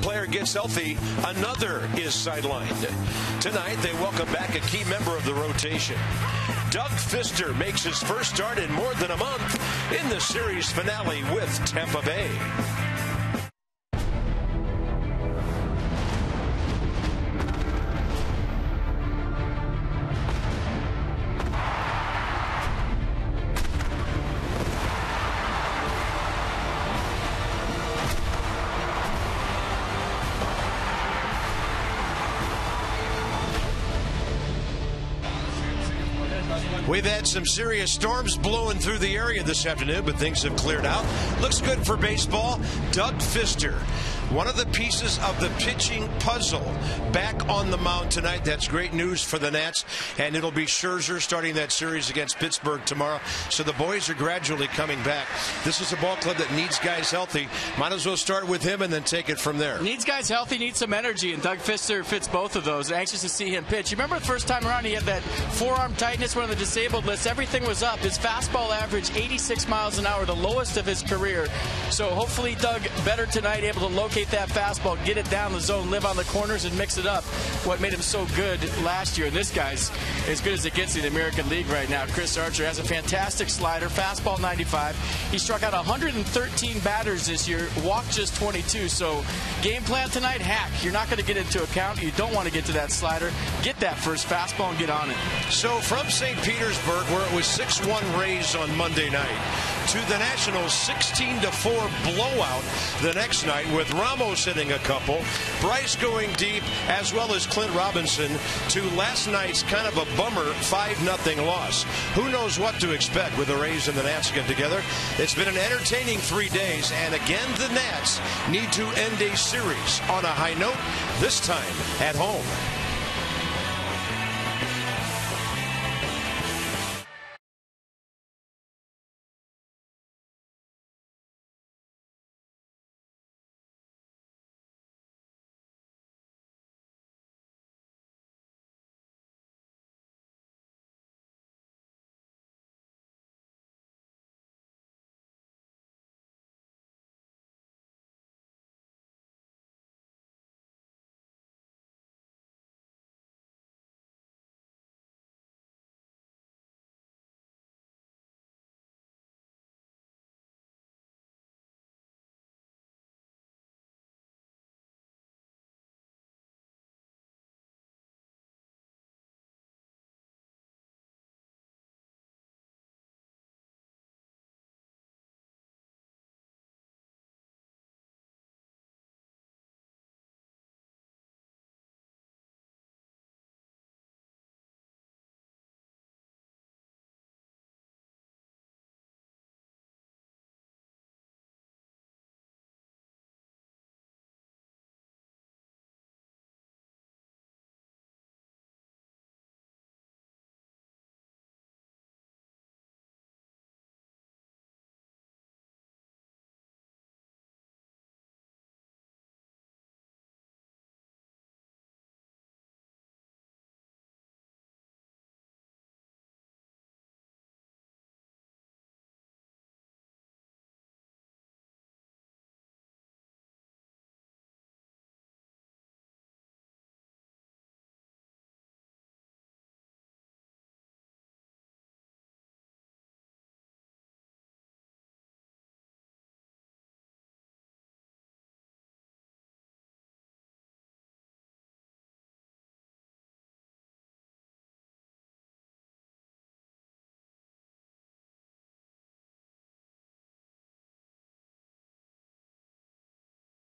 player gets healthy, another is sidelined. Tonight, they welcome back a key member of the rotation. Doug Fister makes his first start in more than a month in the series finale with Tampa Bay. We've had some serious storms blowing through the area this afternoon, but things have cleared out. Looks good for baseball. Doug Fister, one of the pieces of the pitching puzzle, back on the mound tonight. That's great news for the Nats, and it'll be Scherzer starting that series against Pittsburgh tomorrow. So the boys are gradually coming back. This is a ball club that needs guys healthy. Might as well start with him and then take it from there. Needs guys healthy, needs some energy, and Doug Fister fits both of those. Anxious to see him pitch. You remember the first time around he had that forearm tightness, one of the disabled lists. Everything was up. His fastball averaged 86 miles an hour, the lowest of his career. So hopefully Doug better tonight, able to locate that fastball, get it down the zone, live on the corners, and mix it up. What made him so good last year, and this guy's as good as it gets in the American League right now. Chris Archer has a fantastic slider, fastball 95. He struck out 113 batters this year, walked just 22. So game plan tonight, hack. You're not going to get into a count. You don't want to get to that slider. Get that first fastball and get on it. So from St. Petersburg, where it was 6-1 Rays on Monday night, to the Nationals 16-4 blowout the next night, with Ramos hitting a couple, Bryce going deep, as well as Clint Robinson, to last night's kind of a bummer 5-0 loss. Who knows what to expect with the Rays and the Nats again together? It's been an entertaining 3 days, and again the Nats need to end a series on a high note, this time at home.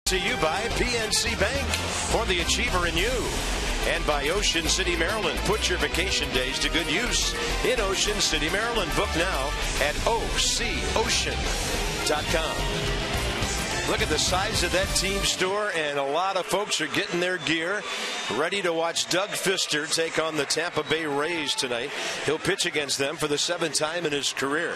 To you by PNC Bank, for the achiever in you, and by Ocean City, Maryland. Put your vacation days to good use in Ocean City, Maryland. Book now at OCOcean.com. Look at the size of that team store, and a lot of folks are getting their gear ready to watch Doug Fister take on the Tampa Bay Rays tonight. He'll pitch against them for the 7th time in his career.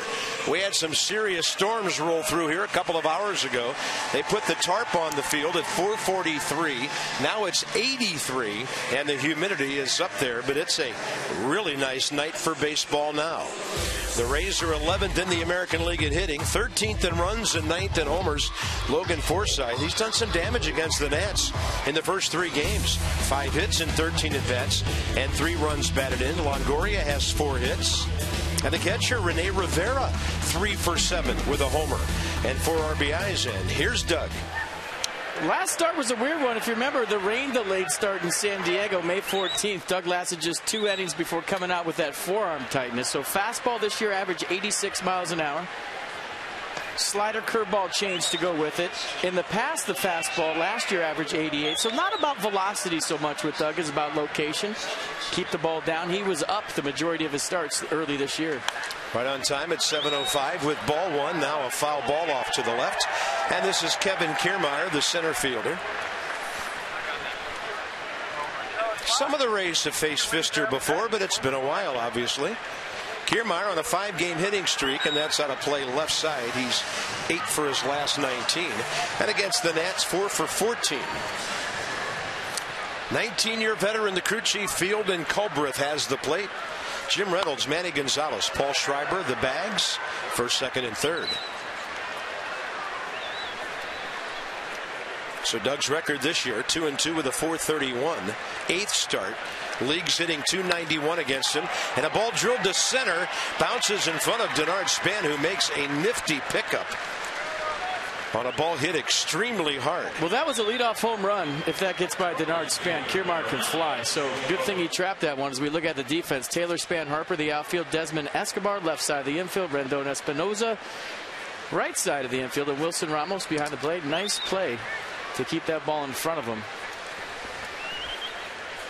We had some serious storms roll through here a couple of hours ago. They put the tarp on the field at 443. Now it's 83, and the humidity is up there, but it's a really nice night for baseball now. The Rays are 11th in the American League in hitting, 13th in runs and 9th in homers. Logan Forsythe, he's done some damage against the Nats in the first 3 games. 5 hits in 13 at-bats and 3 runs batted in. Longoria has 4 hits. And the catcher, Rene Rivera, 3 for 7 with a homer and 4 RBIs. And here's Doug. Last start was a weird one. If you remember, the rain-delayed start in San Diego, May 14th. Doug lasted just 2 innings before coming out with that forearm tightness. So fastball this year averaged 86 miles an hour. Slider, curveball change to go with it. In the past, the fastball last year averaged 88. So not about velocity so much with Doug, it's about location. Keep the ball down. He was up the majority of his starts early this year. Right on time at 7:05 with ball 1. Now a foul ball off to the left. And this is Kevin Kiermaier, the center fielder. Some of the Rays have faced Pfister before, but it's been a while, obviously. Kiermaier on a 5-game hitting streak, and that's out of play left side. He's 8 for his last 19. And against the Nats, 4 for 14. 19-year veteran, the crew chief, Field and Culbreth has the plate. Jim Reynolds, Manny Gonzalez, Paul Schreiber, the bags, first, second, and third. So Doug's record this year, 2-2 with a 431. 8th start. League's hitting .291 against him. And a ball drilled to center. Bounces in front of Denard Span, who makes a nifty pickup on a ball hit extremely hard. Well, that was a leadoff home run. If that gets by Denard Span, Kiermaier can fly. So good thing he trapped that one as we look at the defense. Taylor, Span, Harper, the outfield. Desmond Escobar, left side of the infield. Rendon Espinoza, right side of the infield. And Wilson Ramos behind the plate. Nice play to keep that ball in front of him.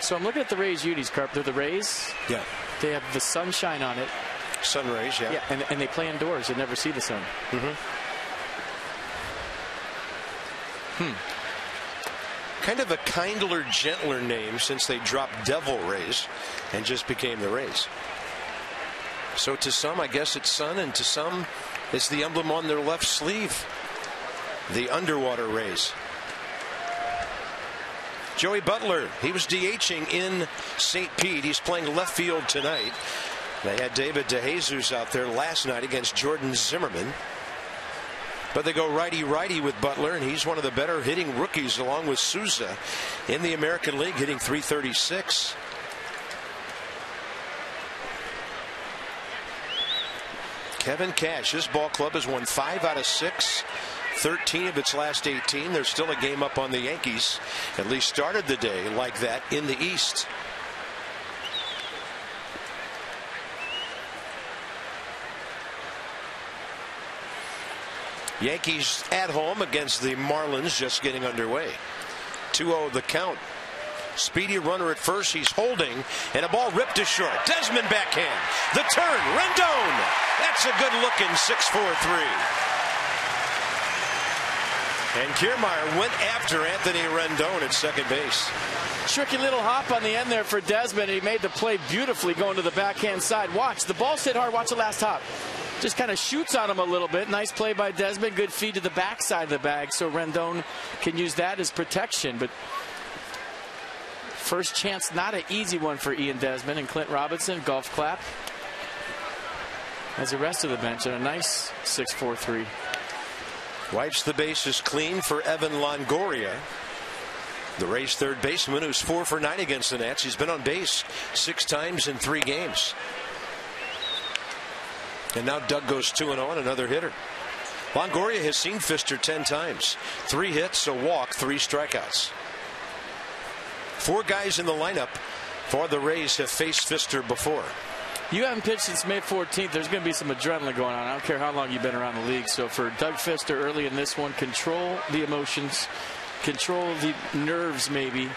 So I'm looking at the Rays unis, Carp. They're the Rays. Yeah. They have the sunshine on it. Sun rays, yeah. Yeah, and they play indoors. They never see the sun. Kind of a kindler, gentler name since they dropped Devil Rays and just became the Rays. So to some, I guess it's sun, and to some, it's the emblem on their left sleeve. The Underwater Rays. Joey Butler, he was DHing in St. Pete. He's playing left field tonight. They had David DeJesus out there last night against Jordan Zimmerman. But they go righty-righty with Butler, and he's one of the better hitting rookies along with Souza in the American League, hitting .336. Kevin Cash, his ball club has won 5 out of 6. 13 of its last 18. There's still a game up on the Yankees. At least started the day like that in the East. Yankees at home against the Marlins, just getting underway. 2-0 the count. Speedy runner at first. He's holding, and a ball ripped to short. Desmond backhand. The turn. Rendon. That's a good looking 6-4-3. And Kiermaier went after Anthony Rendon at second base. Tricky little hop on the end there for Desmond. He made the play beautifully going to the backhand side. Watch, the ball's hit hard. Watch the last hop. Just kind of shoots on him a little bit. Nice play by Desmond. Good feed to the backside of the bag, so Rendon can use that as protection. But first chance, not an easy one for Ian Desmond. And Clint Robinson, golf clap as the rest of the bench, and a nice 6-4-3. Wipes the bases clean for Evan Longoria, the Rays' third baseman, who's 4 for 9 against the Nats. He's been on base 6 times in 3 games. And now Doug goes 2-0 on another hitter. Longoria has seen Pfister 10 times. 3 hits, a walk, 3 strikeouts. 4 guys in the lineup for the Rays have faced Pfister before. You haven't pitched since May 14th. There's going to be some adrenaline going on. I don't care how long you've been around the league. So for Doug Pfister early in this one, control the emotions, control the nerves maybe,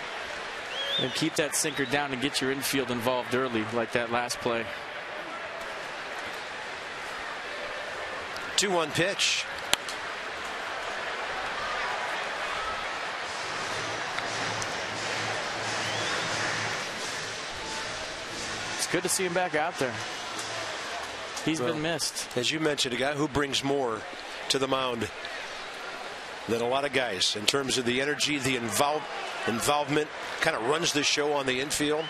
and keep that sinker down and get your infield involved early like that last play. 2-1 pitch. It's good to see him back out there. He's been missed. As you mentioned, a guy who brings more to the mound than a lot of guys in terms of the energy, the involvement, kind of runs the show on the infield.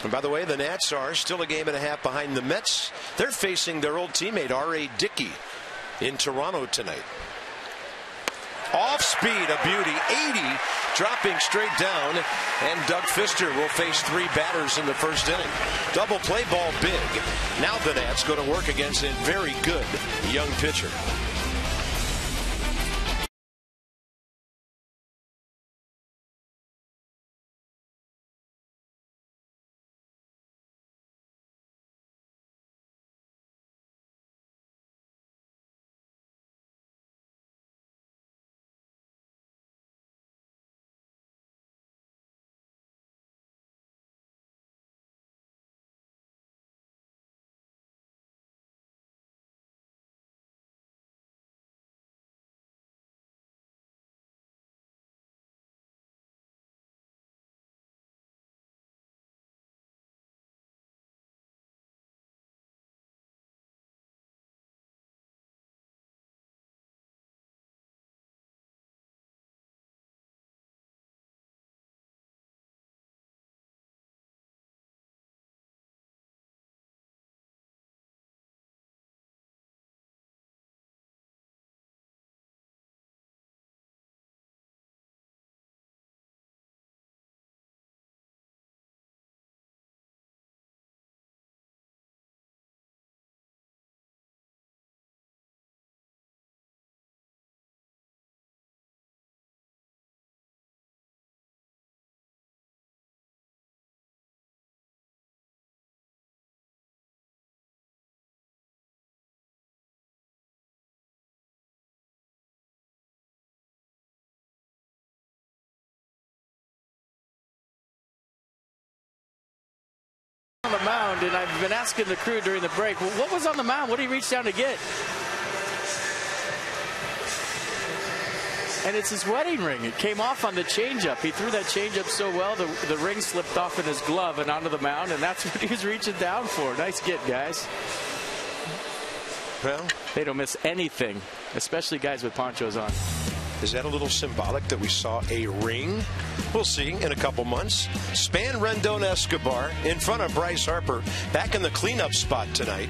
And by the way, the Nats are still a game and a half behind the Mets. They're facing their old teammate R.A. Dickey in Toronto tonight. Off speed, a beauty, 80, dropping straight down, and Doug Fister will face 3 batters in the first inning. Double play ball big. Now the Nats go to work against a very good young pitcher. On the mound, and I've been asking the crew during the break, well, what was on the mound? What did he reach down to get? And it's his wedding ring. It came off on the changeup. He threw that changeup so well, the ring slipped off in his glove and onto the mound, and that's what he was reaching down for. Nice get, guys. Well, they don't miss anything, especially guys with ponchos on. Is that a little symbolic that we saw a ring? We'll see in a couple months. Span, Rendon, Escobar in front of Bryce Harper. Back in the cleanup spot tonight.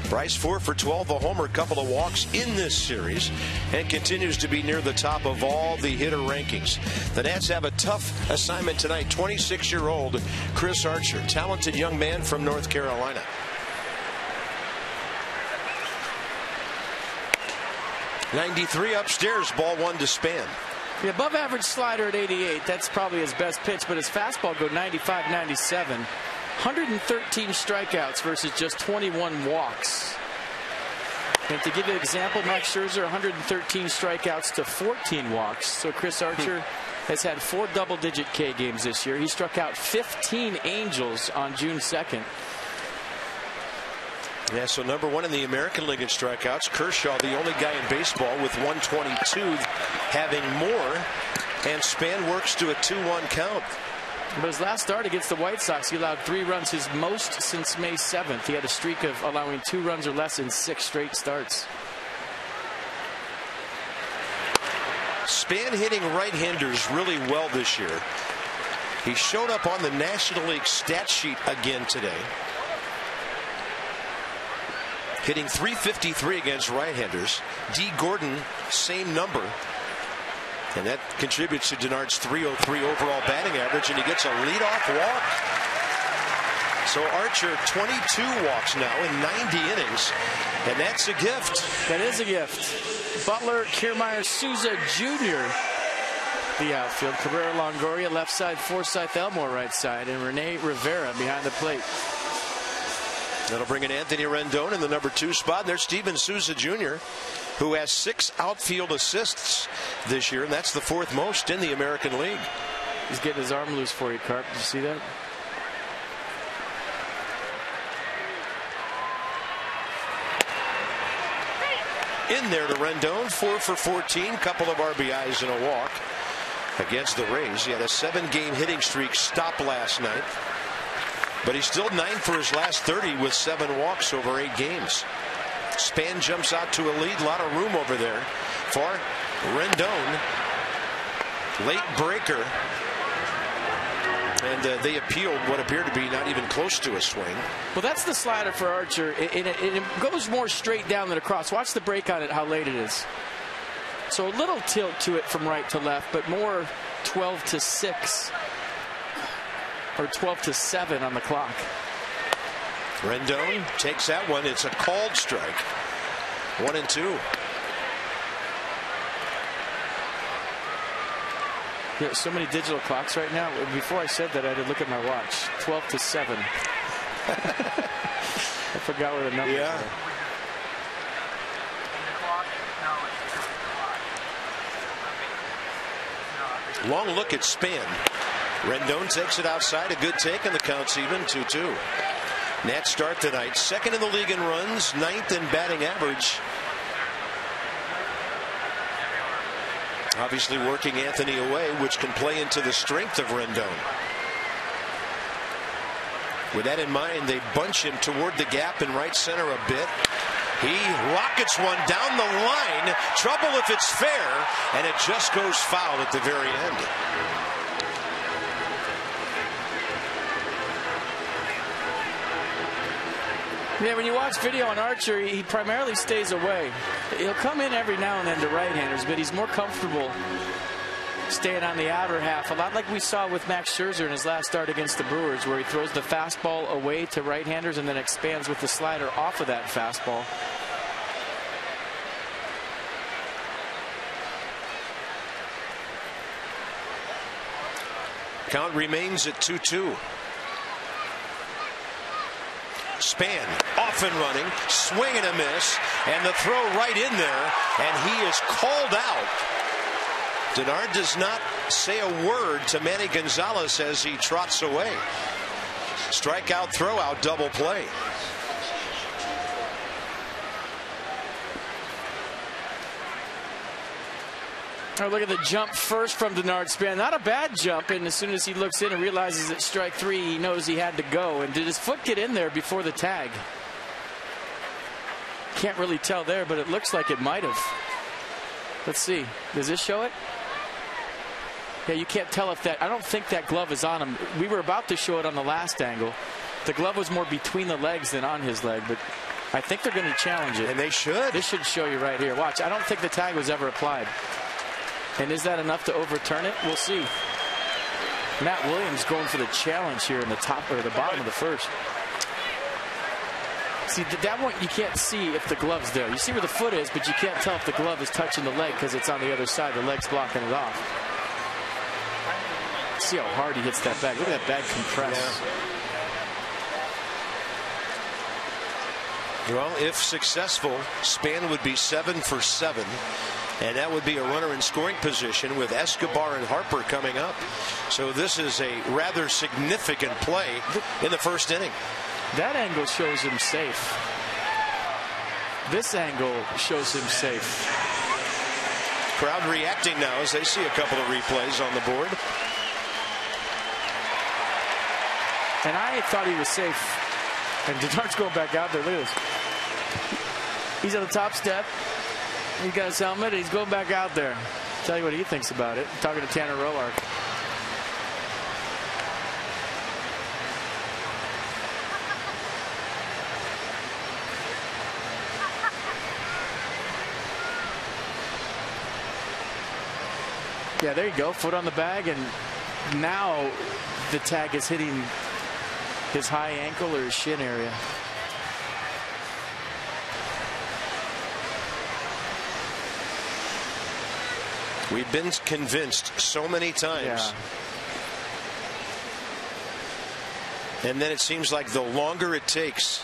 Bryce 4 for 12, a homer, couple of walks in this series, and continues to be near the top of all the hitter rankings. The Nats have a tough assignment tonight. 26-year-old Chris Archer, talented young man from North Carolina. .93 upstairs, ball 1 to Span. The above average slider at 88, that's probably his best pitch, but his fastball go 95, 97. 113 strikeouts versus just 21 walks. And to give you an example, Max Scherzer 113 strikeouts to 14 walks. So Chris Archer has had 4 double-digit K games this year. He struck out 15 Angels on June 2nd. Yeah, so number 1 in the American League in strikeouts. Kershaw, the only guy in baseball with 122, having more. And Span works to a 2-1 count. But his last start against the White Sox, he allowed 3 runs, his most since May 7th. He had a streak of allowing 2 runs or less in 6 straight starts. Span hitting right-handers really well this year. He showed up on the National League stat sheet again today. Hitting .353 against right-handers. D. Gordon, same number. And that contributes to Denard's .303 overall batting average, and he gets a leadoff walk. So Archer 22 walks now in 90 innings, and that's a gift. That is a gift. Butler, Kiermaier, Souza Jr. the outfield. Cabrera, Longoria left side, Forsythe, Elmore right side, and Rene Rivera behind the plate. That'll bring in Anthony Rendon in the number 2 spot. There's Steven Souza Jr., who has 6 outfield assists this year, and that's the 4th most in the American League. He's getting his arm loose for you, Carp. Did you see that? In there to Rendon, 4 for 14, couple of RBIs and a walk against the Rays. He had a 7-game hitting streak stop last night. But he's still 9 for his last 30 with 7 walks over 8 games. Span jumps out to a lead. A lot of room over there for Rendon. Late breaker. And they appealed what appeared to be not even close to a swing. Well, that's the slider for Archer. It goes more straight down than across. Watch the break on it, how late it is. So a little tilt to it from right to left, but more 12-6 or 12-7 on the clock. Rendon takes that one. It's a called strike. 1-2. Yeah, so many digital clocks right now. Before I said that, I had to look at my watch. 12-7. I forgot where the numbers were. Long look at Span. Rendon takes it outside. A good take, and the count's even. 2-2. Nats start tonight. Second in the league in runs, 9th in batting average. Obviously working Anthony away, which can play into the strength of Rendon. With that in mind, they bunch him toward the gap in right center a bit. He rockets one down the line. Trouble if it's fair, and it just goes foul at the very end. Yeah, when you watch video on Archer, he primarily stays away. He'll come in every now and then to right-handers, but he's more comfortable staying on the outer half, a lot like we saw with Max Scherzer in his last start against the Brewers, where he throws the fastball away to right-handers and then expands with the slider off of that fastball. Count remains at 2-2. Span off and running, swing and a miss, and the throw right in there, and he is called out. Denard does not say a word to Manny Gonzalez as he trots away. Strikeout, throw out, double play. Oh, look at the jump first from Denard Span. Not a bad jump, and as soon as he looks in and realizes it's strike three, he knows he had to go. And did his foot get in there before the tag? Can't really tell there, but it looks like it might have. Let's see. Does this show it? Yeah, you can't tell if that. I don't think that glove is on him. We were about to show it on the last angle. The glove was more between the legs than on his leg, but I think they're going to challenge it. And they should. This should show you right here. Watch. I don't think the tag was ever applied. And is that enough to overturn it? We'll see. Matt Williams going for the challenge here in the top or the bottom of the first. See, that one you can't see if the glove's there. You see where the foot is, but you can't tell if the glove is touching the leg because it's on the other side. The leg's blocking it off. See how hard he hits that bag. Look at that bag compress. Yeah. Well, if successful, Span would be 7 for 7. And that would be a runner in scoring position with Escobar and Harper coming up. So this is a rather significant play in the first inning. That angle shows him safe. This angle shows him safe. Crowd reacting now as they see a couple of replays on the board. And I thought he was safe. And Denard's going back out there. Look at this. He's on the top step. He's got his helmet. He's going back out there. Tell you what he thinks about it. I'm talking to Tanner Roark. Yeah, there you go. Foot on the bag, and now the tag is hitting his high ankle or his shin area. We've been convinced so many times. Yeah. And then it seems like the longer it takes,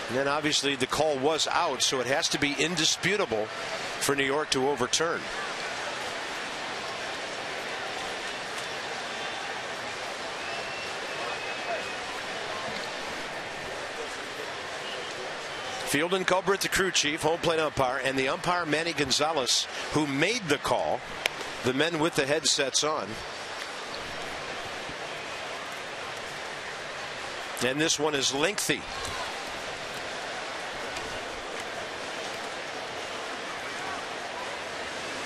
and then obviously the call was out, so it has to be indisputable for New York to overturn. Field and Culbert, the crew chief, home plate umpire, and the umpire Manny Gonzalez, who made the call. The men with the headsets on. And this one is lengthy.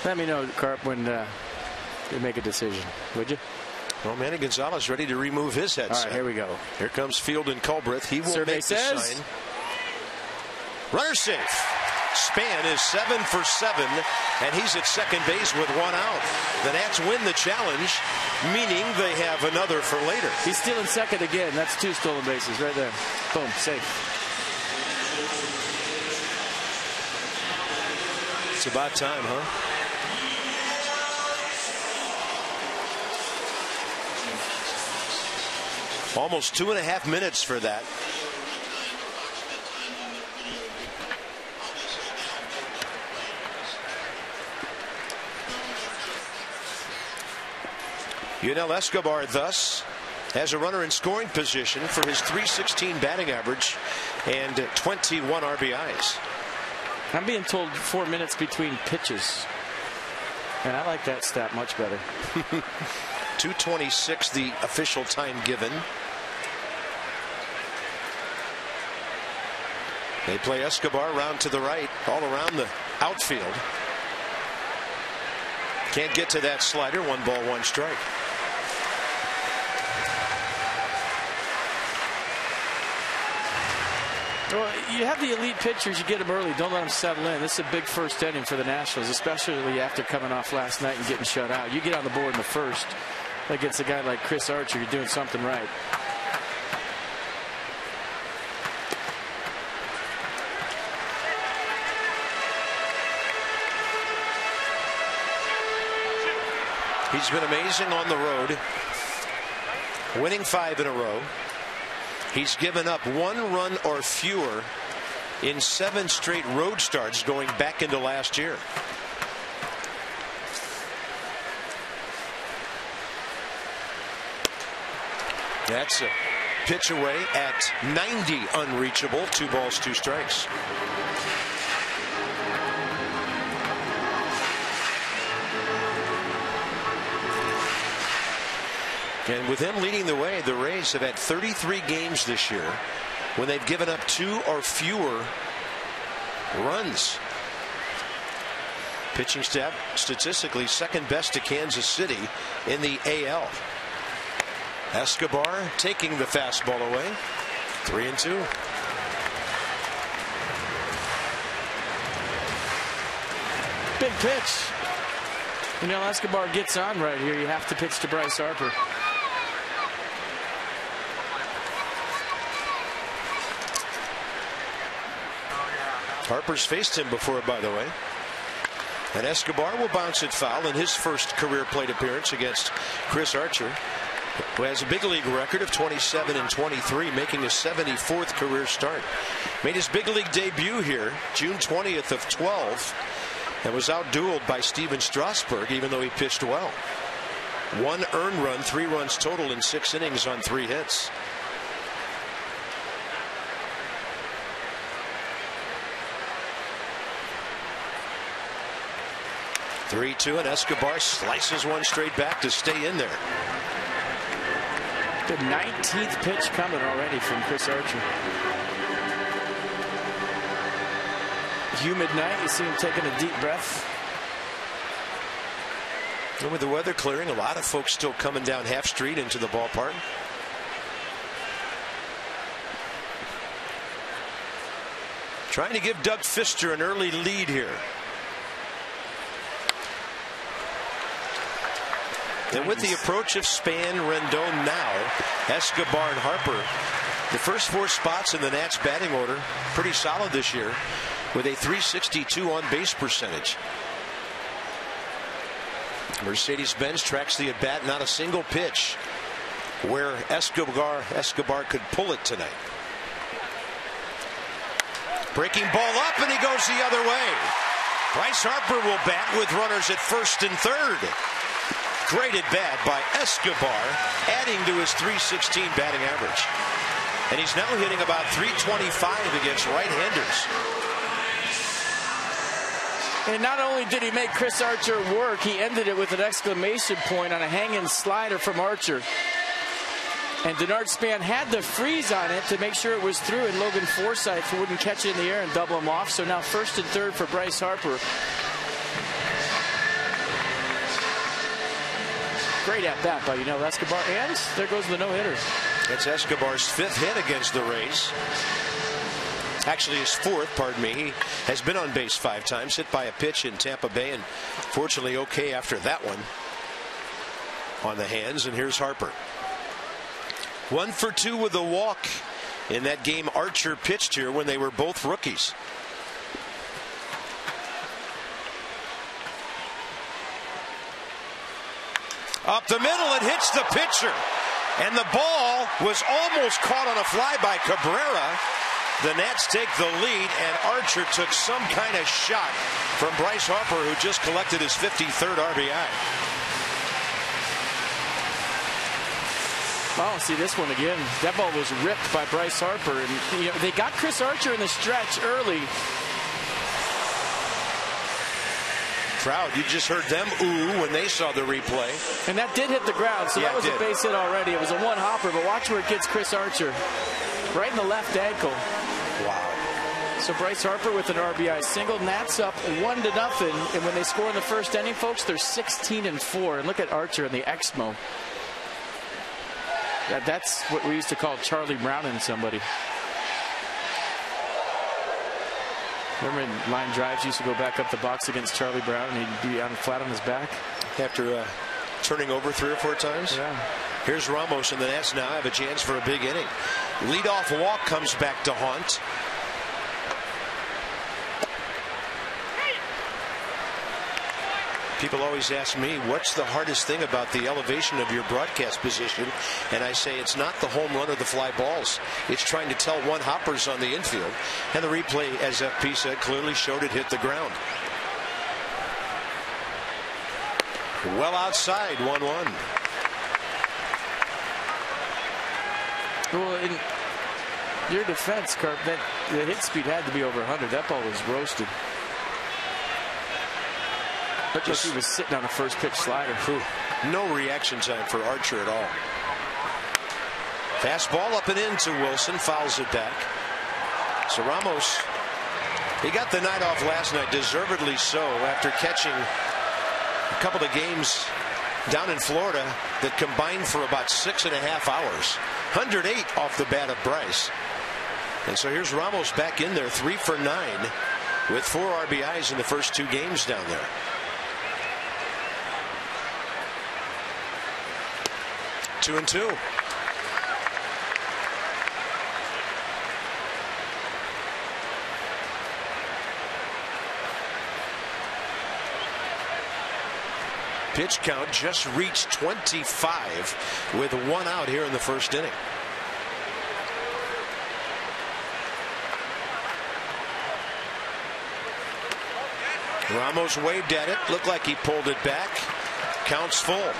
Let me know, Carp, when you make a decision, would you? Well, Manny Gonzalez ready to remove his headset. All right, here we go. Here comes Field and Culbreth. He will Survey make the says. sign. Runner safe. Span is 7 for 7, and he's at second base with 1 out. The Nats win the challenge, meaning they have another for later. He's stealing second again. That's 2 stolen bases right there. Boom, safe. It's about time, huh? Almost 2.5 minutes for that. Yunel Escobar thus has a runner in scoring position for his .316 batting average and 21 RBIs. I'm being told 4 minutes between pitches, and I like that stat much better. 2:26 the official time given. They play Escobar round to the right, all around the outfield. Can't get to that slider. 1 ball, 1 strike. Well, you have the elite pitchers. You get them early. Don't let them settle in. This is a big first inning for the Nationals, especially after coming off last night and getting shut out. You get on the board in the first against a guy like Chris Archer, you're doing something right. He's been amazing on the road, winning 5 in a row. He's given up 1 run or fewer in 7 straight road starts going back into last year. That's a pitch away at 90 unreachable. 2 balls, 2 strikes. And with him leading the way, the Rays have had 33 games this year when they've given up 2 or fewer runs. Pitching staff statistically second best to Kansas City in the AL. Escobar taking the fastball away. 3-2. Big pitch. You know, Escobar gets on right here. You have to pitch to Bryce Harper. Harper's faced him before, by the way. And Escobar will bounce it foul in his first career plate appearance against Chris Archer, who has a big league record of 27 and 23, making his 74th career start. Made his big league debut here June 20th of 12 and was outdueled by Steven Strasburg, even though he pitched well. 1 earned run, 3 runs total in 6 innings on 3 hits. (3-2) and Escobar slices one straight back to stay in there. The 19th pitch coming already from Chris Archer. Humid night. You see him taking a deep breath. And with the weather clearing, a lot of folks still coming down Half Street into the ballpark. Trying to give Doug Fister an early lead here. And with the approach of Span, Rendon now, Escobar and Harper, the first 4 spots in the Nats batting order, pretty solid this year, with a .362 on base percentage. Mercedes-Benz tracks the at bat, not a single pitch where Escobar could pull it tonight. Breaking ball up, and he goes the other way. Bryce Harper will bat with runners at first and third. Great at bat by Escobar, adding to his .316 batting average. And he's now hitting about .325 against right-handers. And not only did he make Chris Archer work, he ended it with an exclamation point on a hanging slider from Archer. And Denard Span had the freeze on it to make sure it was through, and Logan Forsythe wouldn't catch it in the air and double him off. So now first and third for Bryce Harper. Great at bat by Escobar, and there goes the no-hitter. It's Escobar's 5th hit against the Rays. Actually, his 4th, pardon me. He has been on base 5 times, hit by a pitch in Tampa Bay, and fortunately okay after that one on the hands. And here's Harper. 1 for 2 with a walk in that game Archer pitched here when they were both rookies. Up the middle, it hits the pitcher. And the ball was almost caught on a fly by Cabrera. The Nats take the lead, and Archer took some kind of shot from Bryce Harper, who just collected his 53rd RBI. Oh, see this one again. That ball was ripped by Bryce Harper, and they got Chris Archer in the stretch early. Crowd, you just heard them ooh when they saw the replay. And that did hit the ground, so that was a base hit already. It was a one-hopper, but watch where it gets Chris Archer. Right in the left ankle. Wow. So Bryce Harper with an RBI single. Nats up 1-0, and when they score in the first inning, folks, they're 16-4. And look at Archer in the Exmo. That's what we used to call Charlie Brown in somebody. Remember in line drives, used to go back up the box against Charlie Brown, and he'd be flat on his back after turning over 3 or 4 times. Yeah. Here's Ramos, and the Nats now have a chance for a big inning. Leadoff walk comes back to haunt. People always ask me, what's the hardest thing about the elevation of your broadcast position? And I say it's not the home run or the fly balls. It's trying to tell one-hoppers on the infield. And the replay, as FP said, clearly showed it hit the ground. Well outside, 1-1. Well, in your defense, Carp, the hit speed had to be over 100. That ball was roasted. Looked like he was sitting on a first pitch slider. No reaction time for Archer at all. Fastball up and into Wilson, fouls it back. So Ramos, he got the night off last night, deservedly so, after catching a couple of games down in Florida that combined for about 6.5 hours. 108 off the bat of Bryce. And so here's Ramos back in there, 3 for 9 with 4 RBIs in the first 2 games down there. Two and two. Pitch count just reached 25 with 1 out here in the first inning. Ramos waved at it, looked like he pulled it back. Counts full.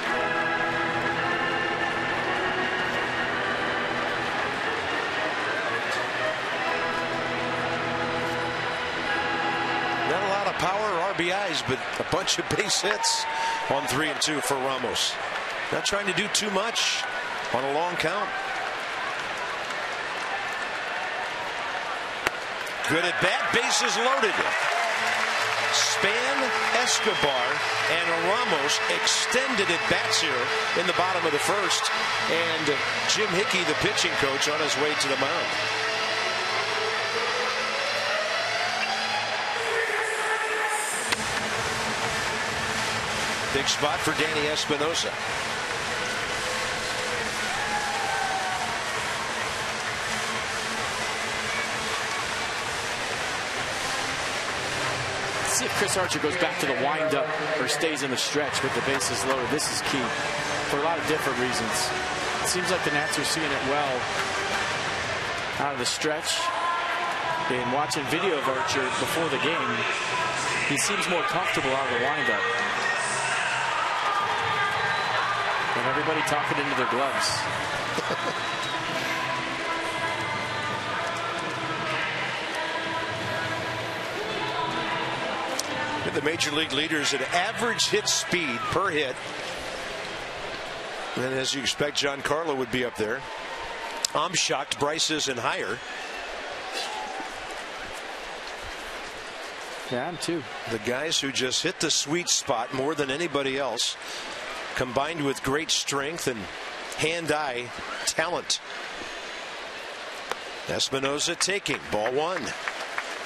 Power RBIs, but a bunch of base hits on 3 and 2 for Ramos. Not trying to do too much on a long count. Good at bat, bases loaded. Span, Escobar, and Ramos extended at bats here in the bottom of the first, and Jim Hickey, the pitching coach, on his way to the mound. Big spot for Danny Espinosa. Let's see if Chris Archer goes back to the windup or stays in the stretch with the bases loaded. This is key for a lot of different reasons. It seems like the Nats are seeing it well out of the stretch. And watching video of Archer before the game, he seems more comfortable out of the windup. And everybody talking into their gloves. The major league leaders at average hit speed per hit. And as you expect, Giancarlo would be up there. I'm shocked Bryce isn't higher. Yeah, I'm too. The guys who just hit the sweet spot more than anybody else combined with great strength and hand-eye talent. Espinosa taking ball one.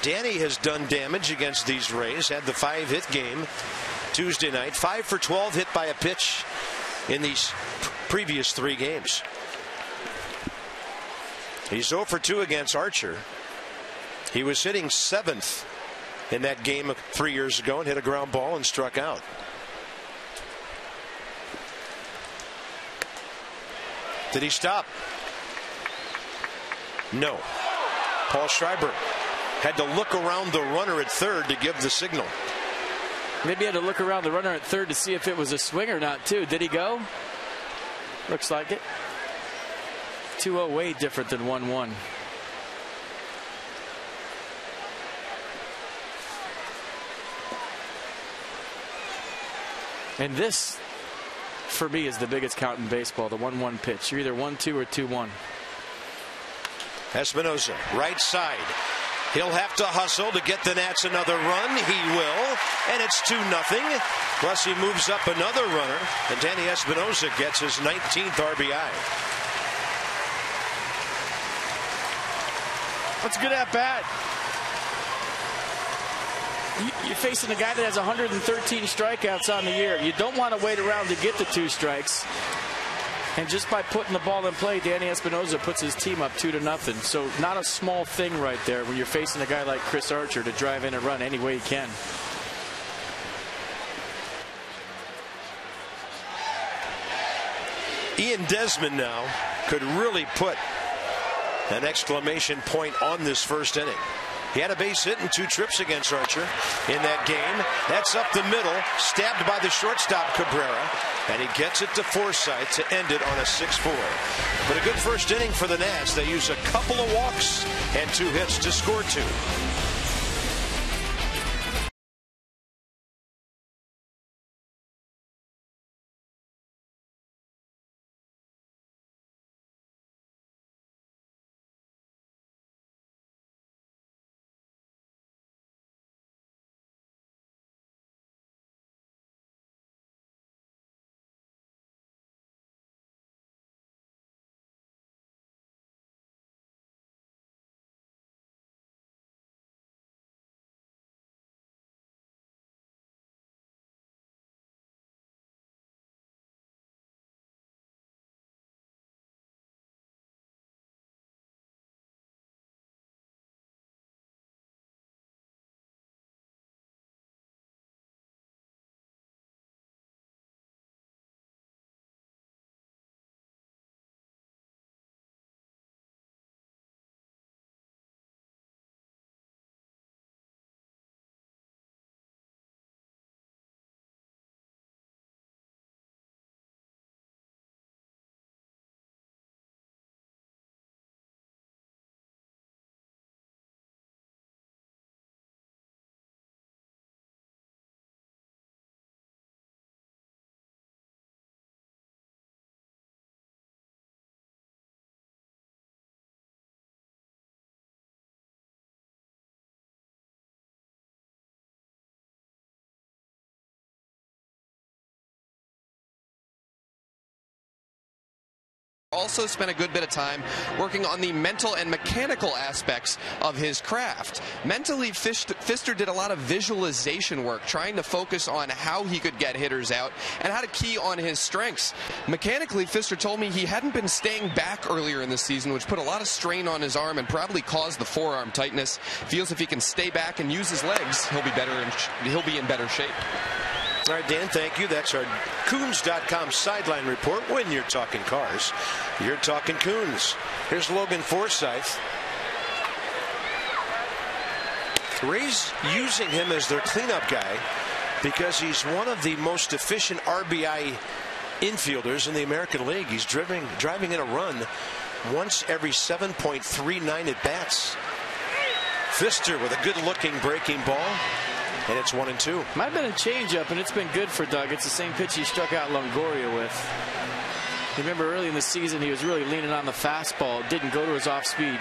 Danny has done damage against these Rays. Had the 5-hit game Tuesday night. 5 for 12 hit by a pitch in these previous 3 games. He's 0 for 2 against Archer. He was hitting 7th in that game 3 years ago and hit a ground ball and struck out. Did he stop? No. Paul Schreiber had to look around the runner at third to give the signal. Maybe he had to look around the runner at third to see if it was a swing or not, too. Did he go? Looks like it. 2-0 way different than 1-1. And this, for me, is the biggest count in baseball, the 1-1 pitch. You're either 1-2 or 2-1. Espinosa, right side. He'll have to hustle to get the Nats another run. He will. And it's 2-0. Plus he moves up another runner. And Danny Espinosa gets his 19th RBI. That's good at bat. You're facing a guy that has 113 strikeouts on the year. You don't want to wait around to get the 2 strikes. And just by putting the ball in play, Danny Espinosa puts his team up 2-0. So not a small thing right there when you're facing a guy like Chris Archer to drive in a run any way he can. Ian Desmond now could really put an exclamation point on this first inning. He had a base hit and 2 trips against Archer in that game. That's up the middle, stabbed by the shortstop Cabrera, and he gets it to Forsythe to end it on a 6-4. But a good first inning for the Nats. They use a couple of walks and 2 hits to score 2. Also spent a good bit of time working on the mental and mechanical aspects of his craft. Mentally, Fister did a lot of visualization work, trying to focus on how he could get hitters out and how to key on his strengths. Mechanically, Fister told me he hadn't been staying back earlier in the season, which put a lot of strain on his arm and probably caused the forearm tightness. Feels if he can stay back and use his legs, he'll be in better shape. All right, Dan, thank you. That's our Coons.com sideline report. When you're talking cars, you're talking Coons. Here's Logan Forsythe. The Rays using him as their cleanup guy because he's one of the most efficient RBI infielders in the American League. He's driving in a run once every 7.39 at bats. Fister with a good-looking breaking ball. And it's 1-2. Might have been a changeup, and it's been good for Doug. It's the same pitch he struck out Longoria with. Remember, early in the season, he was really leaning on the fastball. Didn't go to his off-speed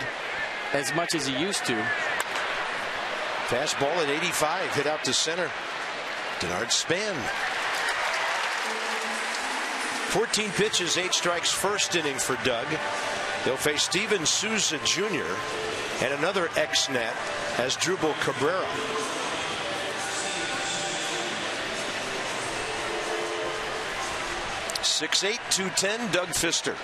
as much as he used to. Fastball at 85, hit out to center. Denard Span. 14 pitches, 8 strikes, first inning for Doug. He'll face Steven Souza Jr. and another ex-Nat as Drupal Cabrera. .68, .210, Doug Fister.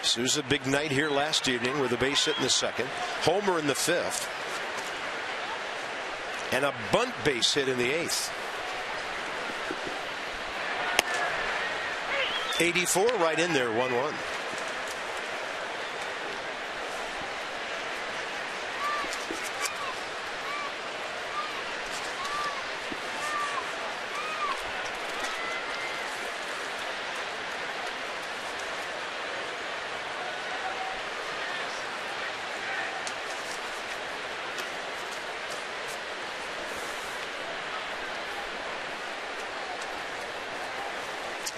Souza, big night here last evening with a base hit in the second, homer in the fifth, and a bunt base hit in the eighth. 84 right in there, 1-1.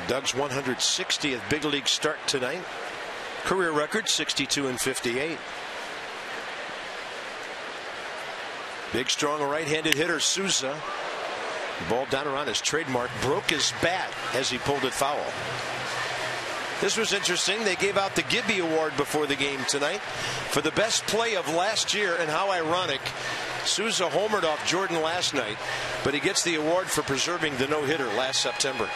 Doug's 160th big league start tonight. Career record 62 and 58. Big, strong right-handed hitter Souza. Ball down around his trademark. Broke his bat as he pulled it foul. This was interesting. They gave out the Gibby Award before the game tonight for the best play of last year, and how ironic. Souza homered off Jordan last night, but he gets the award for preserving the no-hitter last September.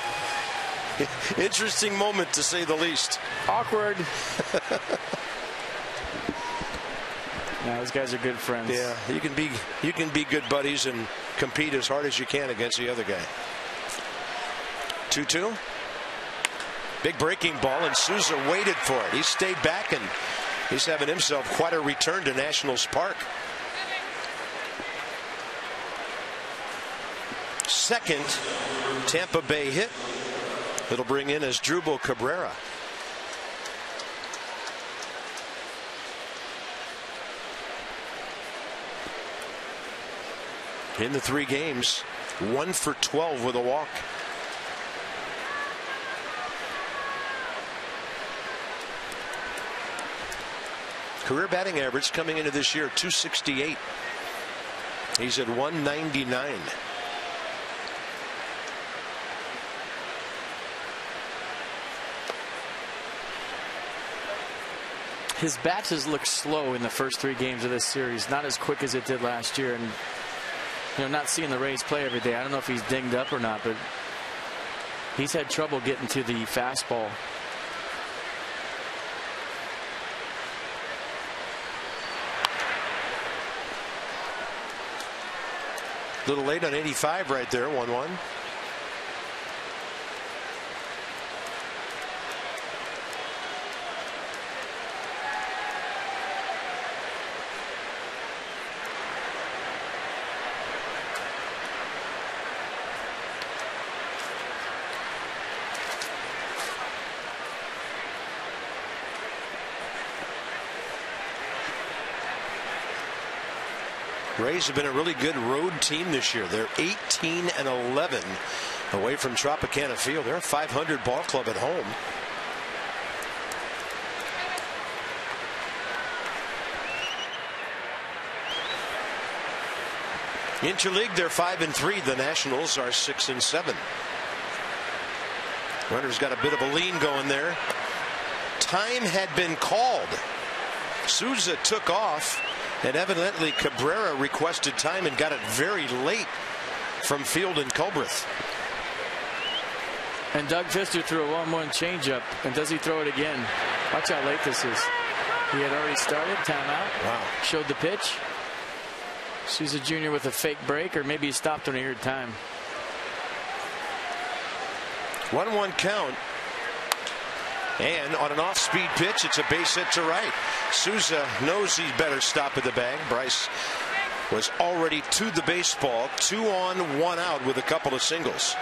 Interesting moment, to say the least. Awkward. Now those guys are good friends. Yeah, you can be good buddies and compete as hard as you can against the other guy. 2-2. Big breaking ball, and Souza waited for it. He stayed back, and he's having himself quite a return to Nationals Park. Second Tampa Bay hit. It'll bring in as Drupal Cabrera. In the 3 games, 1 for 12 with a walk. Career batting average coming into this year, 268. He's at 199. His bat has looked slow in the first 3 games of this series, not as quick as it did last year. And not seeing the Rays play every day, I don't know if he's dinged up or not, but he's had trouble getting to the fastball. A little late on 85 right there, 1-1. Rays have been a really good road team this year. They're 18-11 away from Tropicana Field. They're a 500 ball club at home. Interleague, they're 5-3. The Nationals are 6-7. Runner's got a bit of a lean going there. Time had been called. Souza took off, and evidently Cabrera requested time and got it very late from Field and Culbreth. And Doug Fister threw a 1-1 changeup, and does he throw it again? Watch how late this is. He had already started. Timeout. Wow. Showed the pitch. Souza Jr. with a fake break, or maybe he stopped when he heard time. 1-1 count. And on an off-speed pitch, it's a base hit to right. Souza knows he better stop at the bag. Bryce was already to the baseball, 2 on, 1 out with a couple of singles.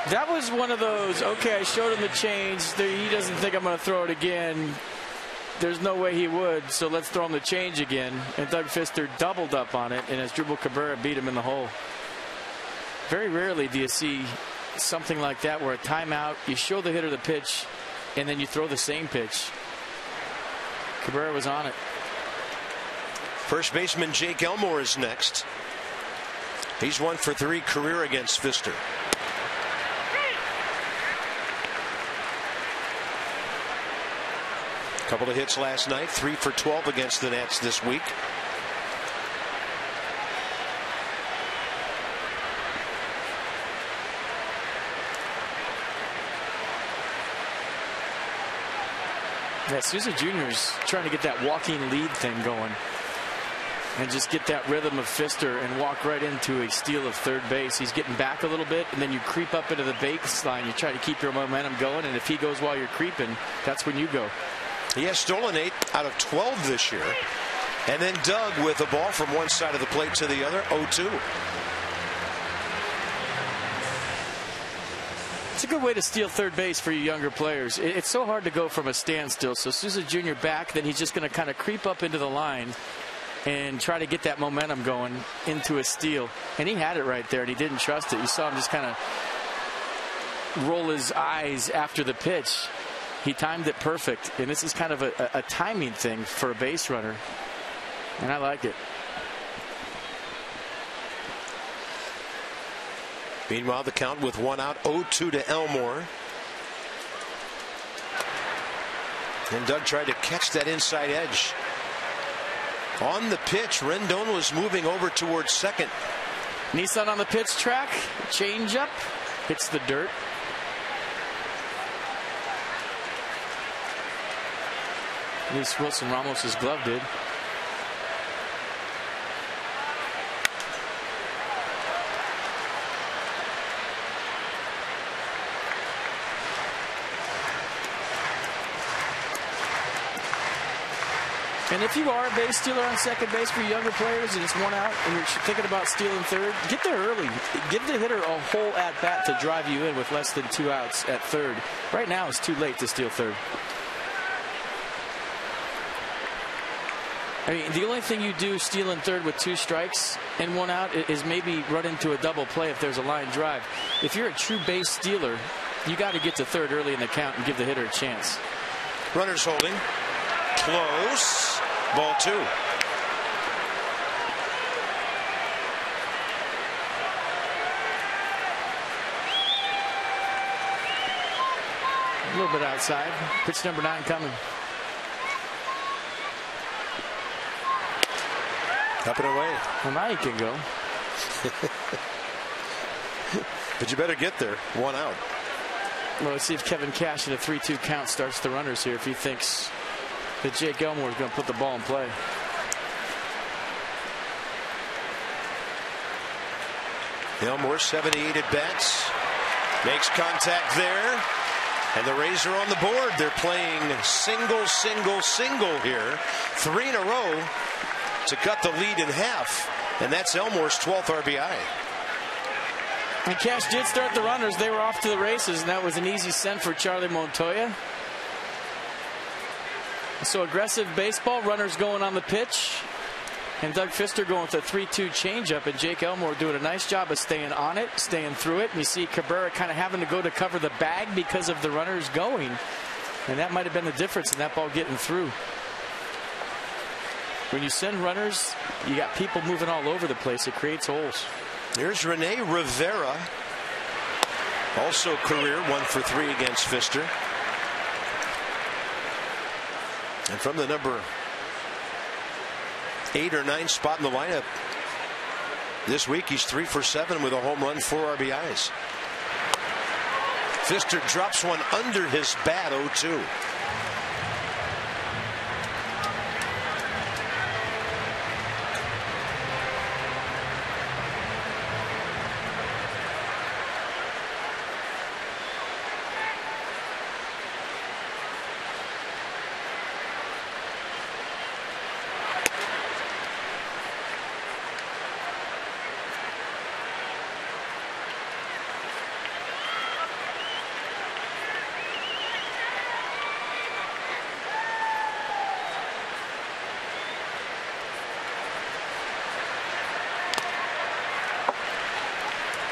That was one of those, okay, I showed him the change. He doesn't think I'm going to throw it again. There's no way he would, so let's throw him the change again. And Doug Fister doubled up on it, and as Drupal Cabrera beat him in the hole. Very rarely do you see something like that where a timeout, you show the hitter the pitch, and then you throw the same pitch. Cabrera was on it. First baseman Jake Elmore is next. He's 1 for 3 career against Pfister. Couple of hits last night, 3 for 12 against the Nats this week. Yeah, Souza Jr. is trying to get that walking lead thing going and just get that rhythm of Pfister and walk right into a steal of third base. He's getting back a little bit, and then you creep up into the baseline. You try to keep your momentum going, and if he goes while you're creeping, that's when you go. He has stolen 8 out of 12 this year, and then Doug with a ball from one side of the plate to the other, 0-2. It's a good way to steal third base for you younger players. It's so hard to go from a standstill. So Souza Jr. back, then he's just going to kind of creep up into the line and try to get that momentum going into a steal. And he had it right there, and he didn't trust it. You saw him just kind of roll his eyes after the pitch. He timed it perfect, and this is kind of a timing thing for a base runner, and I like it. Meanwhile, the count with 1 out, 0-2 to Elmore. And Doug tried to catch that inside edge. On the pitch, Rendon was moving over towards second. Nissan on the pitch track, change up, hits the dirt. At least Wilson Ramos's glove did. And if you are a base stealer on second base for younger players and it's 1 out and you're thinking about stealing third, get there early. Give the hitter a whole at-bat to drive you in with less than 2 outs at third. Right now it's too late to steal third. I mean, the only thing you do stealing third with 2 strikes and 1 out is maybe run into a double play if there's a line drive. If you're a true base stealer, you got to get to third early in the count and give the hitter a chance. Runners holding. Close. Ball 2. A little bit outside. Pitch number 9 coming. Up and away. Well, now you can go. But you better get there. 1 out. Well, let's see if Kevin Cash at a 3-2 count starts the runners here if he thinks that Jake Elmore is going to put the ball in play. Elmore 78 at bats. Makes contact there. And the Rays are on the board. They're playing single, single, single here. 3 in a row to cut the lead in half. And that's Elmore's 12th RBI. And Cash did start the runners. They were off to the races, and that was an easy send for Charlie Montoya. So aggressive baseball, runners going on the pitch. And Doug Pfister going with a 3-2 changeup, and Jake Elmore doing a nice job of staying on it, staying through it. And you see Cabrera kind of having to go to cover the bag because of the runners going. And that might have been the difference in that ball getting through. When you send runners, you got people moving all over the place. It creates holes. Here's Rene Rivera. Also career 1 for 3 against Pfister. And from the number 8 or 9 spot in the lineup this week, he's 3 for 7 with a home run, 4 RBIs. Pfister drops one under his bat, 0-2.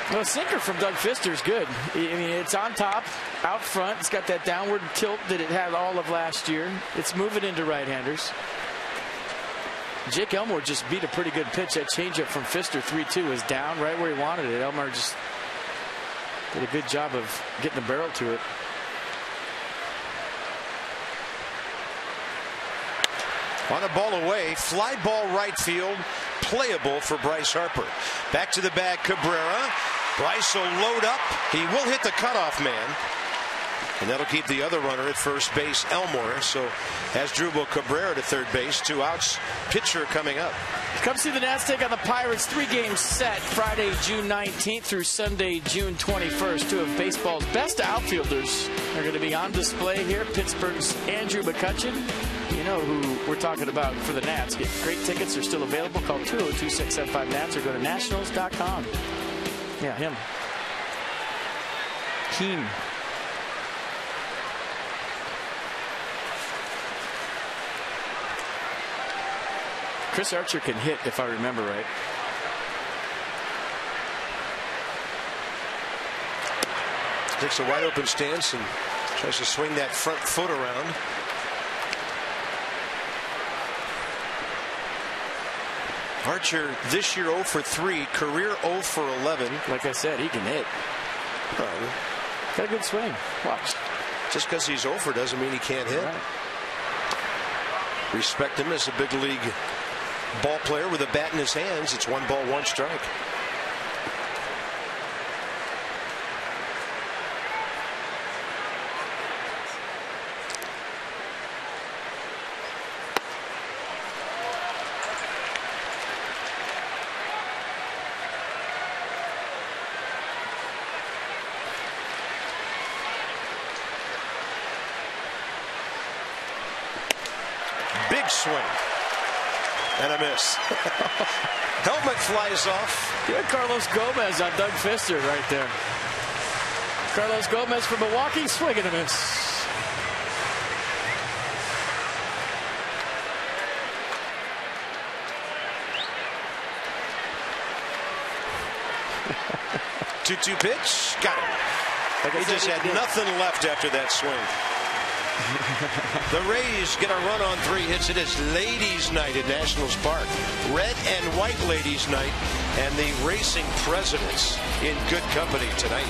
Well, a sinker from Doug Pfister is good. I mean, it's on top, out front. It's got that downward tilt that it had all of last year. It's moving into right-handers. Jake Elmore just beat a pretty good pitch. That changeup from Pfister 3-2 was down right where he wanted it. Elmore just did a good job of getting the barrel to it. On a ball away, fly ball right field, playable for Bryce Harper. Back to the bag, Cabrera. Bryce will load up. He will hit the cutoff man. And that'll keep the other runner at first base, Elmore. So has Drupal Cabrera to third base. 2 outs. Pitcher coming up. Come see the Nats take on the Pirates. 3-game set Friday, June 19th through Sunday, June 21st. 2 of baseball's best outfielders are going to be on display here. Pittsburgh's Andrew McCutchen. You know who we're talking about for the Nats. Get great tickets. They're still available. Call 202-675-NATS or go to nationals.com. Yeah, him. Keen. Chris Archer can hit, if I remember right. Takes a wide open stance and tries to swing that front foot around. Archer this year 0 for 3, career 0 for 11. Like I said, he can hit. Got a good swing. Watch. Just because he's 0 for doesn't mean he can't hit. Right. Respect him as a big league ball player with a bat in his hands. It's 1 ball, 1 strike. Big swing. And a miss. Helmet flies off. You had Carlos Gomez on Doug Pfister right there. Carlos Gomez from Milwaukee, swing and a miss. Two pitch. Got him. He just had nothing left after that swing. The Rays get a run on 3 hits. It is Ladies' Night at Nationals Park. Red and white Ladies' Night, and the Racing Presidents in good company tonight.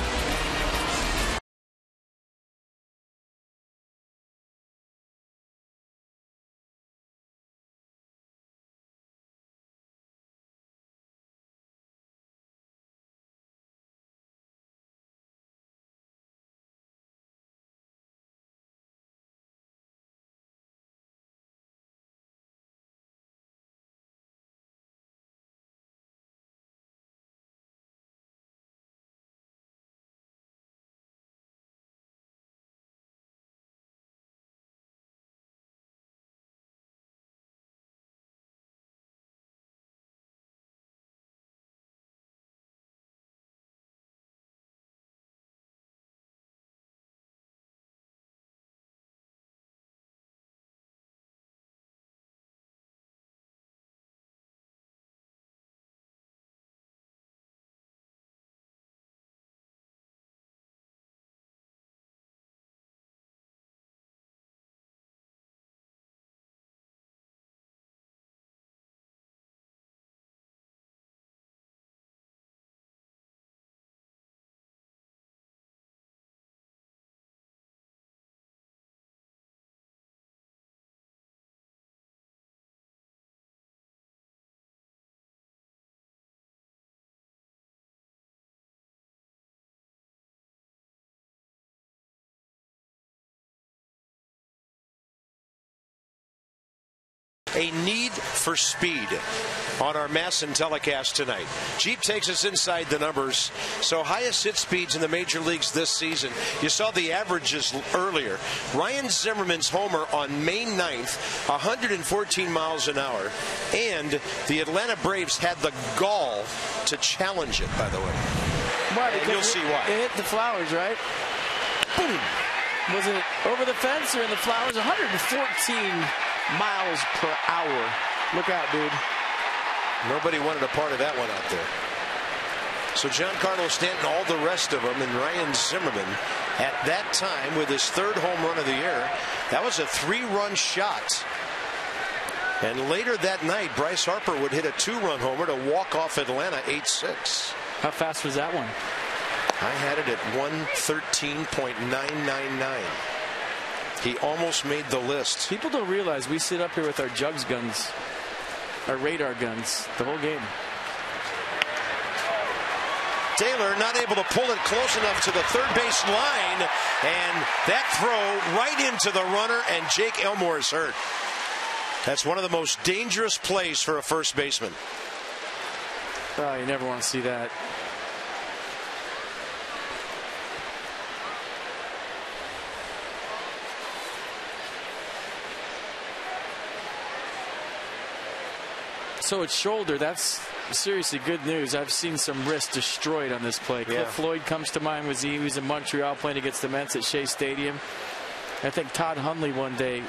A need for speed on our Masson telecast tonight. Jeep takes us inside the numbers. So highest hit speeds in the major leagues this season. You saw the averages earlier. Ryan Zimmerman's homer on May 9th, 114 miles an hour. And the Atlanta Braves had the gall to challenge it, by the way. Why? And you'll see why. It hit the flowers, right? Boom. Was it over the fence or in the flowers? 114 miles per hour. Look out, dude. Nobody wanted a part of that one out there. So Giancarlo Stanton, all the rest of them, and Ryan Zimmerman at that time with his 3rd home run of the year. That was a 3-run shot. And later that night, Bryce Harper would hit a 2-run homer to walk off Atlanta 8-6. How fast was that one? I had it at 113.999. He almost made the list. People don't realize we sit up here with our jugs guns, our radar guns, the whole game. Taylor not able to pull it close enough to the third base line, and that throw right into the runner, and Jake Elmore is hurt. That's one of the most dangerous plays for a first baseman. Oh, you never want to see that. So it's shoulder. That's seriously good news. I've seen some wrists destroyed on this play. Cliff Floyd comes to mind. He was in Montreal playing against the Mets at Shea Stadium. I think Todd Hundley one day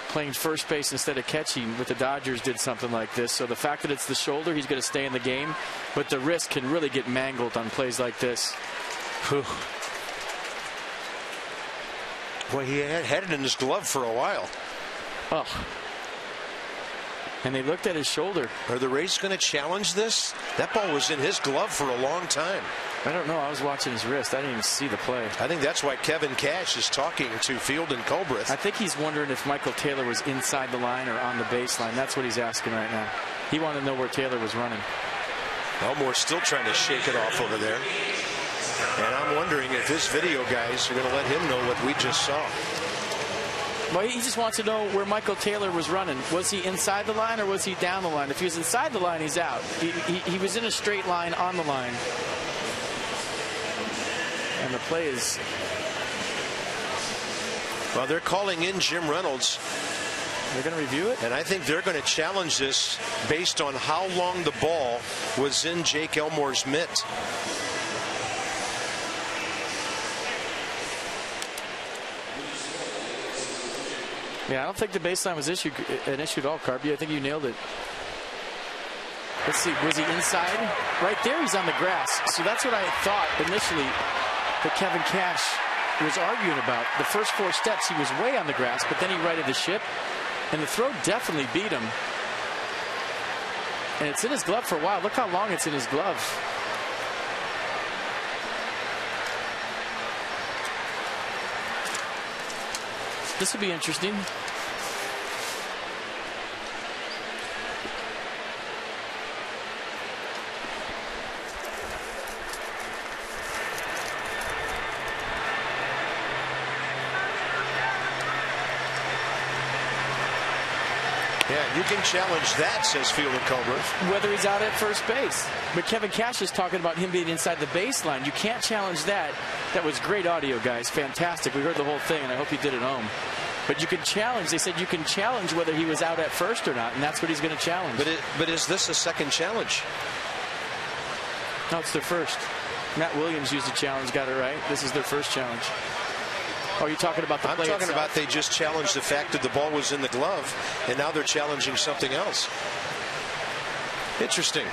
playing first base instead of catching with the Dodgers did something like this. So the fact that it's the shoulder, he's going to stay in the game, but the wrist can really get mangled on plays like this. Whew. Well, he had it in his glove for a while. Oh. And they looked at his shoulder. Are the Rays going to challenge this? That ball was in his glove for a long time. I don't know. I was watching his wrist. I didn't even see the play. I think that's why Kevin Cash is talking to Field and Colbreth. I think he's wondering if Michael Taylor was inside the line or on the baseline. That's what he's asking right now. He wanted to know where Taylor was running. Elmore's still trying to shake it off over there. And I'm wondering if his video guys are going to let him know what we just saw. Well, he just wants to know where Michael Taylor was running. Was he inside the line or was he down the line? If he was inside the line, he's out. He was in a straight line on the line. And the play is... Well, they're calling in Jim Reynolds. They're going to review it? And I think they're going to challenge this based on how long the ball was in Jake Elmore's mitt. Yeah, I don't think the baseline was an issue at all, Carby. I think you nailed it. Let's see, was he inside? Right there, he's on the grass. So that's what I thought initially that Kevin Cash was arguing about. The first 4 steps, he was way on the grass, but then he righted the ship, and the throw definitely beat him. And it's in his glove for a while. Look how long it's in his glove. This will be interesting. Yeah, you can challenge that, says Field and Colbreth. Whether he's out at first base. But Kevin Cash is talking about him being inside the baseline. You can't challenge that. That was great audio, guys. Fantastic. We heard the whole thing, and I hope you did at home. But you can challenge. They said you can challenge whether he was out at first or not, and that's what he's going to challenge. But is this a second challenge? No, it's their first. Matt Williams used a challenge, got it right. This is their first challenge. Oh, you're talking about the play I'm talking itself? about they just challenged the fact that the ball was in the glove, and now they're challenging something else. Interesting.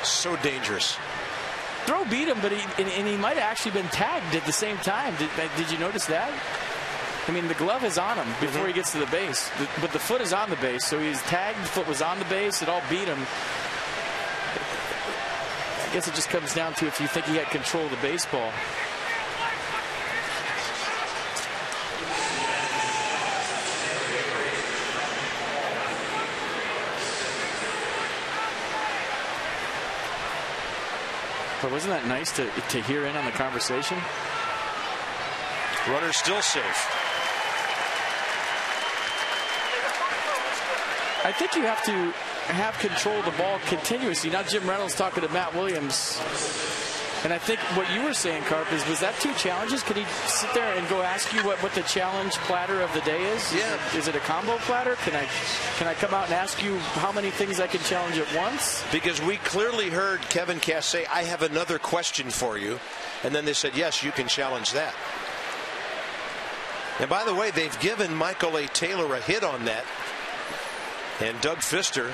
So dangerous. Throw beat him, but he might have actually been tagged at the same time. Did you notice that? I mean, the glove is on him before he gets to the base, but the foot is on the base, so he's tagged. The foot was on the base. It all beat him. I guess it just comes down to if you think he had control of the baseball. But wasn't that nice to hear in on the conversation? Runner still safe. I think you have to have control of the ball continuously. Now Jim Reynolds talking to Matt Williams. And I think what you were saying, Carp, was that 2 challenges? Could he sit there and go ask you what the challenge platter of the day is? Yeah. Is it a combo platter? Can I come out and ask you how many things I can challenge at once? Because we clearly heard Kevin Cash say, I have another question for you. And then they said, yes, you can challenge that. And by the way, they've given Michael A. Taylor a hit on that. And Doug Fister,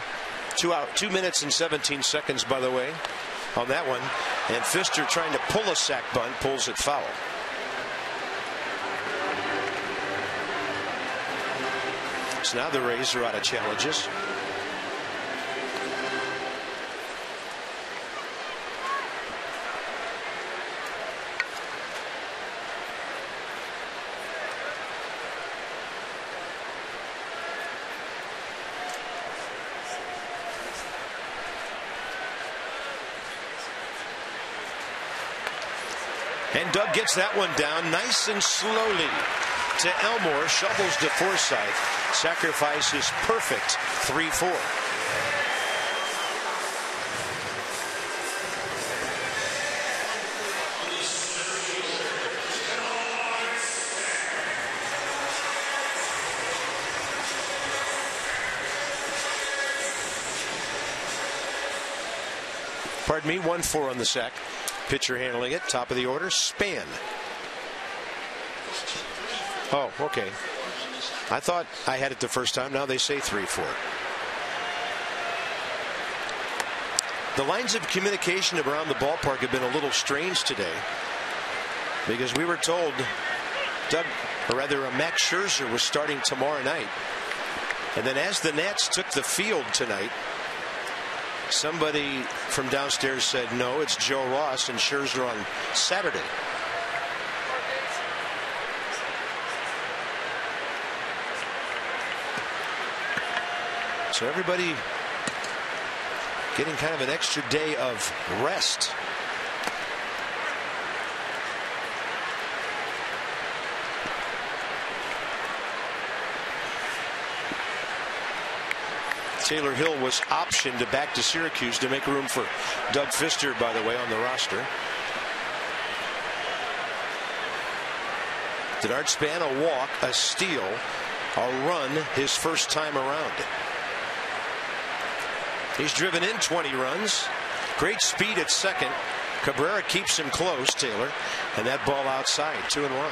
2 minutes and 17 seconds, by the way, on that one. And Fister trying to pull a sac bunt, pulls it foul. So now the Rays are out of challenges. And Doug gets that one down nice and slowly to Elmore. Shovels to Forsythe. Sacrifices perfect 3-4. Pardon me, 1-4 on the sack. Pitcher handling it, top of the order, Span. Oh, okay. I thought I had it the first time. Now they say 3-4. The lines of communication around the ballpark have been a little strange today, because we were told Max Scherzer was starting tomorrow night. And then as the Nats took the field tonight, somebody from downstairs said, no, it's Joe Ross and Scherzer on Saturday. So everybody getting kind of an extra day of rest. Taylor Hill was optioned back to Syracuse to make room for Doug Fister, by the way, on the roster. Denard Span, a walk, a steal, a run his first time around. He's driven in 20 runs. Great speed at second. Cabrera keeps him close, Taylor, and that ball outside, 2-1.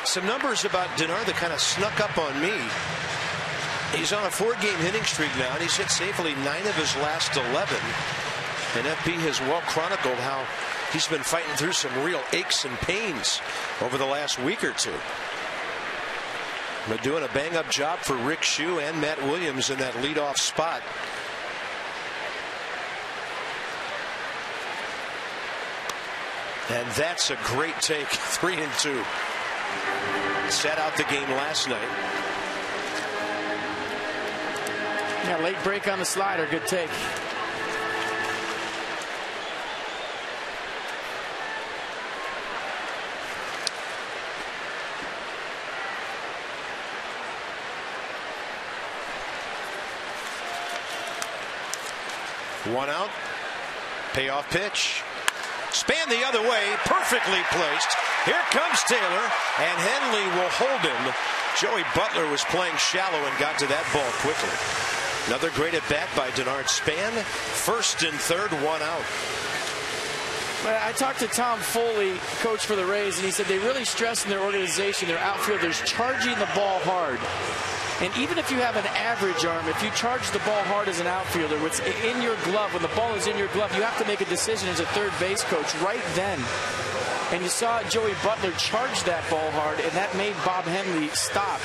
Some numbers about Denard that kind of snuck up on me. He's on a 4-game hitting streak now, and he's hit safely 9 of his last 11. And FP has well chronicled how he's been fighting through some real aches and pains over the last week or two. But doing a bang-up job for Rick Shue and Matt Williams in that leadoff spot. And that's a great take, 3-2. Sat out the game last night. Yeah, late break on the slider. Good take. One out. Payoff pitch. Span the other way. Perfectly placed. Here comes Taylor, and Henley will hold him. Joey Butler was playing shallow and got to that ball quickly. Another great at bat by Denard Span. First and third, 1 out. I talked to Tom Foley, coach for the Rays, and he said they really stress in their organization, their outfielders charging the ball hard. And even if you have an average arm, if you charge the ball hard as an outfielder, what's in your glove, when the ball is in your glove, you have to make a decision as a third base coach right then. And you saw Joey Butler charge that ball hard, and that made Bob Henley stop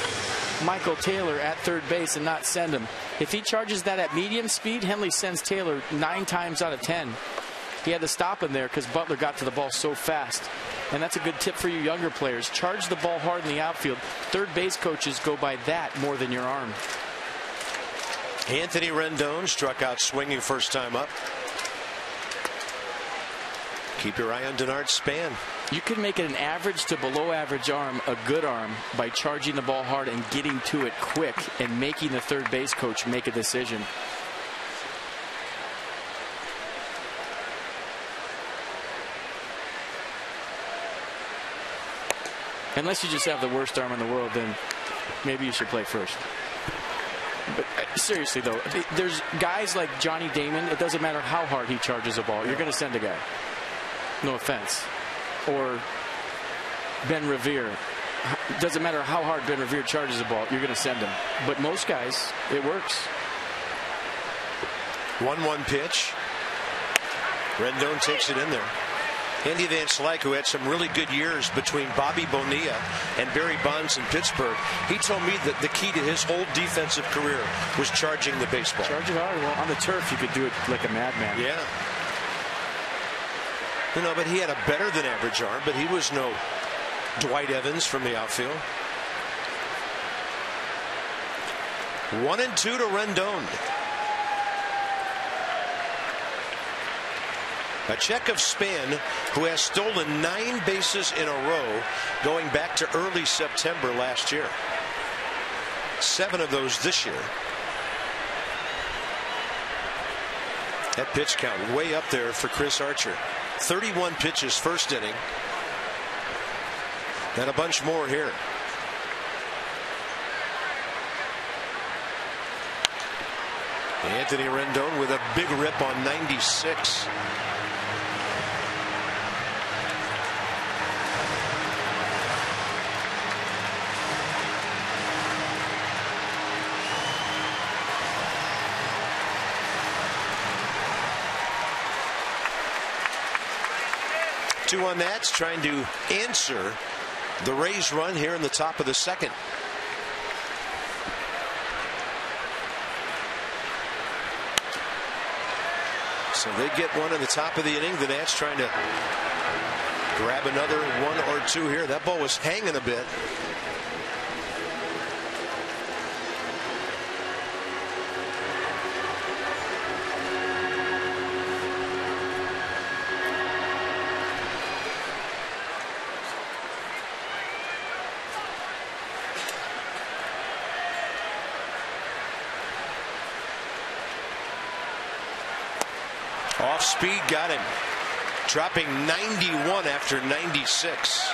Michael Taylor at third base and not send him. If he charges that at medium speed, Henley sends Taylor 9 times out of 10. He had to stop him there because Butler got to the ball so fast. And that's a good tip for you younger players. Charge the ball hard in the outfield. Third base coaches go by that more than your arm. Anthony Rendon struck out swinging first time up. Keep your eye on Denard Span. You can make it an average to below average arm a good arm by charging the ball hard and getting to it quick and making the third base coach make a decision. Unless you just have the worst arm in the world, then maybe you should play first. But seriously, though, there's guys like Johnny Damon. It doesn't matter how hard he charges a ball. You're going to send a guy. No offense. Or Ben Revere. It doesn't matter how hard Ben Revere charges a ball. You're going to send him. But most guys, it works. 1-1 pitch. Rendon takes it in there. Andy Van Slyke, who had some really good years between Bobby Bonilla and Barry Bonds in Pittsburgh, he told me that the key to his whole defensive career was charging the baseball. Charge it hard. Well, on the turf, you could do it like a madman. Yeah. You know, but he had a better than average arm, but he was no Dwight Evans from the outfield. 1-2 to Rendon. A check of Span, who has stolen 9 bases in a row going back to early September last year. 7 of those this year. That pitch count way up there for Chris Archer. 31 pitches first inning. And a bunch more here. Anthony Rendon with a big rip on 96. Two on that's trying to answer the Rays run here in the top of the second. So they get one in the top of the inning. The Nats trying to grab another 1 or 2 here. That ball was hanging a bit. Off speed, got him. Dropping 91 after 96.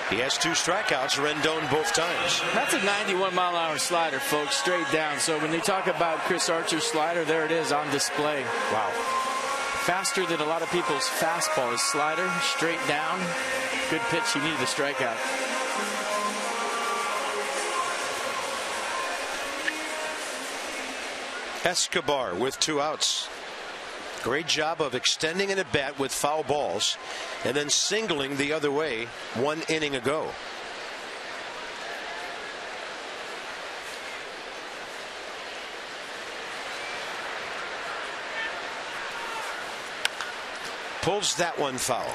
He has 2 strikeouts. Rendon both times. That's a 91-mile-an-hour slider, folks, straight down. So when they talk about Chris Archer's slider, there it is on display. Wow. Faster than a lot of people's fastball. His slider, straight down. Good pitch. He needed the strikeout. Escobar with 2 outs. Great job of extending an at bat with foul balls and then singling the other way 1 inning ago. Pulls that one foul.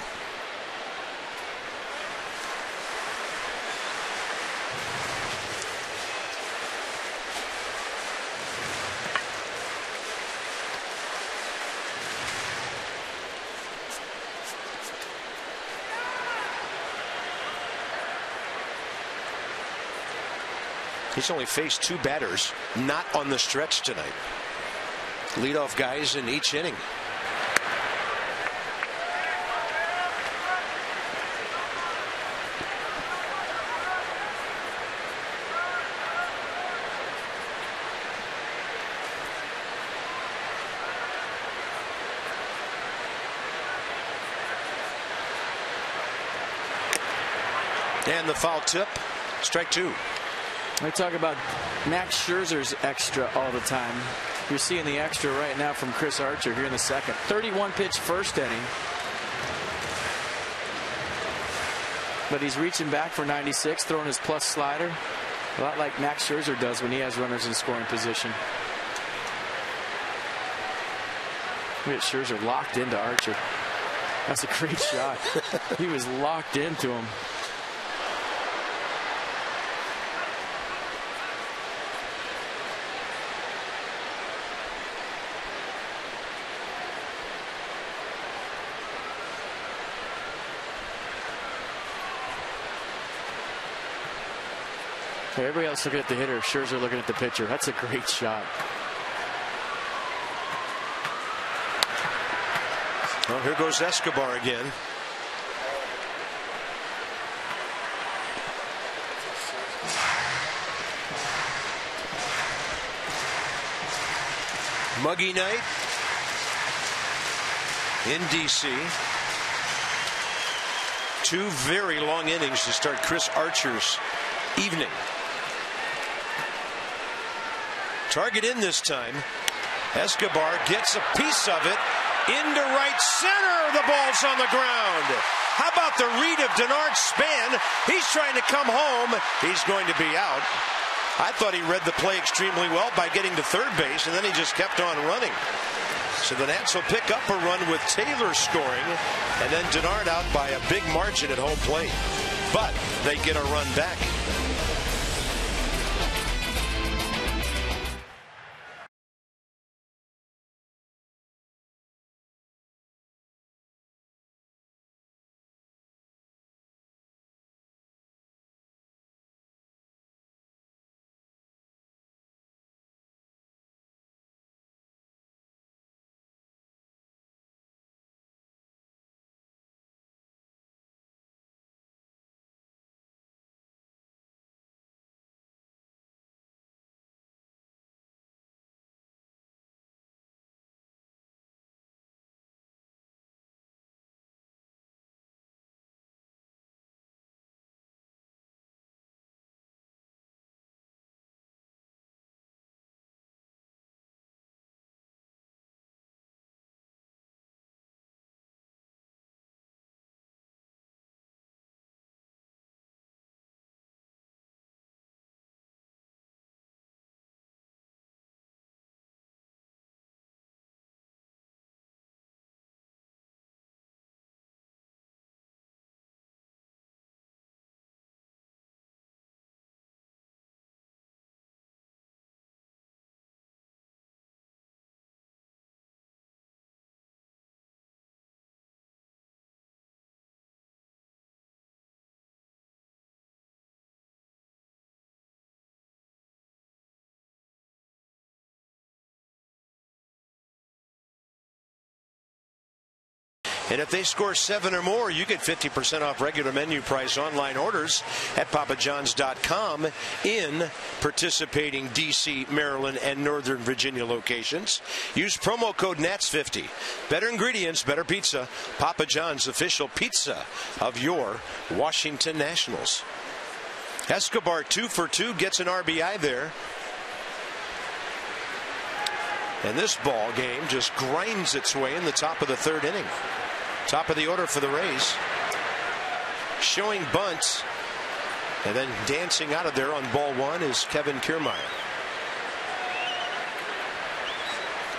He's only faced 2 batters not on the stretch tonight. Leadoff guys in each inning. And the foul tip. Strike 2. We talk about Max Scherzer's extra all the time. You're seeing the extra right now from Chris Archer here in the second. 31 pitch first inning. But he's reaching back for 96, throwing his plus slider. A lot like Max Scherzer does when he has runners in scoring position. Look at Scherzer locked into Archer. That's a great shot. He was locked into him. Everybody else looking at the hitter. Scherzer looking at the pitcher. That's a great shot. Well, here goes Escobar again. Muggy night in D.C. 2 very long innings to start Chris Archer's evening. Target in this time. Escobar gets a piece of it into right center. The ball's on the ground. How about the read of Denard's span? He's trying to come home. He's going to be out. I thought he read the play extremely well by getting to third base, and then he just kept on running. So the Nats will pick up a run with Taylor scoring, and then Denard out by a big margin at home plate. But they get a run back. And if they score 7 or more, you get 50% off regular menu price online orders at papajohns.com in participating D.C., Maryland, and Northern Virginia locations. Use promo code NATS50. Better ingredients, better pizza. Papa John's, official pizza of your Washington Nationals. Escobar 2 for 2, gets an RBI there. And this ball game just grinds its way in the top of the 3rd inning. Top of the order for the Rays. Showing bunts. And then dancing out of there on ball 1 is Kevin Kiermaier.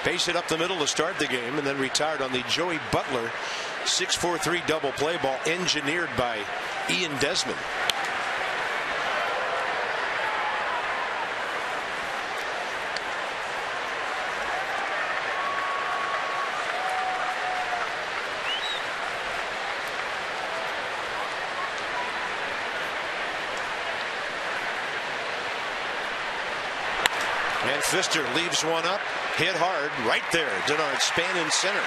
Base it up the middle to start the game, and then retired on the Joey Butler 6-4-3 double play ball engineered by Ian Desmond. And Pfister leaves one up, hit hard right there. Denard span in center.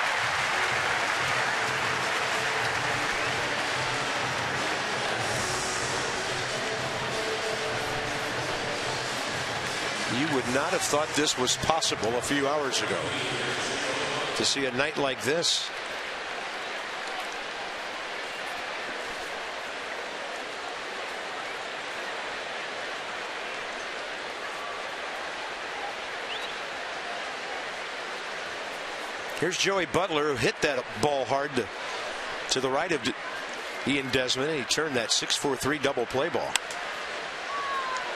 You would not have thought this was possible a few hours ago, to see a night like this. Here's Joey Butler, who hit that ball hard to the right of Ian Desmond, and he turned that 6-4-3 double play ball.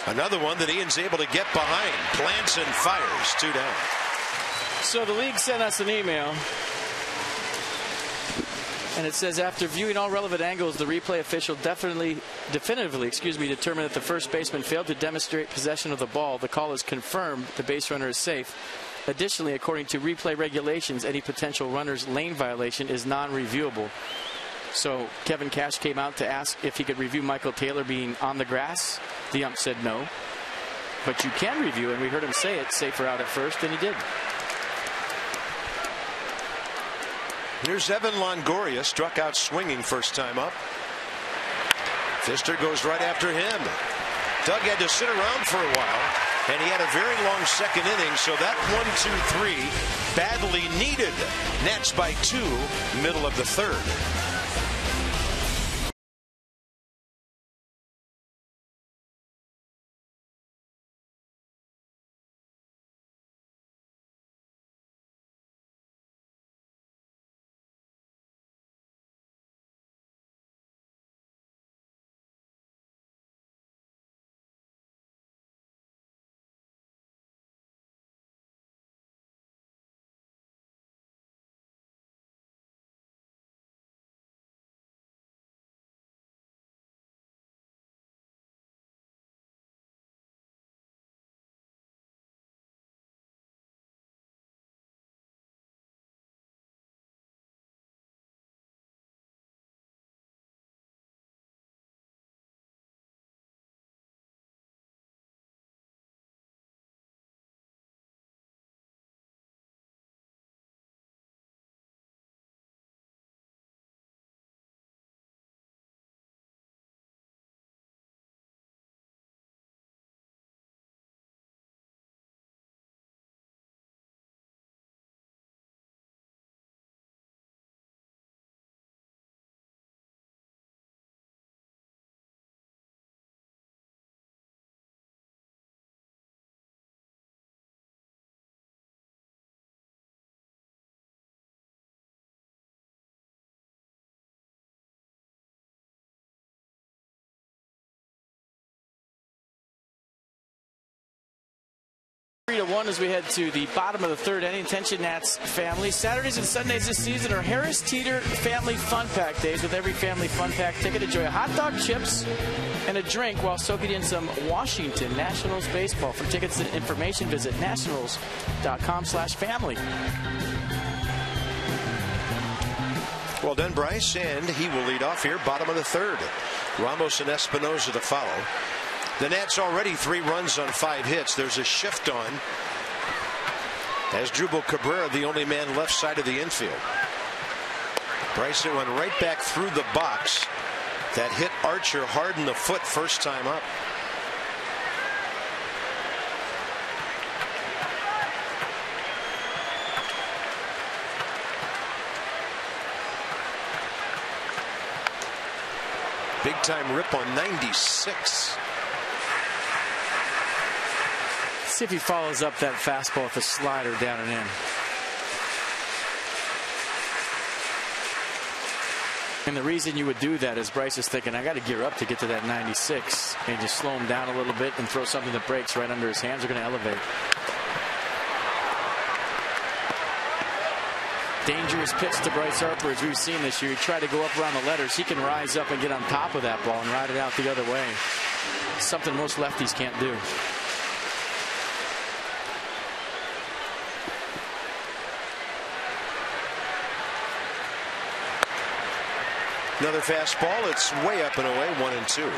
Another one that Ian's able to get behind. Plants and fires, 2 down. So the league sent us an email, and it says, after viewing all relevant angles, the replay official definitively determined that the first baseman failed to demonstrate possession of the ball. The call is confirmed. The base runner is safe. Additionally, according to replay regulations, any potential runner's lane violation is non-reviewable. So Kevin Cash came out to ask if he could review Michael Taylor being on the grass. The ump said no. But you can review, and we heard him say it, safer out at first, and he did. Here's Evan Longoria, struck out swinging first time up. Pfister goes right after him. Doug had to sit around for a while. And he had a very long second inning, so that 1-2-3 badly needed. Nets by 2, middle of the third. To 1 as we head to the bottom of the third inning. Attention Nats family. Saturdays and Sundays this season are Harris Teeter Family Fun Pack days. With every family fun pack ticket, enjoy a hot dog, chips, and a drink while soaking in some Washington Nationals baseball. For tickets and information, visit nationals.com/family. Well done, Bryce, and he will lead off here, bottom of the third. Ramos and Espinosa to follow. The Nats already 3 runs on 5 hits. There's a shift on as Jubal Cabrera, the only man left side of the infield. Bryson went right back through the box. That hit Archer hard in the foot first time up. Big time rip on 96. See if he follows up that fastball with a slider down and in. And the reason you would do that is Bryce is thinking, I got to gear up to get to that 96 and just slow him down a little bit and throw something that breaks right under his hands. Are going to elevate. Dangerous pitch to Bryce Harper, as we've seen this year. He tried to go up around the letters. He can rise up and get on top of that ball and ride it out the other way. Something most lefties can't do. Another fastball. It's way up and away, 1-2.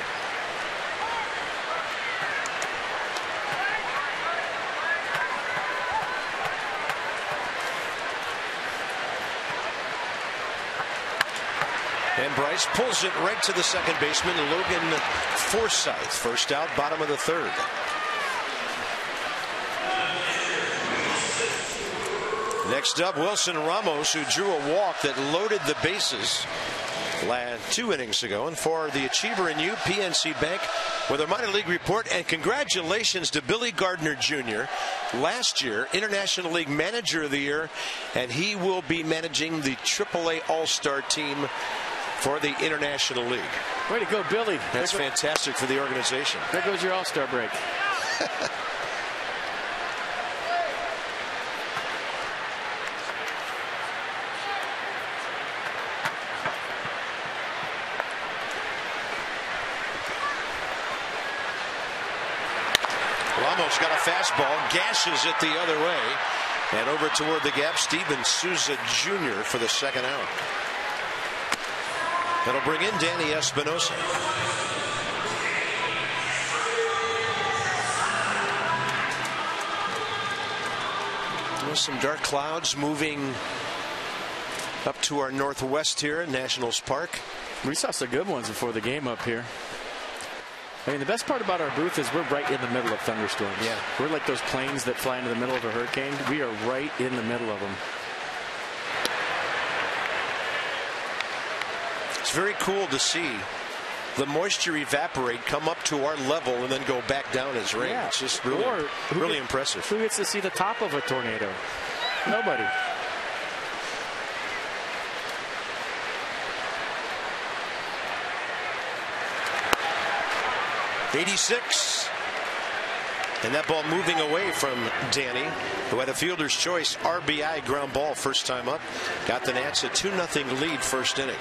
And Bryce pulls it right to the second baseman, Logan Forsythe. First out, bottom of the third. Next up, Wilson Ramos, who drew a walk that loaded the bases 2 innings ago. And for the Achiever in You, PNC Bank, with a minor league report. And congratulations to Billy Gardner Jr., last year International League Manager of the Year, and he will be managing the AAA All-Star team for the International League. Way to go, Billy. That's fantastic for the organization. There goes your All-Star break. Ramos got a fastball, gashes it the other way, and over toward the gap, Steven Souza Jr. for the second out. That'll bring in Danny Espinosa. There's some dark clouds moving up to our northwest here at Nationals Park. We saw some good ones before the game up here. I mean, the best part about our booth is we're right in the middle of thunderstorms. Yeah. We're like those planes that fly into the middle of a hurricane. We are right in the middle of them. It's very cool to see the moisture evaporate, come up to our level, and then go back down as rain. Yeah. It's just really impressive. Who gets to see the top of a tornado? Nobody. '86. And that ball moving away from Danny, who had a fielder's choice RBI ground ball first time up. Got the Nats a 2-0 lead first inning.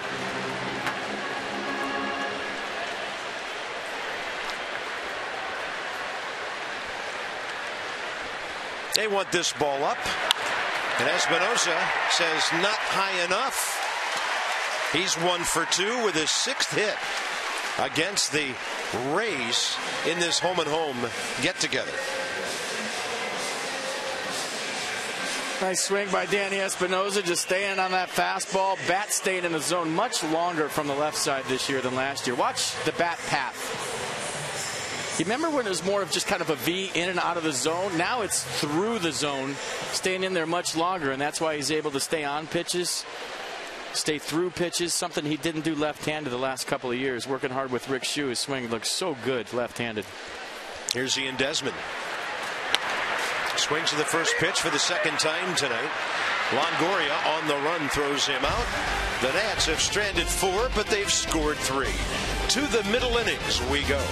They want this ball up. And Espinosa says not high enough. He's 1 for 2 with his 6th hit against the Rays in this home-and-home get-together. Nice swing by Danny Espinosa, just staying on that fastball. Bat staying in the zone much longer from the left side this year than last year. Watch the bat path. You remember when it was more of just kind of a V in and out of the zone? Now it's through the zone, staying in there much longer, and that's why he's able to stay on pitches, stay through pitches, something he didn't do left-handed the last couple of years. Working hard with Rick Shue. His swing looks so good left-handed. Here's Ian Desmond. Swings to the first pitch for the second time tonight. Longoria on the run throws him out. The Nats have stranded 4, but they've scored 3. To the middle innings we go.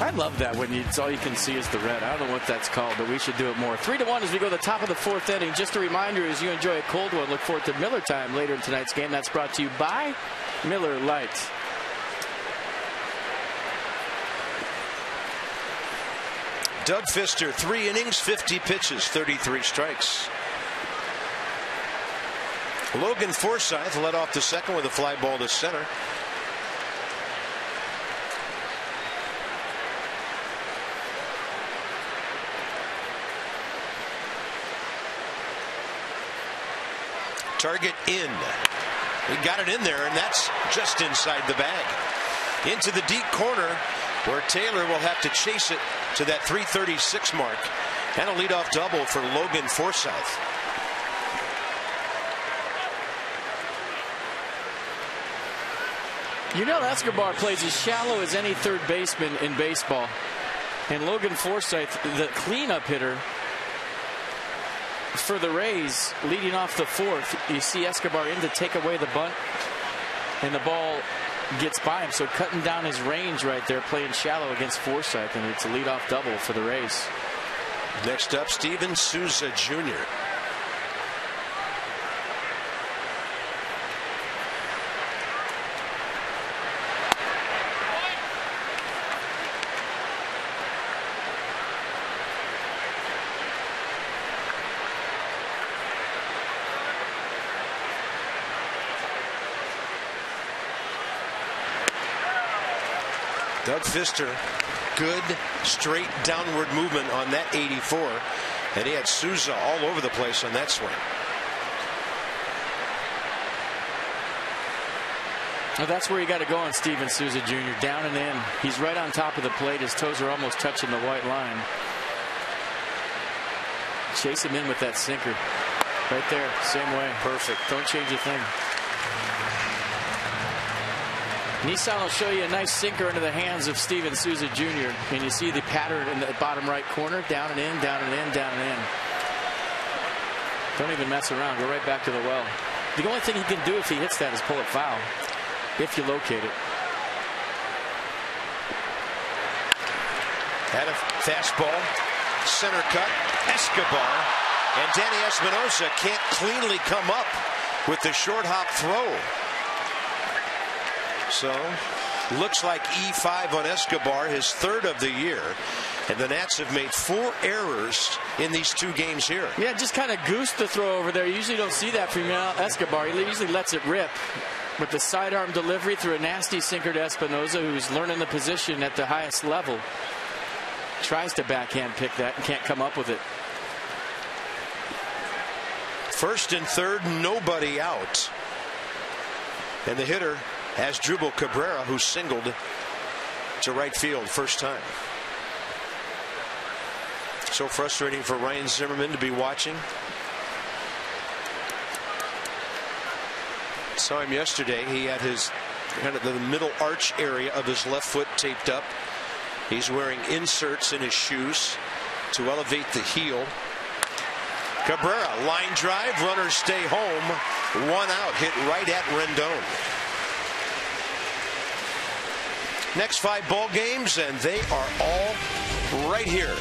I love that when it's all you can see is the red. I don't know what that's called, but we should do it more. 3-1 as we go to the top of the 4th inning. Just a reminder, as you enjoy a cold one, look forward to Miller time later in tonight's game. That's brought to you by Miller Lite. Doug Fister, 3 innings, 50 pitches, 33 strikes. Logan Forsythe led off the second with a fly ball to center. Target in. He got it in there, and that's just inside the bag. Into the deep corner, where Taylor will have to chase it to that 336 mark. And a leadoff double for Logan Forsythe. You know, Escobar plays as shallow as any third baseman in baseball. And Logan Forsythe, the cleanup hitter for the Rays, leading off the 4th. You see Escobar in to take away the bunt, and the ball gets by him. So cutting down his range right there, playing shallow against Forsythe, and it's a leadoff double for the Rays. Next up, Steven Souza Jr. Doug Fister, good straight downward movement on that 84, and he had Souza all over the place on that swing. Well, that's where you got to go on Steven Souza Jr. Down and in. He's right on top of the plate. His toes are almost touching the white line. Chase him in with that sinker. Right there, same way. Perfect. Don't change a thing. Nissan will show you a nice sinker into the hands of Steven Souza Jr. And you see the pattern in the bottom right corner. Down and in, down and in, down and in. Don't even mess around. Go right back to the well. The only thing he can do if he hits that is pull it foul, if you locate it. Had a fastball, center cut, Escobar, and Danny Espinosa can't cleanly come up with the short hop throw. So, looks like E5 on Escobar, his third of the year. And the Nats have made 4 errors in these 2 games here. Yeah, just kind of goosed the throw over there. You usually don't see that from Escobar. He usually lets it rip. With the sidearm delivery through a nasty sinker to Espinosa, who's learning the position at the highest level. Tries to backhand pick that and can't come up with it. First and third, nobody out. And the hitter has Asdrubal Cabrera, who singled to right field first time. So frustrating for Ryan Zimmerman to be watching. Saw him yesterday. He had his kind of the middle arch area of his left foot taped up. He's wearing inserts in his shoes to elevate the heel. Cabrera, line drive, runners stay home. 1 out, hit right at Rendon. Next 5 ball games, and they are all right here.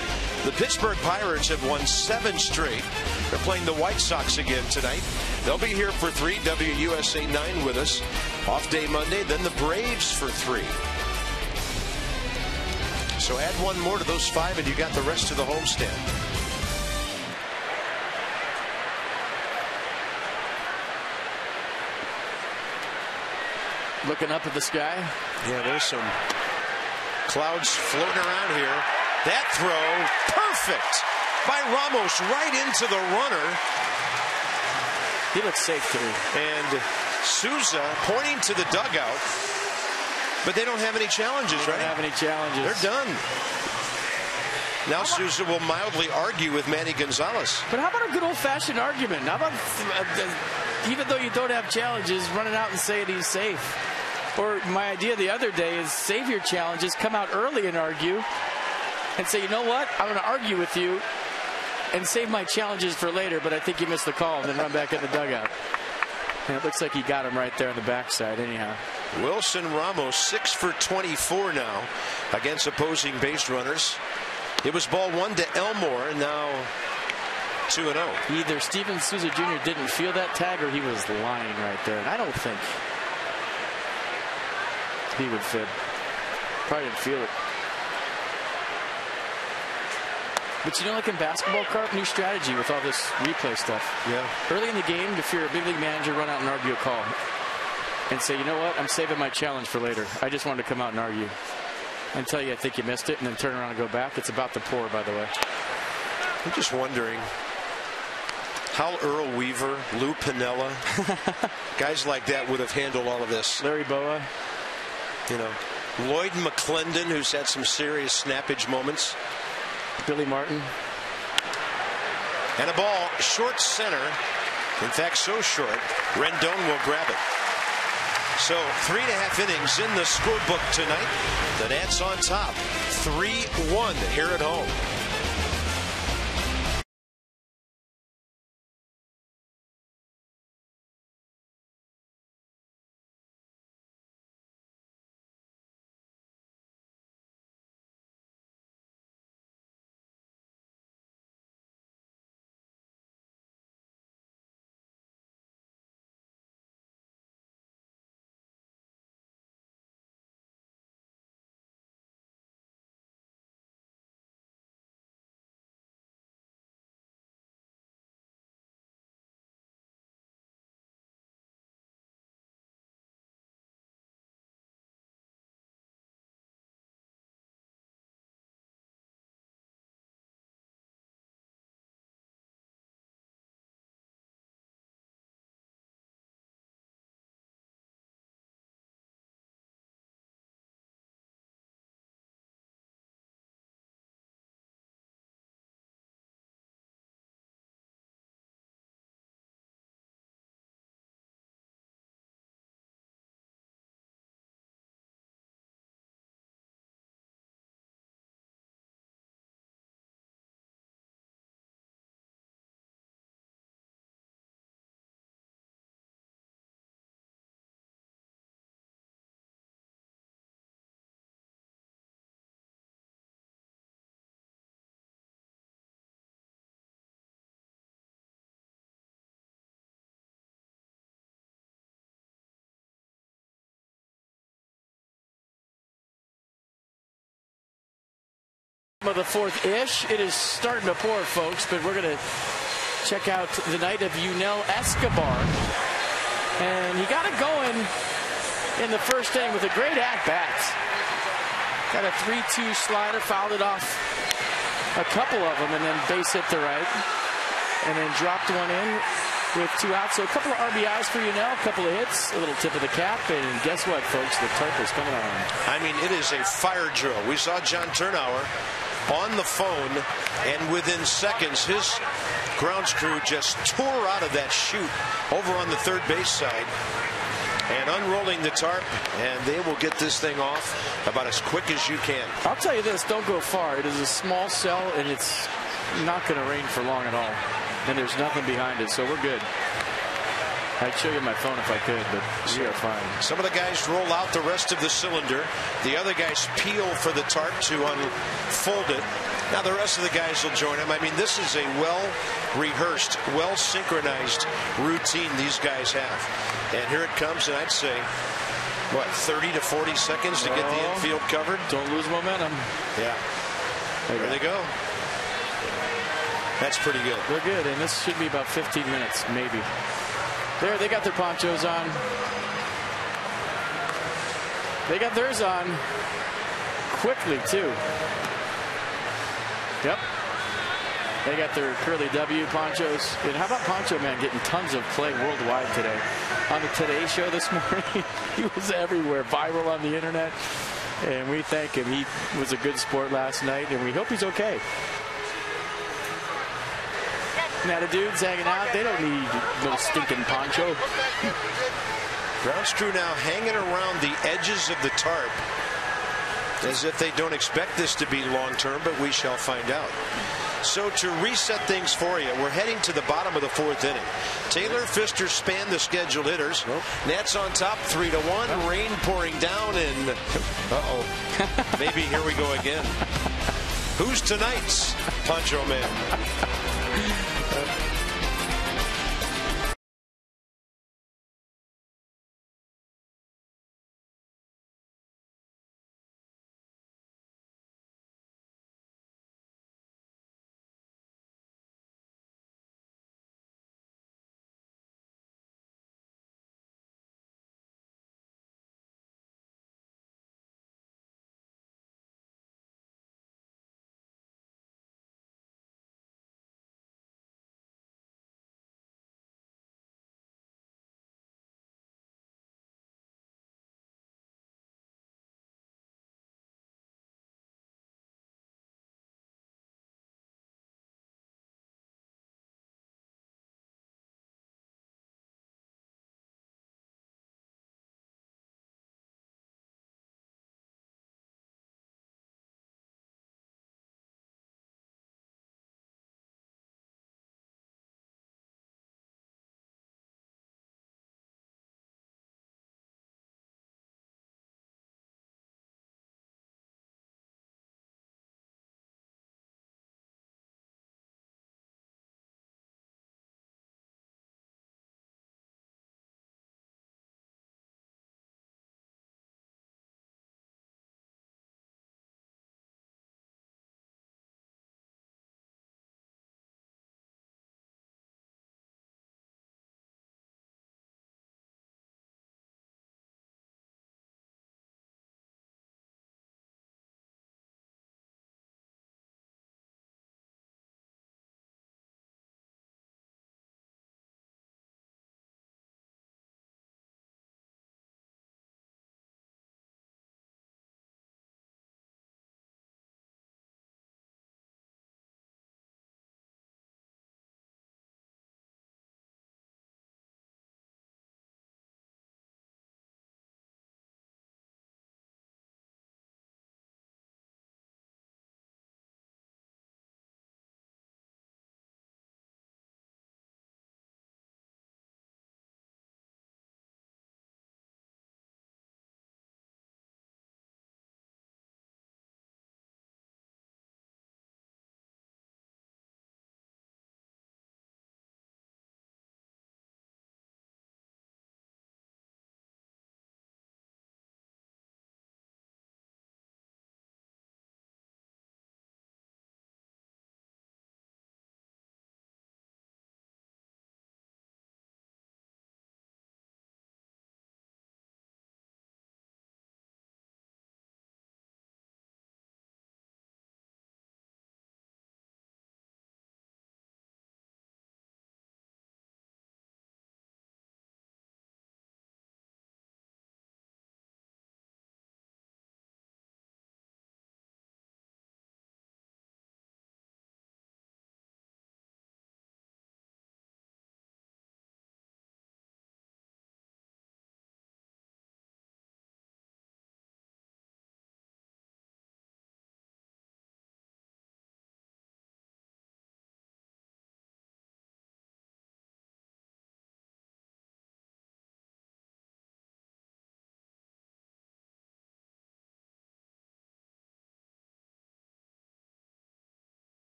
The Pittsburgh Pirates have won 7 straight. They're playing the White Sox again tonight. They'll be here for 3, WUSA 9 with us. Off day Monday, then the Braves for 3. So add 1 more to those 5, and you got the rest of the homestand. Looking up at the sky. Yeah, there's some clouds floating around here. That throw, perfect by Ramos, right into the runner. He looks safe to me. And Souza pointing to the dugout, but they don't have any challenges, right? Don't have any challenges. They're done. Now Souza will mildly argue with Manny Gonzalez. But how about a good old-fashioned argument? How about, even though you don't have challenges, running out and saying he's safe? Or my idea the other day is save your challenges, come out early and argue, and say, you know what, I'm going to argue with you and save my challenges for later, but I think you missed the call, and then run back in the dugout. And it looks like he got him right there on the backside anyhow. Wilson Ramos 6 for 24 now against opposing base runners. It was ball 1 to Elmore, and now 2-0. Either Steven Souza Jr. didn't feel that tag, or he was lying right there. And I don't think he would fit. Probably didn't feel it. But you know, like in basketball, Carp, new strategy with all this replay stuff. Yeah. Early in the game, if you're a big league manager, run out and argue a call. And say, you know what, I'm saving my challenge for later. I just wanted to come out and argue. And tell you I think you missed it, and then turn around and go back. It's about to pour, by the way. I'm just wondering how Earl Weaver, Lou Piniella, guys like that would have handled all of this. Larry Boa. You know, Lloyd McClendon, who's had some serious snappage moments. Billy Martin. And a ball short center. In fact, so short, Rendon will grab it. So 3.5 innings in the scorebook tonight. The Nats on top, 3-1 here at home. Of the fourth-ish. It is starting to pour, folks, but we're going to check out the night of Yunel Escobar. And he got it going in the first inning with a great at-bat. Got a 3-2 slider, fouled it off a couple of them, and then base hit to right. And then dropped one in with 2 outs. So a couple of RBIs for Yunel, a couple of hits, a little tip of the cap, and guess what, folks? The tarp is coming on. I mean, it is a fire drill. We saw John Turnauer on the phone, and within seconds, his grounds crew just tore out of that chute over on the third base side and unrolling the tarp, and they will get this thing off about as quick as you can. I'll tell you this, don't go far. It is a small cell, and it's not going to rain for long at all. And there's nothing behind it, so we're good. I'd show you my phone if I could, but we are fine. Some of the guys roll out the rest of the cylinder. The other guys peel for the tarp to unfold it. Now the rest of the guys will join them. I mean, this is a well-rehearsed, well-synchronized routine these guys have. And here it comes, and I'd say, what, 30 to 40 seconds to get the infield covered? Don't lose momentum. Yeah. There they go. That's pretty good. They're good, and this should be about 15 minutes, maybe. There, they got their ponchos on. They got theirs on quickly, too. Yep. They got their Curly W ponchos. And how about Poncho Man getting tons of play worldwide today? On the Today Show this morning, he was everywhere, viral on the internet. And we thank him. He was a good sport last night, and we hope he's okay. Now the dudes hanging out, they don't need no stinking poncho. Grounds crew now hanging around the edges of the tarp as if they don't expect this to be long term, but we shall find out. So to reset things for you, we're heading to the bottom of the fourth inning. Taylor, Fister span the scheduled hitters. Nats on top 3-1. Rain pouring down, and maybe here we go again. Who's tonight's Poncho Man?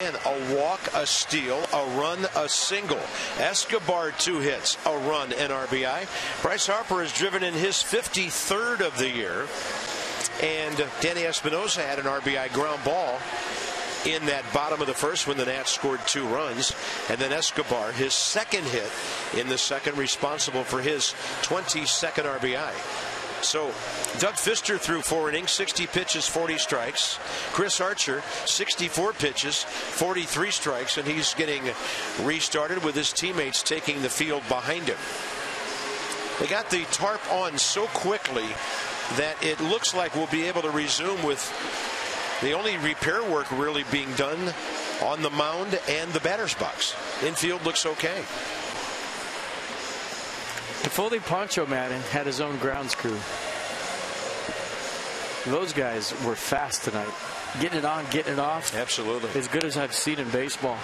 A walk, a steal, a run, a single. Escobar 2 hits, a run, and RBI. Bryce Harper has driven in his 53rd of the year. And Danny Espinosa had an RBI ground ball in that bottom of the first when the Nats scored 2 runs. And then Escobar, his 2nd hit in the 2nd, responsible for his 22nd RBI. So Doug Fister threw 4 innings, 60 pitches, 40 strikes. Chris Archer, 64 pitches, 43 strikes, and he's getting restarted with his teammates taking the field behind him. They got the tarp on so quickly that it looks like we'll be able to resume with the only repair work really being done on the mound and the batter's box. Infield looks okay. The Foley Poncho man had his own grounds crew. Those guys were fast tonight. Getting it on, getting it off. Absolutely. As good as I've seen in baseball.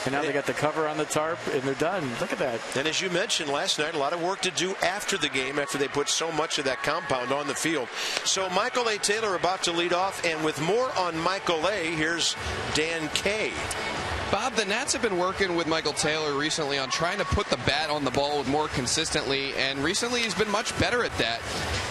And now they got the cover on the tarp, and they're done. Look at that. And as you mentioned last night, a lot of work to do after the game, after they put so much of that compound on the field. So Michael A. Taylor about to lead off, and with more on Michael A., here's Dan Kay. Bob, the Nats have been working with Michael Taylor recently on trying to put the bat on the ball more consistently, and recently he's been much better at that.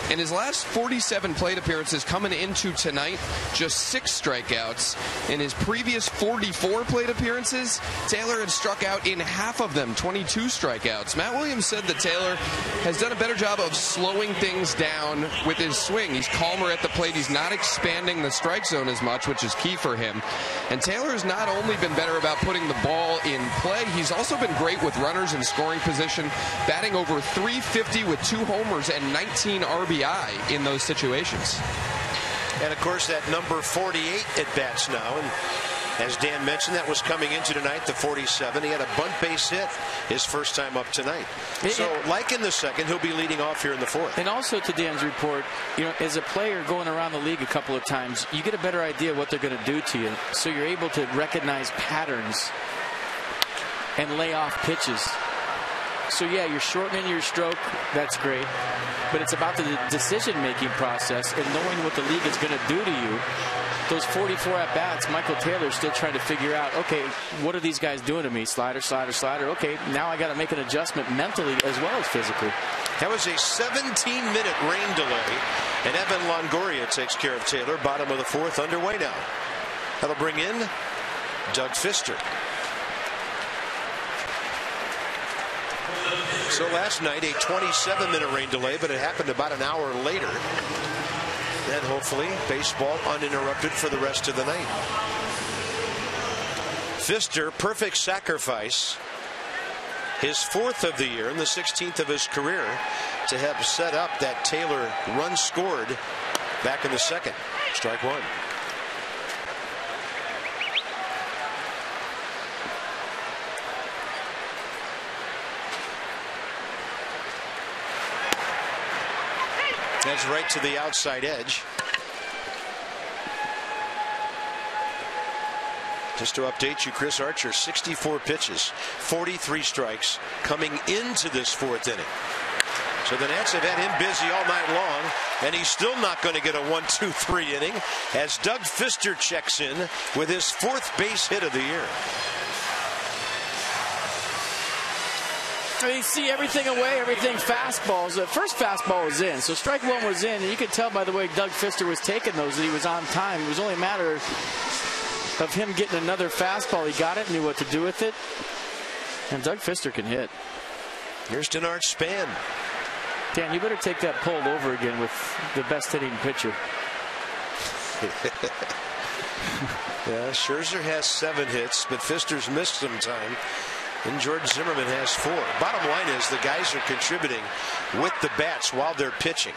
In his last 47 plate appearances coming into tonight, just 6 strikeouts. In his previous 44 plate appearances, Taylor had struck out in half of them, 22 strikeouts. Matt Williams said that Taylor has done a better job of slowing things down with his swing. He's calmer at the plate. He's not expanding the strike zone as much, which is key for him. And Taylor has not only been better about putting the ball in play, he's also been great with runners in scoring position, batting over .350 with 2 homers and 19 RBI in those situations. And of course that number 48 at bats now, and as Dan mentioned, that was coming into tonight, the 47. He had a bunt base hit his first time up tonight. So like in the 2nd, he'll be leading off here in the 4th. And also to Dan's report, you know, as a player going around the league a couple of times, you get a better idea what they're going to do to you. So you're able to recognize patterns and lay off pitches. So yeah, you're shortening your stroke. That's great. But it's about the decision-making process and knowing what the league is going to do to you. Those 44 at-bats, Michael Taylor's still trying to figure out, okay, what are these guys doing to me? Slider, slider, slider. Okay, now I got to make an adjustment mentally as well as physically. That was a 17-minute rain delay, and Evan Longoria takes care of Taylor. Bottom of the 4th underway now. That'll bring in Doug Fister. So last night, a 27-minute rain delay, but it happened about an hour later. And hopefully baseball uninterrupted for the rest of the night. Fister, perfect sacrifice. His 4th of the year and the 16th of his career to have set up that Taylor run scored back in the 2nd. Strike 1. That's right to the outside edge. Just to update you, Chris Archer, 64 pitches, 43 strikes coming into this 4th inning. So the Nats have had him busy all night long, and he's still not going to get a 1-2-3 inning as Doug Fister checks in with his 4th base hit of the year. You see everything away, everything fastballs. The first fastball was in, so strike 1 was in, and you could tell by the way Doug Fister was taking those that he was on time. It was only a matter of him getting another fastball. He got it, knew what to do with it, and Doug Fister can hit. Here's Denard Span. Dan, you better take that pulled over again with the best hitting pitcher. Yeah, Scherzer has 7 hits, but Fister's missed some time. And George Zimmerman has 4. Bottom line is the guys are contributing with the bats while they're pitching.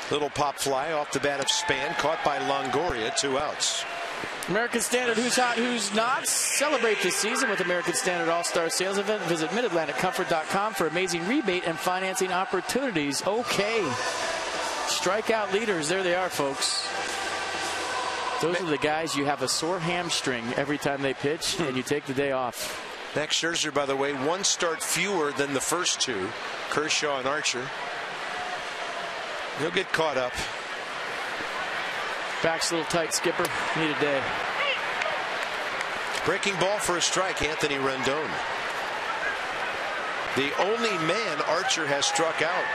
Little pop fly off the bat of Span, caught by Longoria, 2 outs. American Standard, who's hot, who's not? Celebrate this season with American Standard All-Star Sales Event. Visit MidAtlanticComfort.com for amazing rebate and financing opportunities. Okay. Strikeout leaders, there they are, folks. Those are the guys you have a sore hamstring every time they pitch and you take the day off. Max Scherzer, by the way, 1 start fewer than the first 2, Kershaw and Archer. He'll get caught up. Back's a little tight, Skipper. Need a day. Breaking ball for a strike, Anthony Rendon. The only man Archer has struck out.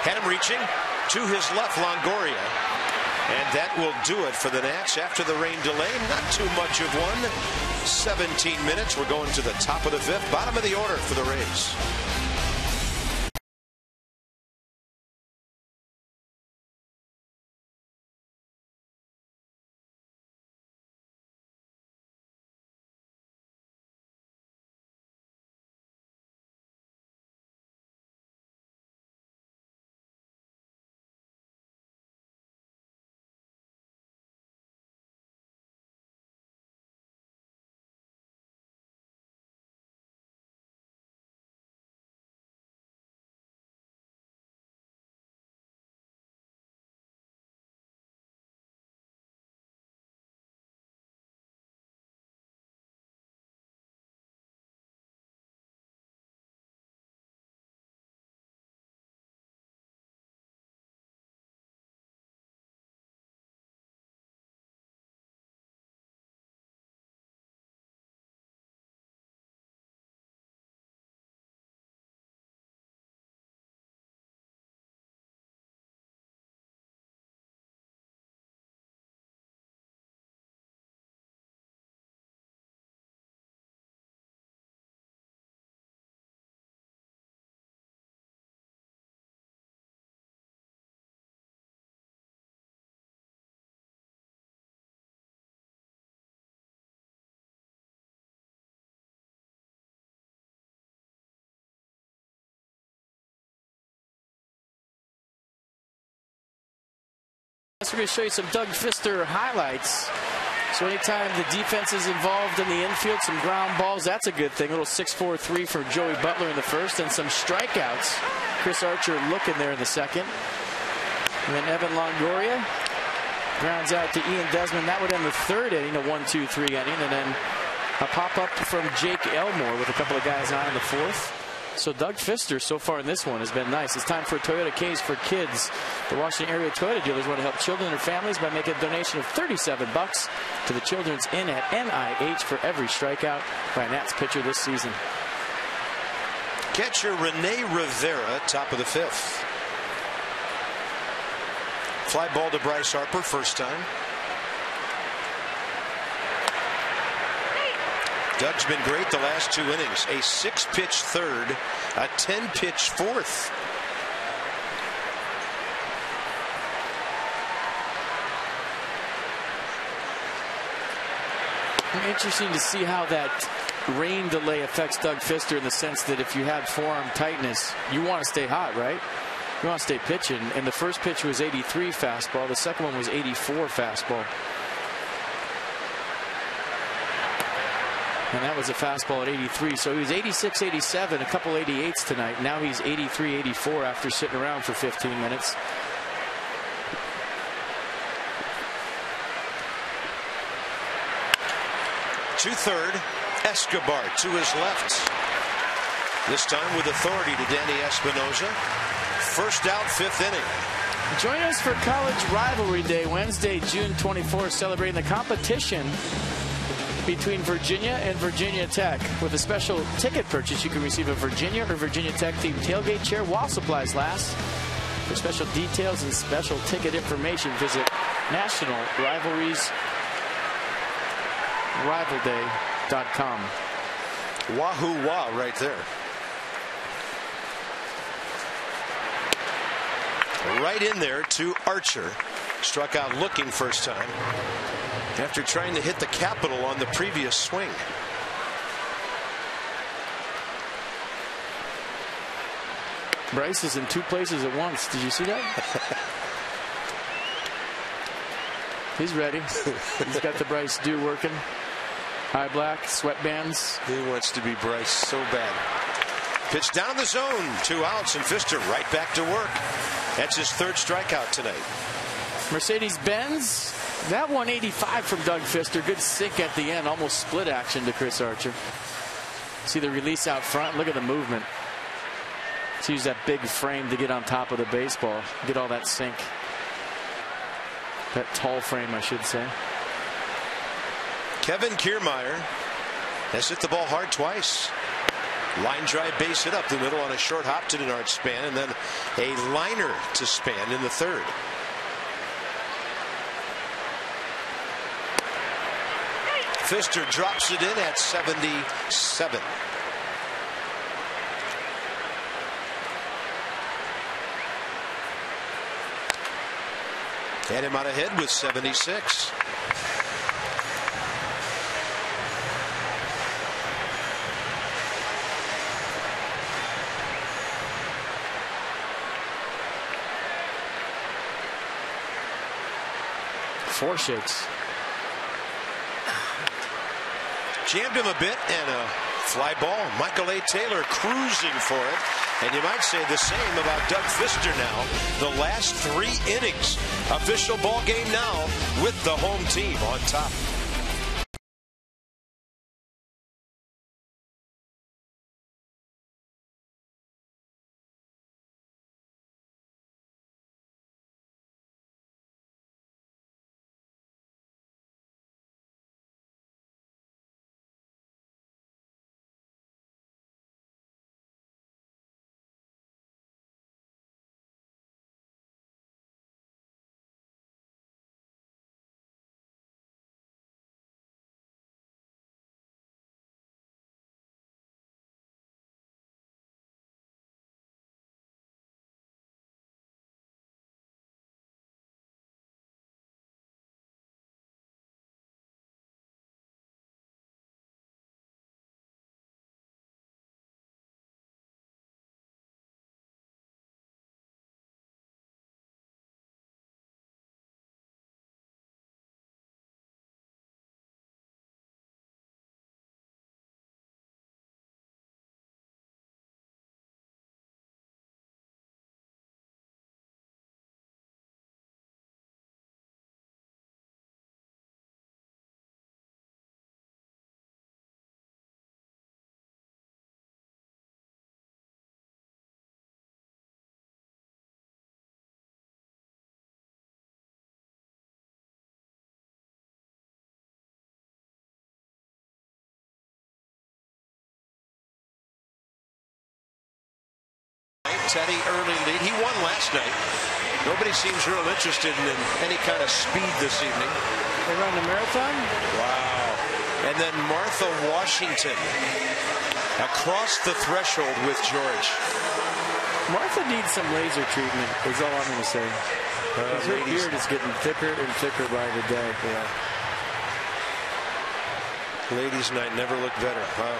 Had him reaching to his left, Longoria. And that will do it for the Nats after the rain delay. Not too much of one. 17 minutes. We're going to the top of the fifth. Bottom of the order for the Rays. We're going to show you some Doug Fister highlights. So anytime the defense is involved in the infield, some ground balls, that's a good thing. A little 6-4-3 for Joey Butler in the first, and some strikeouts. Chris Archer looking there in the second. And then Evan Longoria grounds out to Ian Desmond. That would end the third inning, a 1-2-3 inning. And then a pop-up from Jake Elmore with a couple of guys on in the fourth. So Doug Fister so far in this one has been nice. It's time for Toyota K's for Kids. The Washington area Toyota dealers want to help children and their families by making a donation of $37 to the Children's Inn at NIH for every strikeout by a Nats pitcher this season. Catcher Rene Rivera, top of the fifth. Fly ball to Bryce Harper, first time. Doug's been great the last two innings. A 6-pitch third, a 10-pitch fourth. Interesting to see how that rain delay affects Doug Fister in the sense that if you have forearm tightness, you want to stay hot, right? You want to stay pitching. And the first pitch was 83 fastball. The second one was 84 fastball. And that was a fastball at 83. So he was 86, 87, a couple 88s tonight. Now he's 83, 84 after sitting around for 15 minutes. To third, Escobar to his left. This time with authority to Danny Espinosa. First out, fifth inning. Join us for College Rivalry Day, Wednesday, June 24th, celebrating the competition between Virginia and Virginia Tech. With a special ticket purchase, you can receive a Virginia or Virginia Tech themed tailgate chair while supplies last. For special details and special ticket information, visit National Rivalries rivalday.com. Wahoo wah right there. Right in there to Archer. Struck out looking first time after trying to hit the Capitol on the previous swing. Bryce is in two places at once. Did you see that? He's ready. He's got the Bryce Dew working. High black, sweatbands. He wants to be Bryce so bad. Pitch down the zone. 2 outs, and Fister right back to work. That's his third strikeout tonight. Mercedes-Benz. That 185 from Doug Fister. Good sink at the end. Almost split action to Chris Archer. See the release out front. Look at the movement. to use that big frame to get on top of the baseball, get all that sink. That tall frame, I should say. Kevin Kiermaier has hit the ball hard twice. Line drive, base hit up the middle on a short hop to Denard Span, and then a liner to Span in the third. Pfister drops it in at 77. Had him out ahead with 76. Four shakes. Jammed him a bit, and a fly ball. Michael A. Taylor cruising for it. And you might say the same about Doug Pfister now. The last 3 innings. Official ball game now with the home team on top. Teddy early lead. He won last night. Nobody seems real interested in any kind of speed this evening. They run the marathon? Wow. And then Martha Washington across the threshold with George. Martha needs some laser treatment, is all I'm going to say. Her beard is getting thicker and thicker by the day. Yeah. Ladies' night never looked better. Wow.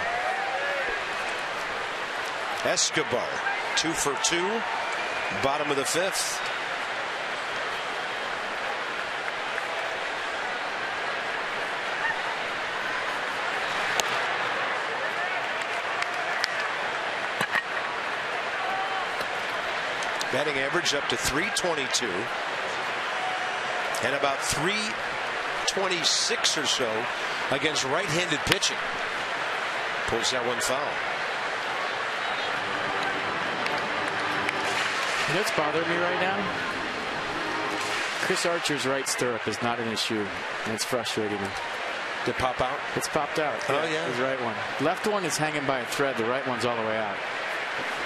Escobar, 2 for 2, bottom of the 5th. Batting average up to .322 and about .326 or so against right-handed pitching. Pulls that one foul. You know what's bothering me right now? Chris Archer's right stirrup is not in his shoe, and it's frustrating me. Did it pop out? It's popped out. Oh, yeah. His right one. Left one is hanging by a thread. The right one's all the way out.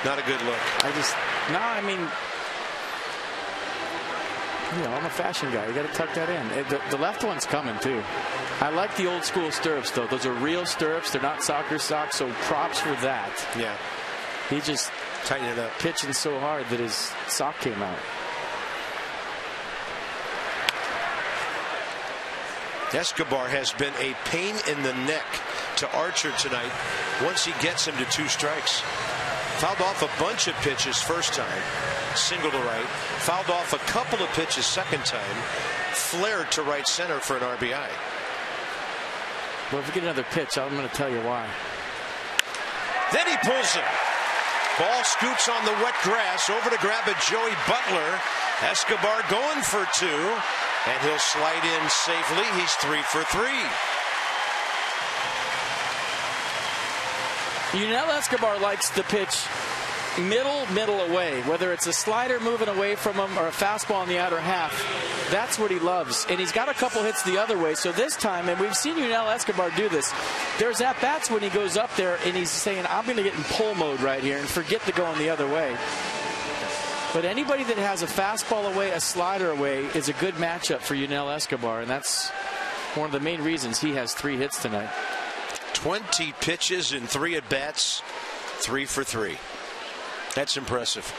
Not a good look. I mean, you know, I'm a fashion guy. You got to tuck that in. The left one's coming, too. I like the old school stirrups, though. Those are real stirrups. They're not soccer socks, so props for that. Yeah. He just tightened it up. Pitching so hard that his sock came out. Escobar has been a pain in the neck to Archer tonight once he gets him to 2 strikes. Fouled off a bunch of pitches first time, single to right. Fouled off a couple of pitches second time, flared to right center for an RBI. Well, if we get another pitch, I'm going to tell you why. Then he pulls it. Ball scoots on the wet grass over to grab it. Joey Butler. Escobar going for 2, and he'll slide in safely. He's 3 for 3. You know, Escobar likes the pitch middle away, whether it's a slider moving away from him or a fastball in the outer half. That's what he loves. And he's got a couple hits the other way. So this time, and we've seen Yunel Escobar do this, there's at-bats when he goes up there and he's saying, I'm going to get in pull mode right here and forget to go in the other way. But anybody that has a fastball away, a slider away, is a good matchup for Yunel Escobar. And that's one of the main reasons he has 3 hits tonight. 20 pitches in 3 at-bats, 3 for 3. That's impressive.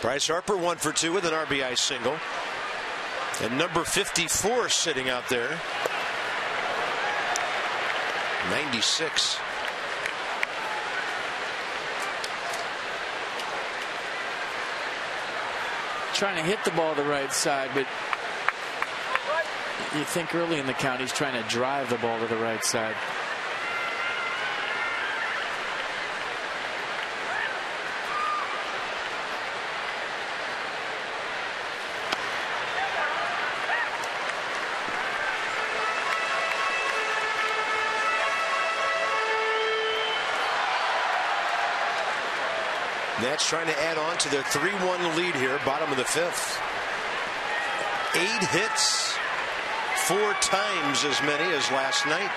Bryce Harper 1 for 2 with an RBI single. And number 54 sitting out there. 96. Trying to hit the ball to the right side, but you think early in the count he's trying to drive the ball to the right side. Nats trying to add on to their 3-1 lead here, bottom of the 5th. 8 hits, 4 times as many as last night.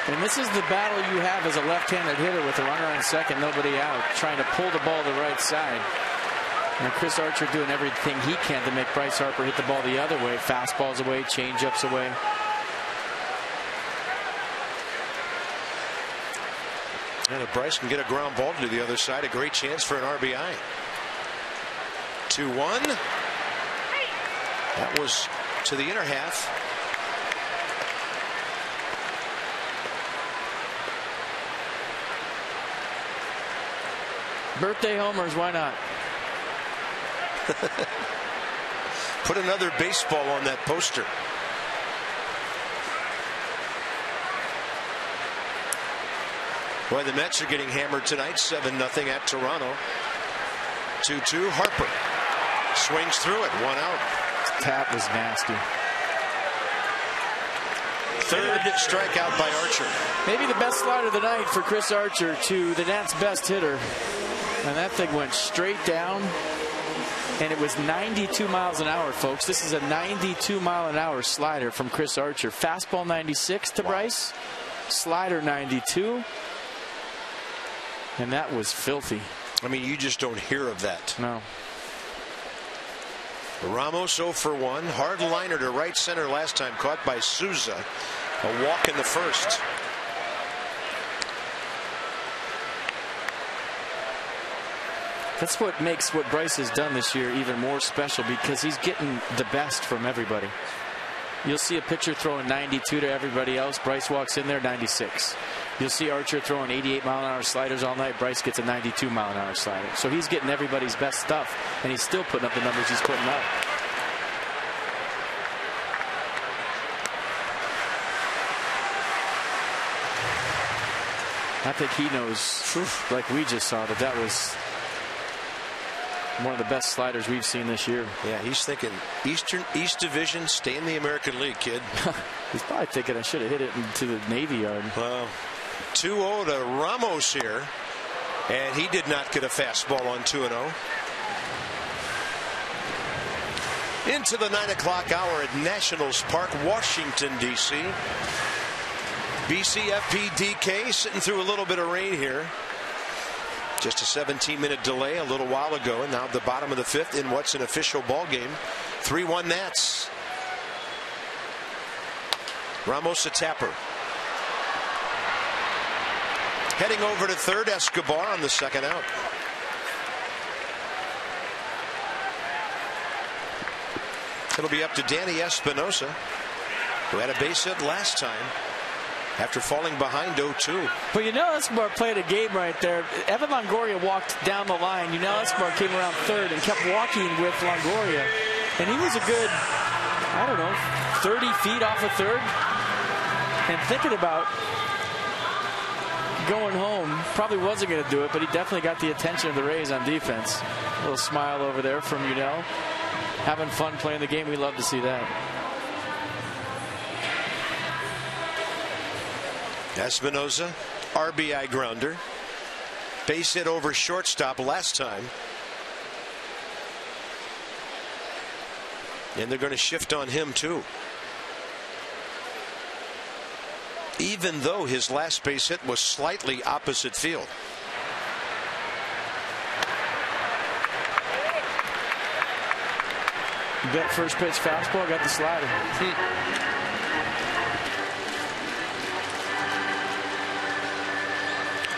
And this is the battle you have as a left-handed hitter with a runner on second, nobody out, trying to pull the ball to the right side. And Chris Archer doing everything he can to make Bryce Harper hit the ball the other way. Fastballs away, change-ups away. And if Bryce can get a ground ball to the other side, a great chance for an RBI. 2-1. That was to the inner half. Birthday homers, why not? Put another baseball on that poster. Boy, the Mets are getting hammered tonight, 7-0 at Toronto. 2-2. Harper swings through it, 1 out. Tap was nasty. 3rd strikeout by Archer. Maybe the best slider of the night for Chris Archer to the Nats' best hitter. And that thing went straight down. And it was 92 miles an hour, folks. This is a 92-mile-an-hour slider from Chris Archer. Fastball 96 to Bryce. Slider 92. And that was filthy. I mean, you just don't hear of that. No. Ramos 0 for 1. Hard liner to right center last time, caught by Souza. A walk in the 1st. That's what makes what Bryce has done this year even more special, because he's getting the best from everybody. You'll see a pitcher throwing 92 to everybody else. Bryce walks in there, 96. You'll see Archer throwing 88-mile-an-hour sliders all night. Bryce gets a 92-mile-an-hour slider. So he's getting everybody's best stuff, and he's still putting up the numbers he's putting up. I think he knows, like we just saw, that was one of the best sliders we've seen this year. Yeah, he's thinking East Division, stay in the American League, kid. He's probably thinking I should have hit it into the Navy Yard. Well, 2-0 to Ramos here, and he did not get a fastball on 2-0. Into the 9 o'clock hour at Nationals Park, Washington, D.C. BCFP DK sitting through a little bit of rain here. Just a 17-minute delay a little while ago, and now at the bottom of the 5th in what's an official ball game. 3-1 Nats. Ramos a tapper. Heading over to 3rd, Escobar on the 2nd out. It'll be up to Danny Espinosa, who had a base hit last time after falling behind 0-2. But Yunel Escobar played a game right there. Evan Longoria walked down the line. Yunel Escobar came around 3rd and kept walking with Longoria. And he was a good, I don't know, 30 feet off of 3rd. And thinking about going home, probably wasn't going to do it, but he definitely got the attention of the Rays on defense. A little smile over there from Yunel. Having fun playing the game. We love to see that. Espinosa, RBI grounder. Base hit over shortstop last time. And they're going to shift on him too. Even though his last base hit was slightly opposite field. Bet first pitch fastball, got the slider.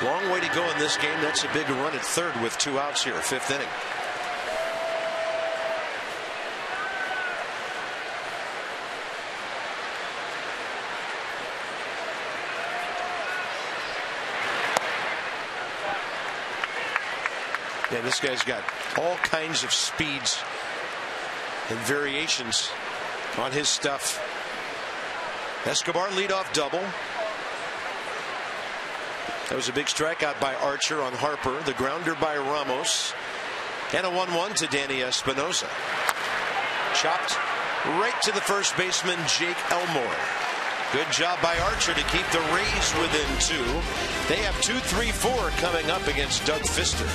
Long way to go in this game. That's a big run at third with 2 outs here, 5th inning. Yeah, this guy's got all kinds of speeds and variations on his stuff. Escobar leadoff double. That was a big strikeout by Archer on Harper. The grounder by Ramos. And a 1-1 to Danny Espinosa. Chopped right to the first baseman, Jake Elmore. Good job by Archer to keep the Rays within 2. They have 2-3-4 coming up against Doug Fister.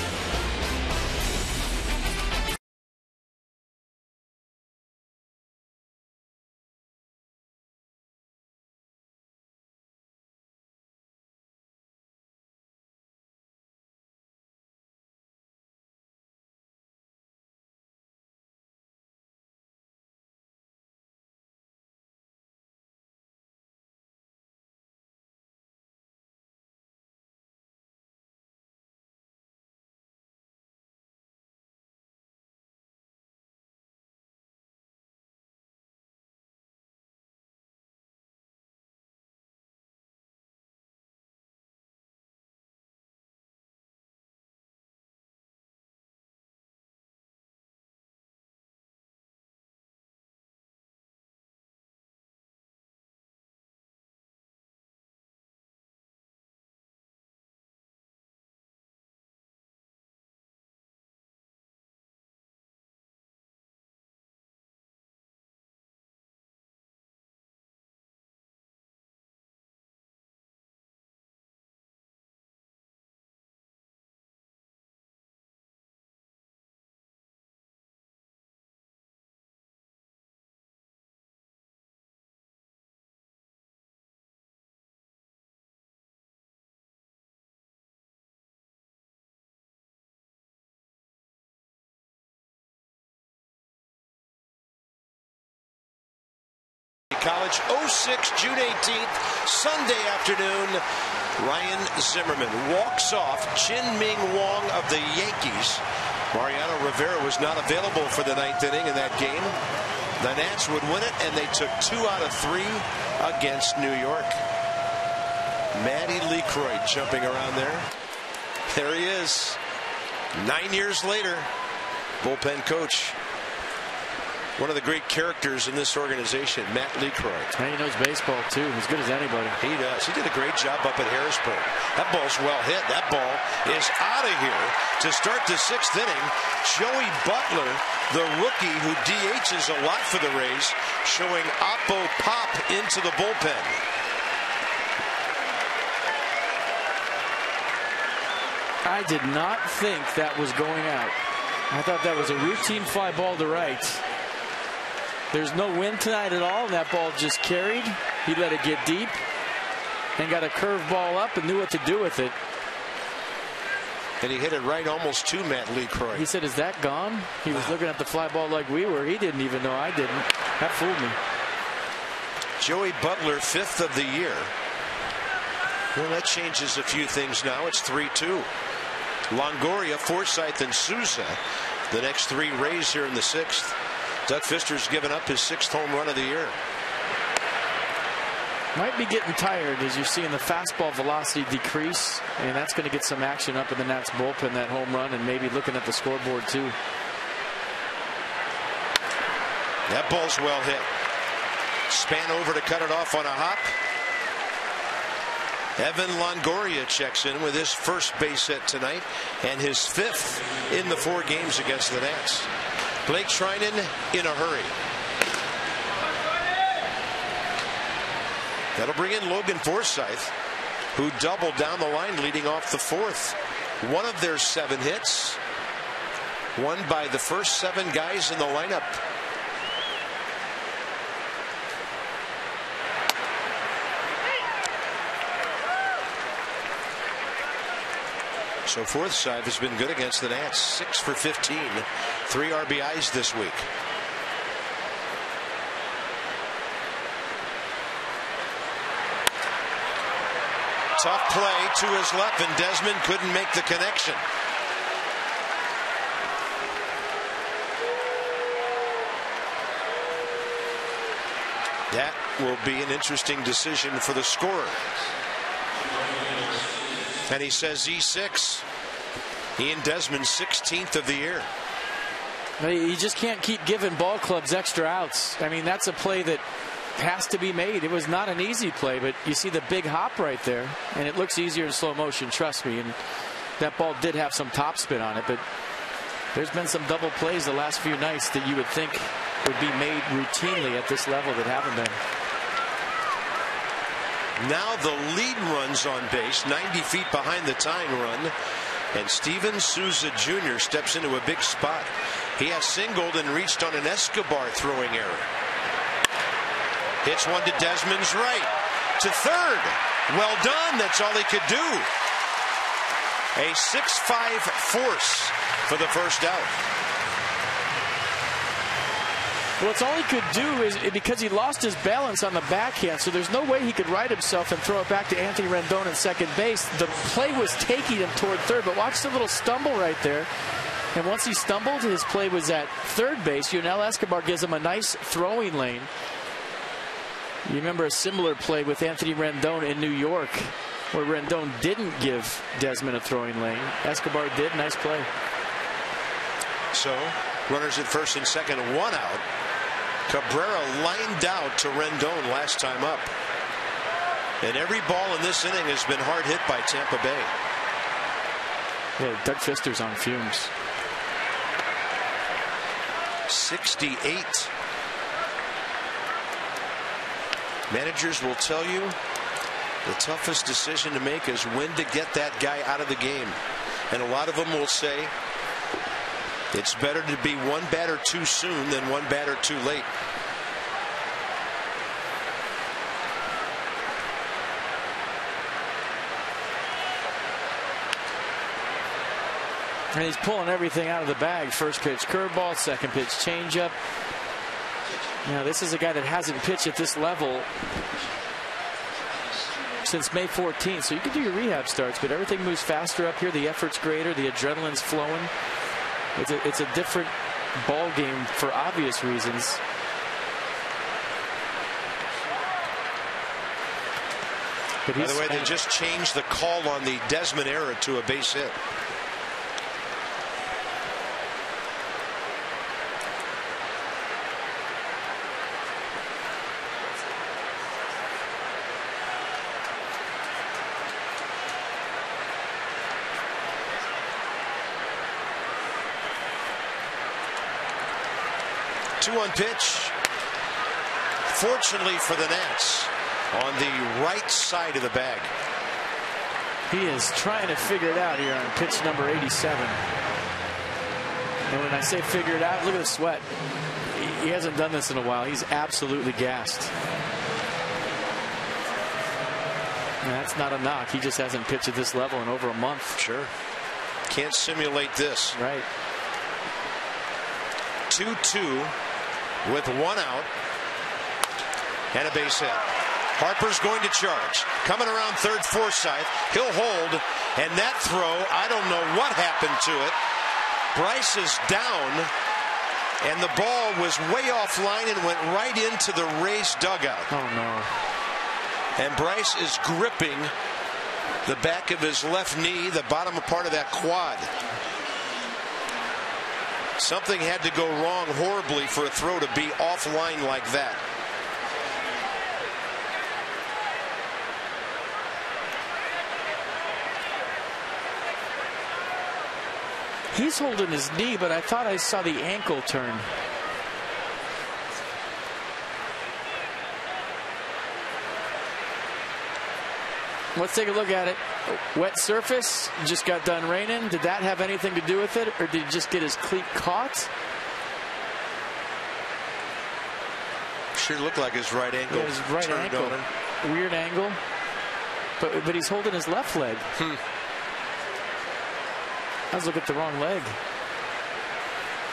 College, 06, June 18th, Sunday afternoon. Ryan Zimmerman walks off. Chin Ming Wong of the Yankees. Mariano Rivera was not available for the 9th inning in that game. The Nats would win it, and they took 2 out of 3 against New York. Matty Lecroy jumping around there. There he is. 9 years later, bullpen coach. One of the great characters in this organization, Matt Lecroy. And he knows baseball, too, as good as anybody. He does. He did a great job up at Harrisburg. That ball's well hit. That ball is out of here to start the 6th inning. Joey Butler, the rookie who DHs a lot for the Rays, showing oppo pop into the bullpen. I did not think that was going out. I thought that was a routine fly ball to right. There's no wind tonight at all. That ball just carried. He let it get deep and got a curve ball up and knew what to do with it. And he hit it right almost to Matt Lecroy. He said, "Is that gone?" He was looking at the fly ball like we were. He didn't even know I didn't. That fooled me. Joey Butler, 5th of the year. Well, that changes a few things now. It's 3-2. Longoria, Forsythe, and Souza. The next 3 Rays here in the 6th. Doug Fister's given up his 6th home run of the year. Might be getting tired as you're seeing the fastball velocity decrease, and that's going to get some action up in the Nats bullpen, that home run, and maybe looking at the scoreboard too. That ball's well hit. Span over to cut it off on a hop. Evan Longoria checks in with his first base hit tonight and his 5th in the 4 games against the Nats. Blake Treinen in a hurry. That'll bring in Logan Forsythe. who doubled down the line leading off the fourth. One of their 7 hits, won by the first 7 guys in the lineup. So Forsythe has been good against the Nats. 6 for 15, 3 RBIs this week. Tough play to his left, and Desmond couldn't make the connection. That will be an interesting decision for the scorer. And he says E6. Ian Desmond's 16th of the year. You just can't keep giving ball clubs extra outs. I mean, that's a play that has to be made. It was not an easy play, but you see the big hop right there, and it looks easier in slow motion, trust me. And that ball did have some topspin on it, but there's been some double plays the last few nights that you would think would be made routinely at this level that haven't been. Now the lead runs on base, 90 feet behind the tying run, and Steven Souza Jr. steps into a big spot. He has singled and reached on an Escobar throwing error. Hits one to Desmond's right, to third. Well done. That's all he could do. A 6-5 force for the first out. Well, it's all he could do is because he lost his balance on the backhand, so there's no way he could right himself and throw it back to Anthony Rendon in second base. The play was taking him toward third, but watch the little stumble right there. And once he stumbled, his play was at third base. Yunel Escobar gives him a nice throwing lane. You remember a similar play with Anthony Rendon in New York, where Rendon didn't give Desmond a throwing lane. Escobar did. Nice play. So, runners at first and second, 1 out. Cabrera lined out to Rendon last time up. And every ball in this inning has been hard hit by Tampa Bay. Yeah, Doug Fister's on fumes. 68. Managers will tell you the toughest decision to make is when to get that guy out of the game. And a lot of them will say it's better to be 1 batter too soon than 1 batter too late. And he's pulling everything out of the bag. First pitch curveball, second pitch changeup. Now this is a guy that hasn't pitched at this level since May 14th. So you can do your rehab starts, but everything moves faster up here. The effort's greater. The adrenaline's flowing. It's a different ball game for obvious reasons. But by the way, they just changed the call on the Desmond error to a base hit. One pitch. Fortunately for the Nats, on the right side of the bag. He is trying to figure it out here on pitch number 87. And when I say figure it out, look at the sweat. He hasn't done this in a while. He's absolutely gassed. And that's not a knock. He just hasn't pitched at this level in over a month. Sure. Can't simulate this. Right. 2-2. With 1 out and a base hit. Harper's going to charge. Coming around third, Forsythe. He'll hold. And that throw, I don't know what happened to it. Bryce is down. And the ball was way offline and went right into the Rays dugout. Oh, no. And Bryce is gripping the back of his left knee, the bottom part of that quad. Something had to go wrong horribly for a throw to be offline like that. He's holding his knee, but I thought I saw the ankle turn. Let's take a look at it. Wet surface, just got done raining. Did that have anything to do with it, or did he just get his cleat caught? Sure looked like his right ankle. Yeah, his right ankle. Weird angle. But he's holding his left leg. I was looking at the wrong leg.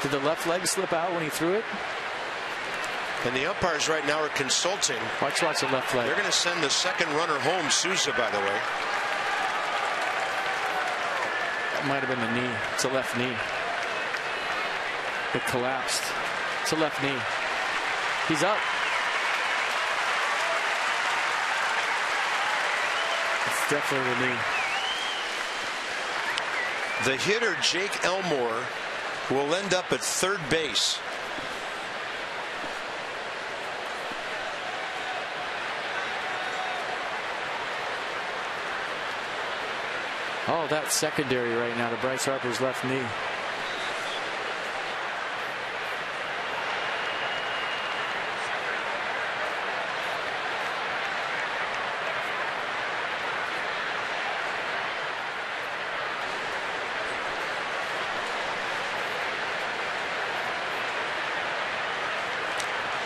Did the left leg slip out when he threw it? And the umpires right now are consulting. Watch the left leg. They're going to send the second runner home, Souza, by the way. That might have been the knee. It's a left knee. It collapsed. It's a left knee. He's up. It's definitely the knee. The hitter, Jake Elmore, will end up at third base. Oh, that's secondary right now to Bryce Harper's left knee.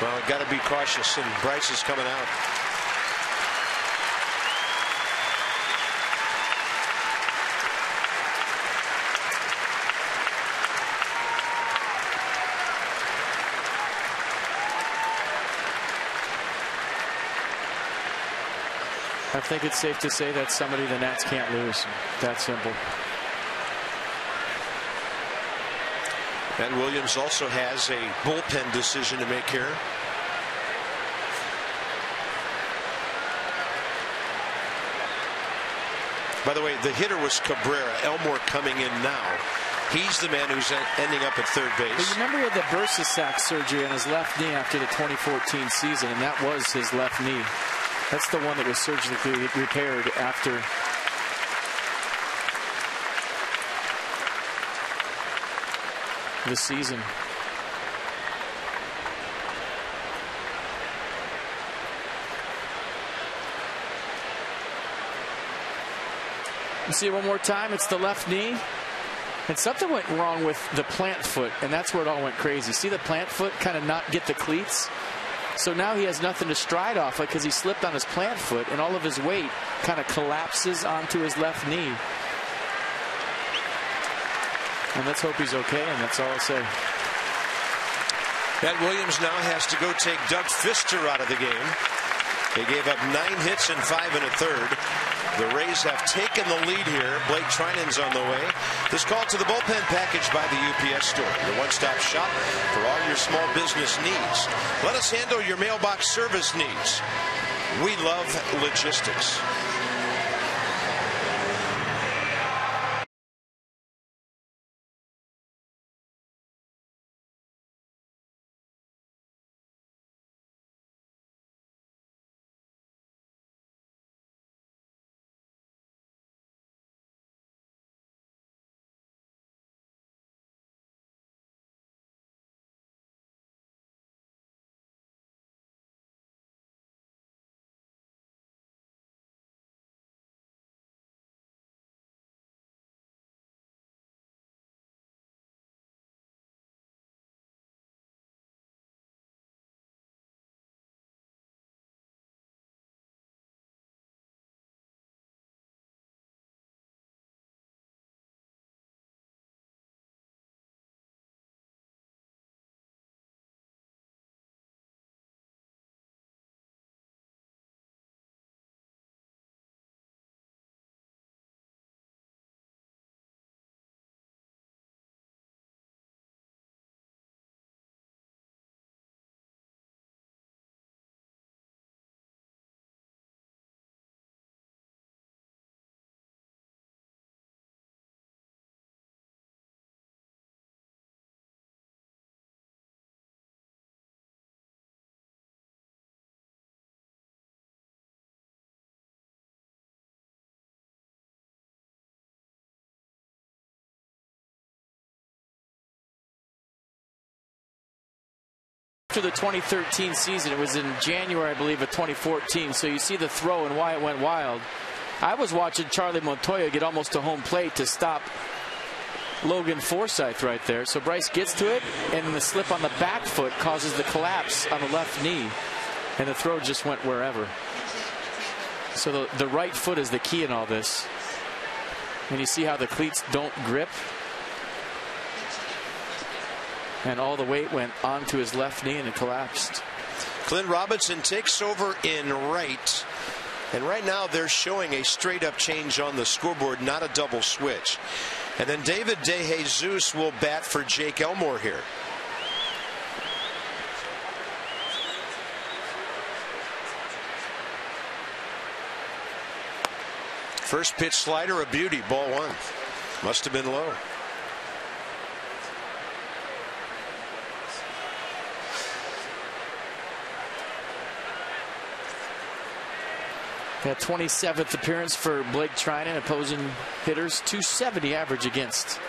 Well, got to be cautious, and Bryce is coming out. I think it's safe to say that's somebody the Nats can't lose. That simple. Matt Williams also has a bullpen decision to make here. By the way, the hitter was Cabrera. Elmore coming in now. He's the man who's ending up at third base. But you remember he had the bursa sac surgery on his left knee after the 2014 season, and that was his left knee. That's the one that was surgically repaired after. The season. You see it one more time. It's the left knee. And something went wrong with the plant foot, and that's where it all went crazy. See the plant foot kind of not get the cleats? So now he has nothing to stride off because he slipped on his plant foot, and all of his weight kind of collapses onto his left knee. And let's hope he's okay, and that's all I'll say. Matt Williams now has to go take Doug Fister out of the game. They gave up 9 hits and 5 1/3. The Rays have taken the lead here. Blake Trinan's on the way. This call to the bullpen package by the UPS Store, your one-stop shop for all your small business needs. Let us handle your mailbox service needs. We love logistics. After the 2013 season, it was in January, I believe, of 2014. So you see the throw and why it went wild. I was watching Charlie Montoya get almost to home plate to stop Logan Forsythe right there. So Bryce gets to it, and the slip on the back foot causes the collapse on the left knee, and the throw just went wherever. So the right foot is the key in all this. And you see how the cleats don't grip. And all the weight went onto his left knee and it collapsed. Clint Robinson takes over in right. And right now they're showing a straight up change on the scoreboard, not a double switch. And then David DeJesus will bat for Jake Elmore here. First pitch slider, a beauty, ball one. Must have been low. That 27th appearance for Blake Trinan, opposing hitters, 270 average against.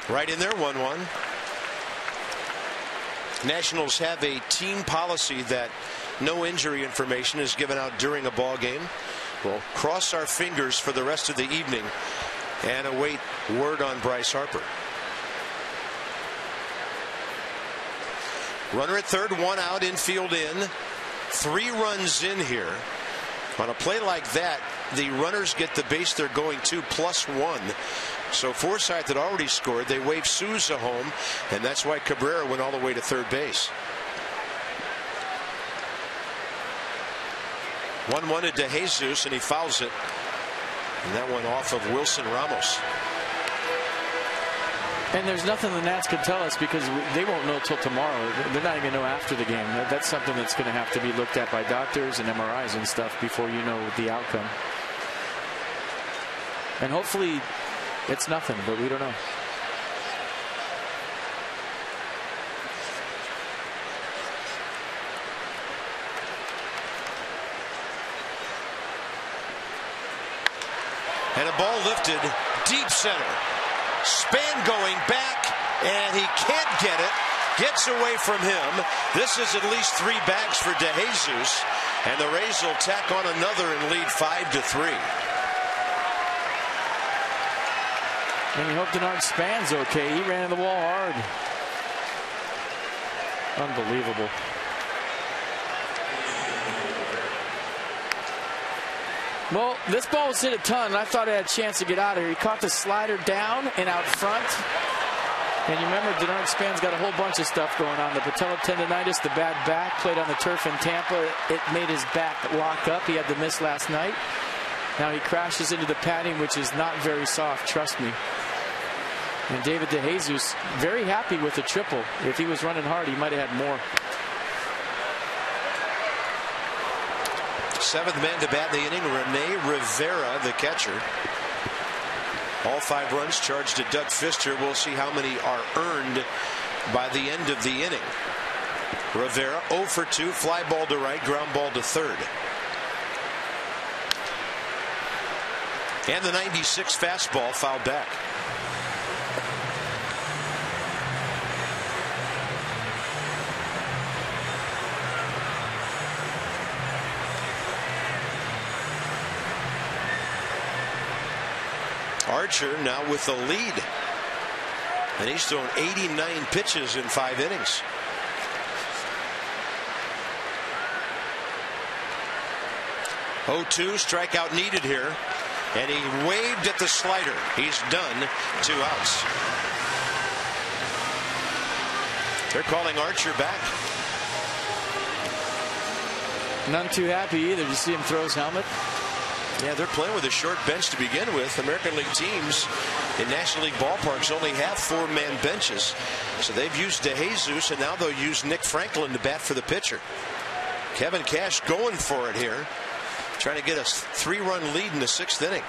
Right in there, 1-1. Nationals have a team policy that no injury information is given out during a ball game. We'll cross our fingers for the rest of the evening and await word on Bryce Harper. Runner at third, one out, infield in. 3 runs in here. On a play like that, the runners get the base they're going to +1. So Forsythe had already scored. They waved Souza home, and that's why Cabrera went all the way to third base. 1-1 to DeJesus, and he fouls it. And that one off of Wilson Ramos. And there's nothing the Nats can tell us because they won't know till tomorrow. They're not even going to know after the game. That's something that's going to have to be looked at by doctors and MRIs and stuff before you know the outcome. And hopefully it's nothing, but we don't know. And a ball lifted deep center. Span going back, and he can't get it. Gets away from him. This is at least 3 bags for DeJesus, and the Rays will tack on another and lead 5-3. And you hope Denard Span's okay. He ran in the wall hard. Unbelievable. Well, this ball was hit a ton, and I thought I had a chance to get out of here. He caught the slider down and out front. And you remember Denard Span's got a whole bunch of stuff going on. The patella tendonitis, the bad back, played on the turf in Tampa. It made his back lock up. He had the miss last night. Now he crashes into the padding, which is not very soft, trust me. And David DeJesus very happy with the triple. If he was running hard, he might have had more. 7th man to bat in the inning, Rene Rivera, the catcher. All 5 runs charged to Doug Fister. We'll see how many are earned by the end of the inning. Rivera 0 for 2, fly ball to right, ground ball to third. And the 96 fastball fouled back. Archer now with the lead, and he's thrown 89 pitches in 5 innings. Oh, 2 strikeout needed here, and he waved at the slider. He's done. 2 outs. They're calling Archer back. None too happy either. Did you see him throw his helmet? Yeah, they're playing with a short bench to begin with. American League teams in National League ballparks only have 4-man benches. So they've used DeJesus, and now they'll use Nick Franklin to bat for the pitcher. Kevin Cash going for it here, trying to get a 3-run lead in the 6th inning.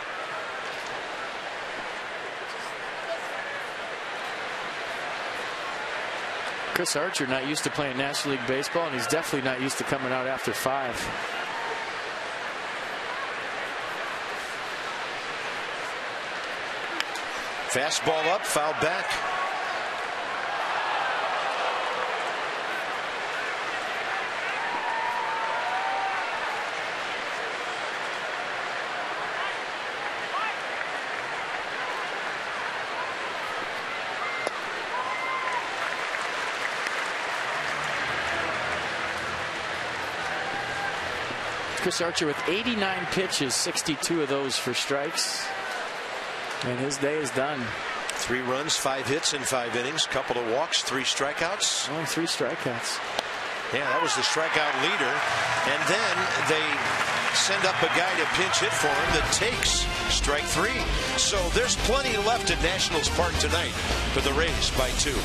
Chris Archer not used to playing National League baseball, and he's definitely not used to coming out after 5. Fastball up, fouled back. Chris Archer with 89 pitches, 62 of those for strikes. And his day is done. 3 runs, 5 hits in 5 innings, couple of walks, 3 strikeouts. Only 3 strikeouts. Yeah, that was the strikeout leader. And then they send up a guy to pinch hit for him that takes strike 3. So there's plenty left at Nationals Park tonight for the Rays by 2.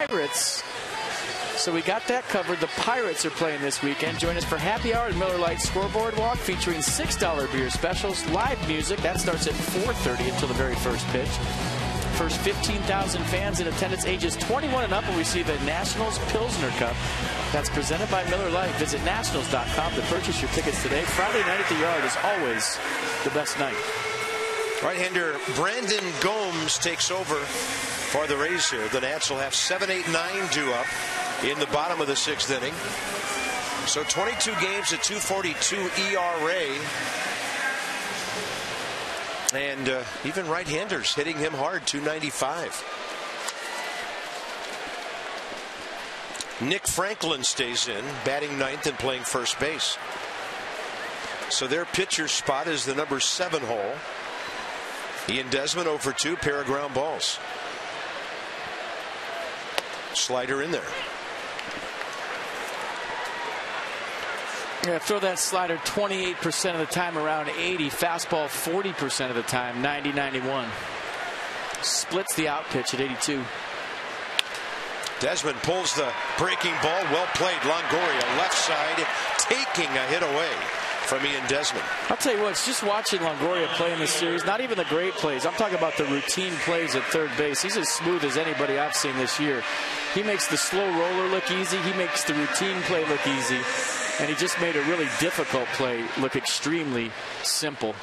Pirates. So we got that covered. The Pirates are playing this weekend. Join us for Happy Hour at Miller Lite Scoreboard Walk featuring $6 beer specials, live music. That starts at 4:30 until the very first pitch. First 15,000 fans in attendance ages 21 and up will receive a Nationals Pilsner Cup. That's presented by Miller Lite. Visit nationals.com to purchase your tickets today. Friday night at the Yard is always the best night. Right-hander Brandon Gomes takes over for the Rays here. The Nats will have 7, 8, 9 due up in the bottom of the 6th inning. So 22 games at 2.42 ERA. And even right-handers hitting him hard, 295. Nick Franklin stays in, batting 9th and playing first base. So their pitcher spot is the number 7 hole. Ian Desmond 0 for 2, pair of ground balls. Slider in there. Yeah, throw that slider 28% of the time around 80. Fastball 40% of the time, 90-91. Splits the out pitch at 82. Desmond pulls the breaking ball. Well played. Longoria left side taking a hit away from Ian Desmond. I'll tell you what, it's just watching Longoria play in this series. Not even the great plays. I'm talking about the routine plays at third base. He's as smooth as anybody I've seen this year. He makes the slow roller look easy. He makes the routine play look easy. And he just made a really difficult play look extremely simple.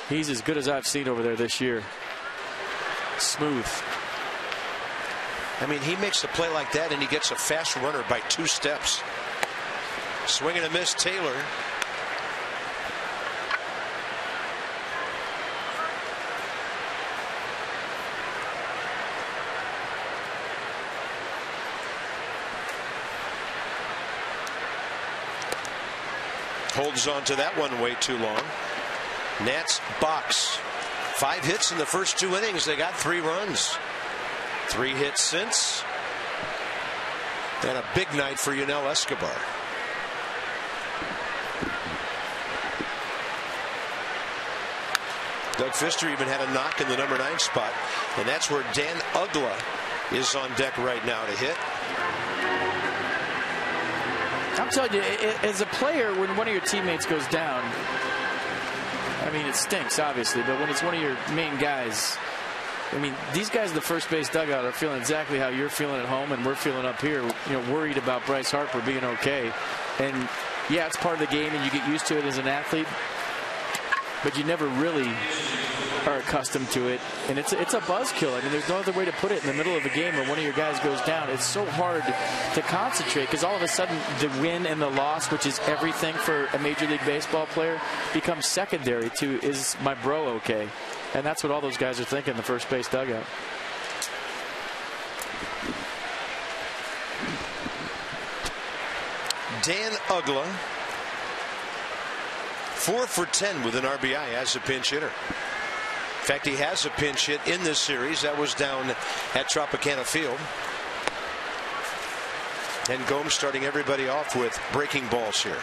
He's as good as I've seen over there this year. Smooth. I mean, he makes a play like that and he gets a fast runner by 2 steps. Swing and a miss, Taylor. Holds on to that one way too long. Nats box. 5 hits in the first 2 innings. They got 3 runs. 3 hits since. And a big night for Yunel Escobar. Doug Fister even had a knock in the number 9 spot. And that's where Dan Uggla is on deck right now to hit. I'm telling you, as a player, when one of your teammates goes down, I mean, it stinks, obviously, but when it's one of your main guys, I mean, these guys in the first base dugout are feeling exactly how you're feeling at home and we're feeling up here, you know, worried about Bryce Harper being okay. And, yeah, it's part of the game and you get used to it as an athlete. but you never really are accustomed to it, and it's a buzzkill. I mean, there's no other way to put it. In the middle of a game when one of your guys goes down, it's so hard to concentrate, because all of a sudden the win and the loss, which is everything for a Major League Baseball player, becomes secondary to, is my bro okay? And that's what all those guys are thinking in the first base dugout. Dan Uggla, 4 for 10 with an RBI as a pinch hitter. In fact, he has a pinch hit in this series. That was down at Tropicana Field. And Gomes starting everybody off with breaking balls here.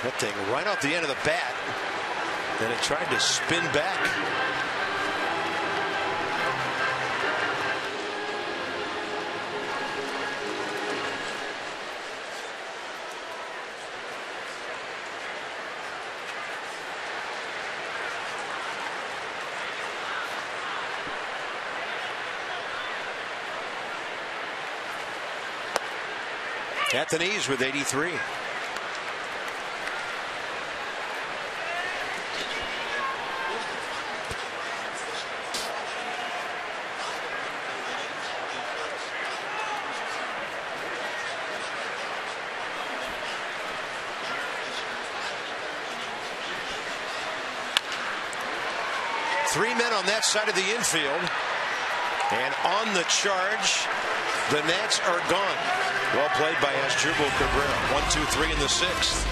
That thing right off the end of the bat. Then it tried to spin back. At the knees with 83. Three men on that side of the infield, and on the charge, the Nats are gone. Well played by Asdrubal Cabrera. 1, 2, 3 in the 6th.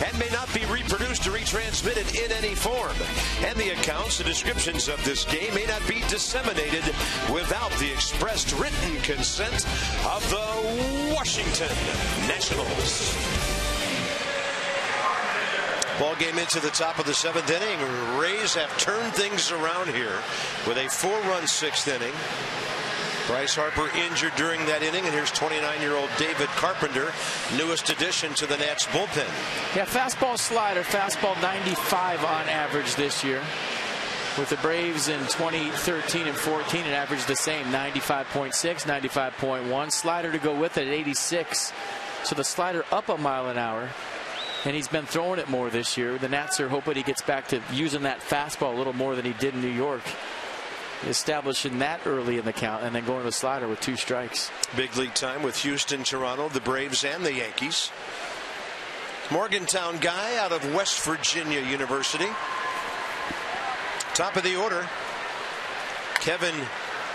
And may not be reproduced or retransmitted in any form. And the accounts, the descriptions of this game may not be disseminated without the expressed written consent of the Washington Nationals. Ball game into the top of the 7th inning. Rays have turned things around here with a 4-run 6th inning. Bryce Harper injured during that inning, and here's 29-year-old David Carpenter, newest addition to the Nats bullpen. Yeah, fastball slider, fastball 95 on average this year. With the Braves in 2013 and 14, it averaged the same, 95.6, 95.1. Slider to go with it at 86. So the slider up a mile an hour, and he's been throwing it more this year. The Nats are hoping he gets back to using that fastball a little more than he did in New York. Establishing that early in the count and then going to the slider with 2 strikes. Big league time with Houston, Toronto, the Braves, and the Yankees. Morgantown guy out of West Virginia University. Top of the order, Kevin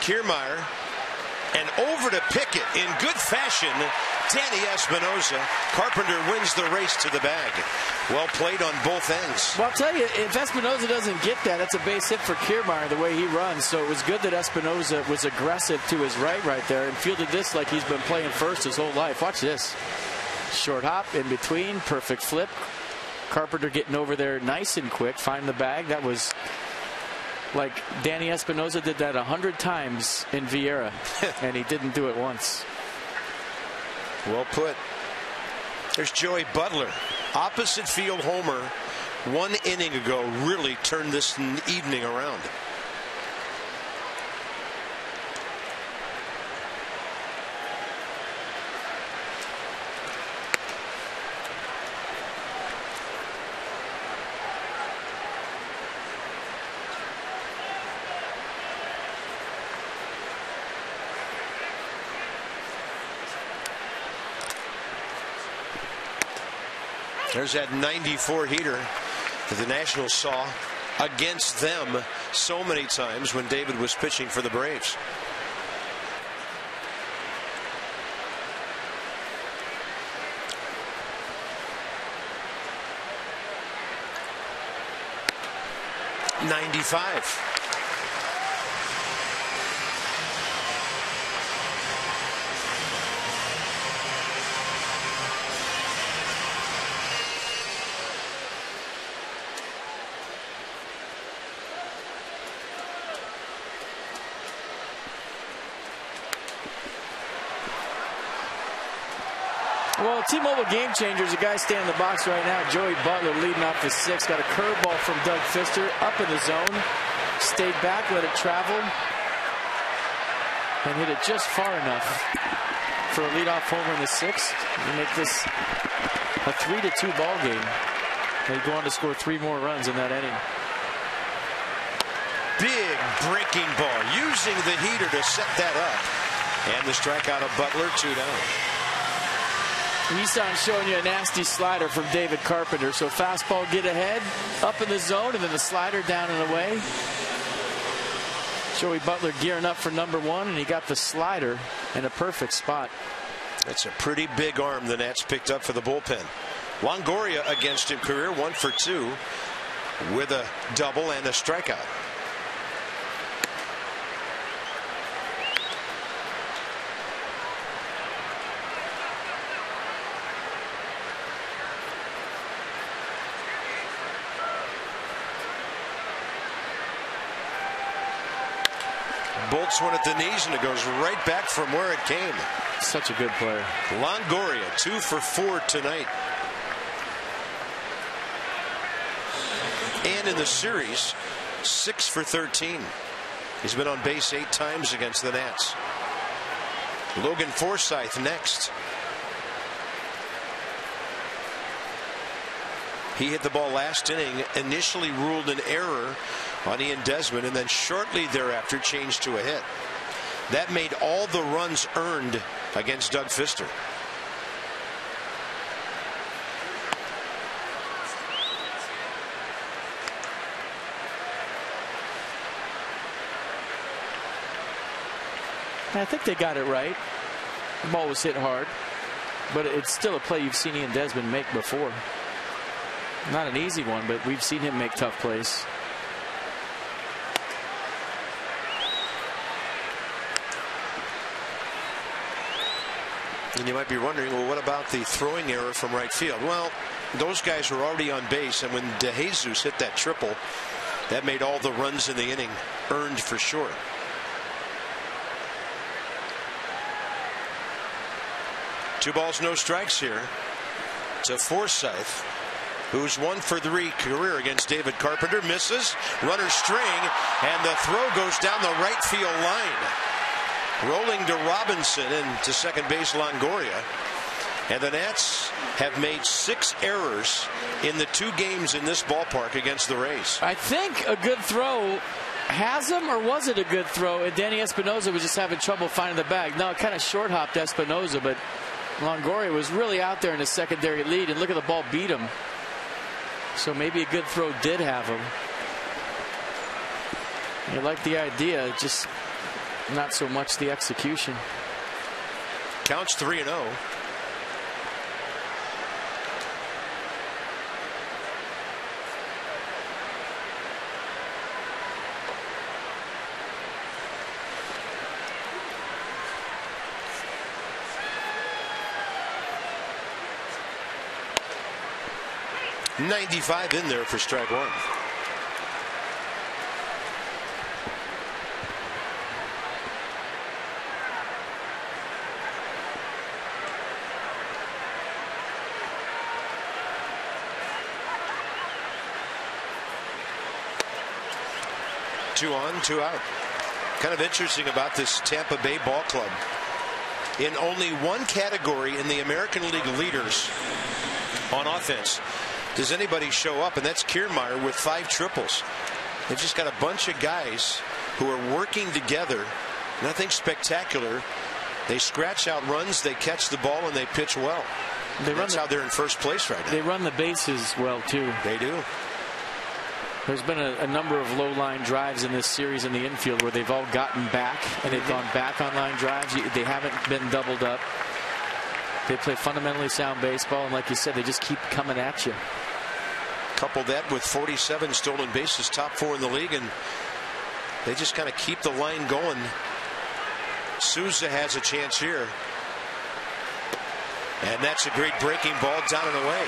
Kiermaier. And over to Pickett in good fashion. Danny Espinosa. Carpenter wins the race to the bag. Well played on both ends. Well, I'll tell you, if Espinosa doesn't get that, that's a base hit for Kiermaier the way he runs. So it was good that Espinosa was aggressive to his right there and fielded this like he's been playing first his whole life. Watch this. Short hop in between. Perfect flip. Carpenter getting over there nice and quick. Find the bag. That was like Danny Espinosa did that 100 times in Vieira, and he didn't do it once. Well put. There's Joey Butler. Opposite field homer 1 inning ago really turned this evening around. There's that 94 heater that the Nationals saw against them so many times when David was pitching for the Braves. .95. Well, T-Mobile game changers, the guy standing in the box right now, Joey Butler leading off the 6th. Got a curveball from Doug Fister up in the zone. Stayed back, let it travel, and hit it just far enough for a leadoff homer in the 6th. To make this a 3-2 ball game. They go on to score 3 more runs in that inning. Big breaking ball, using the heater to set that up. And the strikeout of Butler, 2 down. Nissan showing you a nasty slider from David Carpenter. So fastball get ahead, up in the zone, and then the slider down and away. Joey Butler gearing up for number 1, and he got the slider in a perfect spot. That's a pretty big arm the Nats picked up for the bullpen. Longoria against him, career 1 for 2 with a double and a strikeout. Bolts one at the knees, and it goes right back from where it came. Such a good player. Longoria 2 for 4 tonight. And in the series, 6 for 13. He's been on base 8 times against the Nats. Logan Forsythe next. He hit the ball last inning, initially ruled an error on Ian Desmond, and then shortly thereafter changed to a hit. That made all the runs earned against Doug Fister. I think they got it right. The ball was hit hard, but it's still a play you've seen Ian Desmond make before. Not an easy one, but we've seen him make tough plays. And you might be wondering, well, what about the throwing error from right field? Well, those guys were already on base, and when DeJesus hit that triple, that made all the runs in the inning earned for sure. Two balls, no strikes here to Forsythe, who's 1 for 3 career against David Carpenter. Misses, runner string, and the throw goes down the right field line. Rolling to Robinson and to second base Longoria. And the Nats have made 6 errors in the 2 games in this ballpark against the Rays. I think a good throw has him, or was it a good throw? And Danny Espinosa was just having trouble finding the bag. No, it kind of short hopped Espinosa, but Longoria was really out there in the secondary lead, and look at the ball beat him. So maybe a good throw did have him. You like the idea, just not so much the execution. Counts 3-0. 95 in there for strike one. Two on, two out. Kind of interesting about this Tampa Bay ball club. In only one category in the American League leaders on offense does anybody show up, and that's Kiermaier with 5 triples. They've just got a bunch of guys who are working together. Nothing spectacular. They scratch out runs, they catch the ball, and they pitch well. That's how they're in first place right now. They run the bases well, too. They do. There's been a number of low-line drives in this series in the infield where they've all gotten back, and they've gone back on line drives. They haven't been doubled up. They play fundamentally sound baseball, and like you said, they just keep coming at you. Couple that with 47 stolen bases, top 4 in the league, and they just kind of keep the line going. Souza has a chance here. And that's a great breaking ball down and away.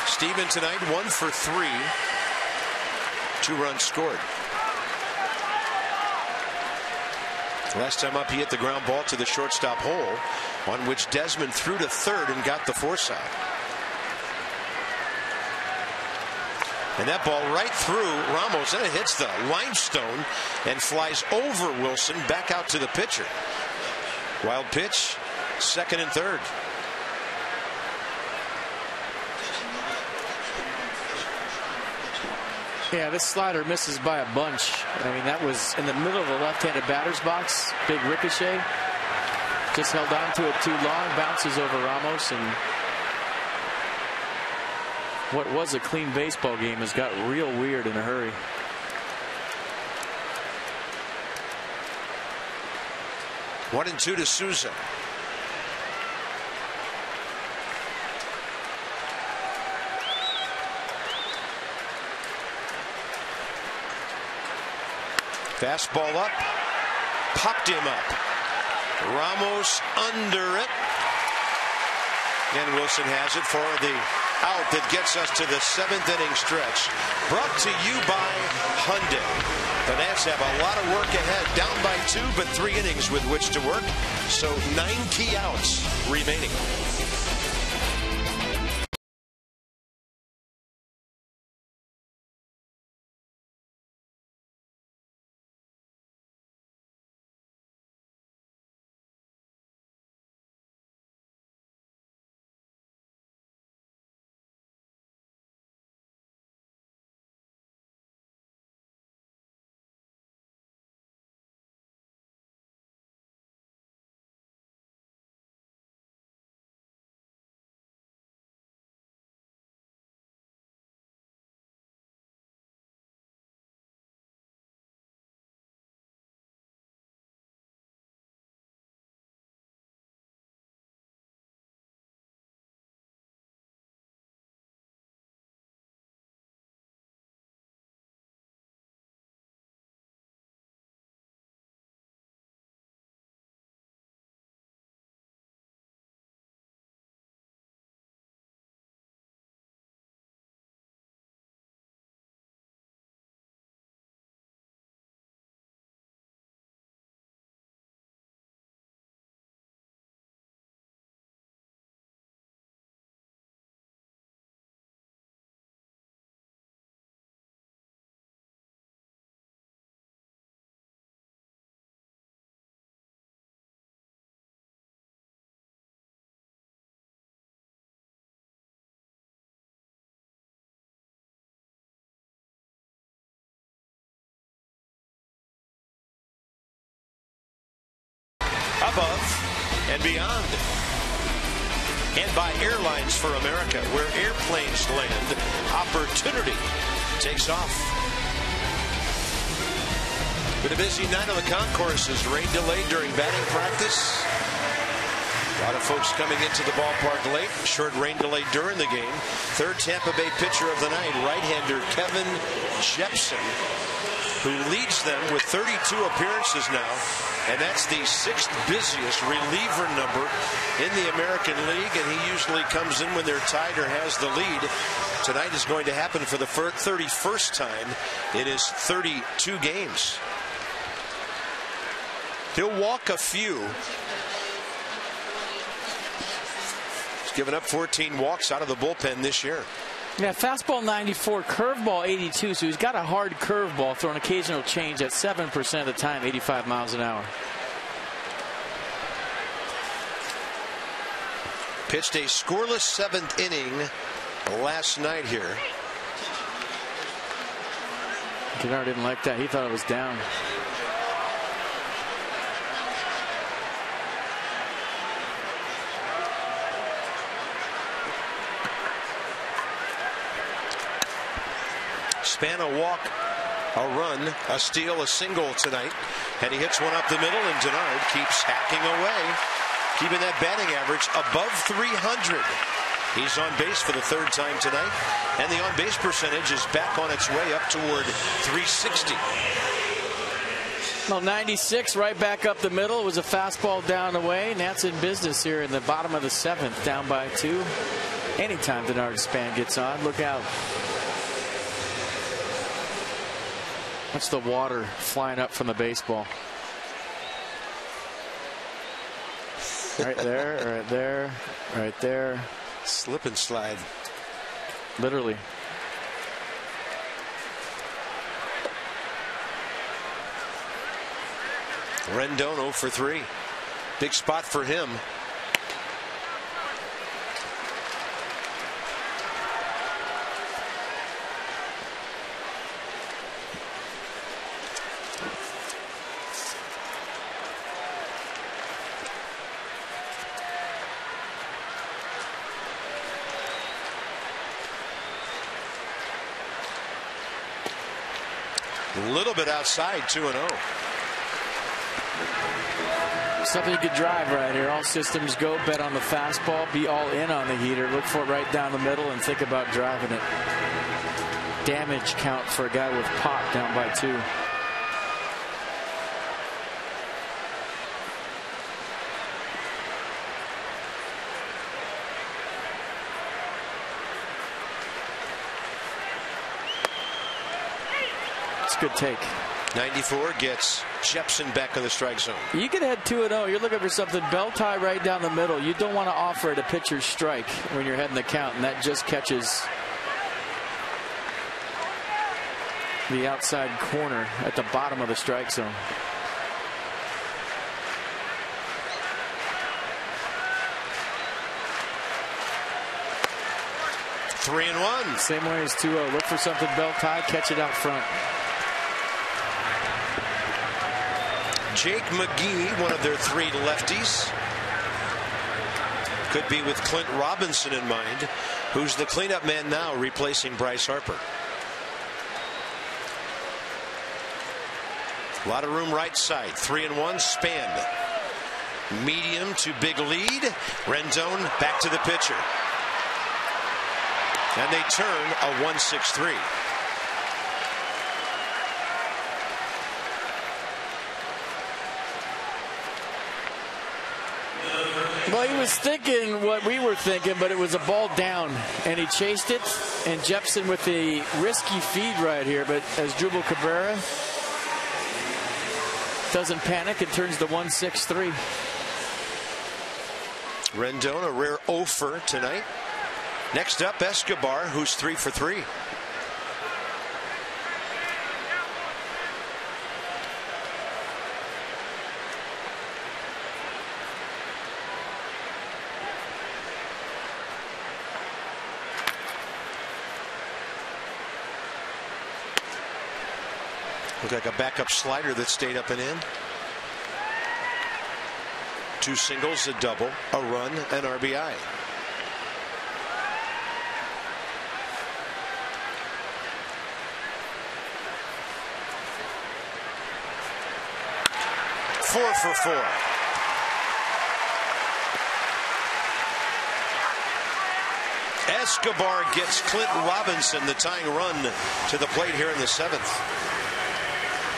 Steven tonight 1 for 3. 2 runs scored. Last time up, he hit the ground ball to the shortstop hole, on which Desmond threw to third and got the foresight. And that ball right through Ramos, and it hits the limestone and flies over Wilson back out to the pitcher. Wild pitch, second and third. Yeah, this slider misses by a bunch. I mean, that was in the middle of the left-handed batter's box. Big ricochet. Just held on to it too long. Bounces over Ramos, and what was a clean baseball game has got real weird in a hurry. One and two to Souza. Fastball up, popped him up. Ramos under it, and Wilson has it for the out that gets us to the 7th inning stretch. Brought to you by Hyundai. The Nats have a lot of work ahead, down by 2, but 3 innings with which to work, so 9 key outs remaining. Above and beyond, and by Airlines for America, where airplanes land, opportunity takes off. Been a busy night on the concourses. Rain delayed during batting practice. A lot of folks coming into the ballpark late. Short rain delay during the game. Third Tampa Bay pitcher of the night, right-hander Kevin Jepson. who leads them with 32 appearances now, and that's the 6th busiest reliever number in the American League, and he usually comes in when they're tied or has the lead. Tonight is going to happen for the 31st time in his 32 games. He'll walk a few. He's given up 14 walks out of the bullpen this year. Yeah, fastball 94, curveball 82, so he's got a hard curveball, throwing occasional change at 7% of the time, 85 miles an hour. Pitched a scoreless 7th inning last night here. Kennard didn't like that. He thought it was down. Span a walk, a run, a steal, a single tonight, and he hits one up the middle, and Denard keeps hacking away, keeping that batting average above 300. He's on base for the 3rd time tonight, and the on-base percentage is back on its way up toward 360. Well, 96 right back up the middle. It was a fastball down away. Nats in business here in the bottom of the 7th, down by 2. Anytime Denard Span gets on, look out. That's the water flying up from the baseball. Right there, right there, right there. Slip and slide. Literally. Rendon 0 for 3. Big spot for him. A little bit outside, 2-0. Something you could drive right here. All systems go. Bet on the fastball. Be all in on the heater. Look for it right down the middle and think about driving it. Damage count for a guy with pop down by 2. Good take. 94 gets Jepson back in the strike zone. You could head 2-0. You're looking for something bell tie right down the middle. You don't want to offer it a pitcher's strike when you're heading the count, and that just catches the outside corner at the bottom of the strike zone. Three and one. Same way as 2-0. Look for something bell tie, catch it out front. Jake McGee, one of their 3 lefties. Could be with Clint Robinson in mind, who's the cleanup man now, replacing Bryce Harper. A lot of room right side. 3-1. Span. Medium to big lead. Rendon back to the pitcher. And they turn a 1-6-3. Well, he was thinking what we were thinking, but it was a ball down, and he chased it. And Jepson with the risky feed right here, but as Drupal Cabrera doesn't panic, it turns the 1-6-3. Rendon, a rare 0-fer tonight. Next up, Escobar, who's 3 for 3. Looked like a backup slider that stayed up and in. 2 singles, a double, a run, an RBI. Four for 4. Escobar gets Clint Robinson, the tying run, to the plate here in the 7th.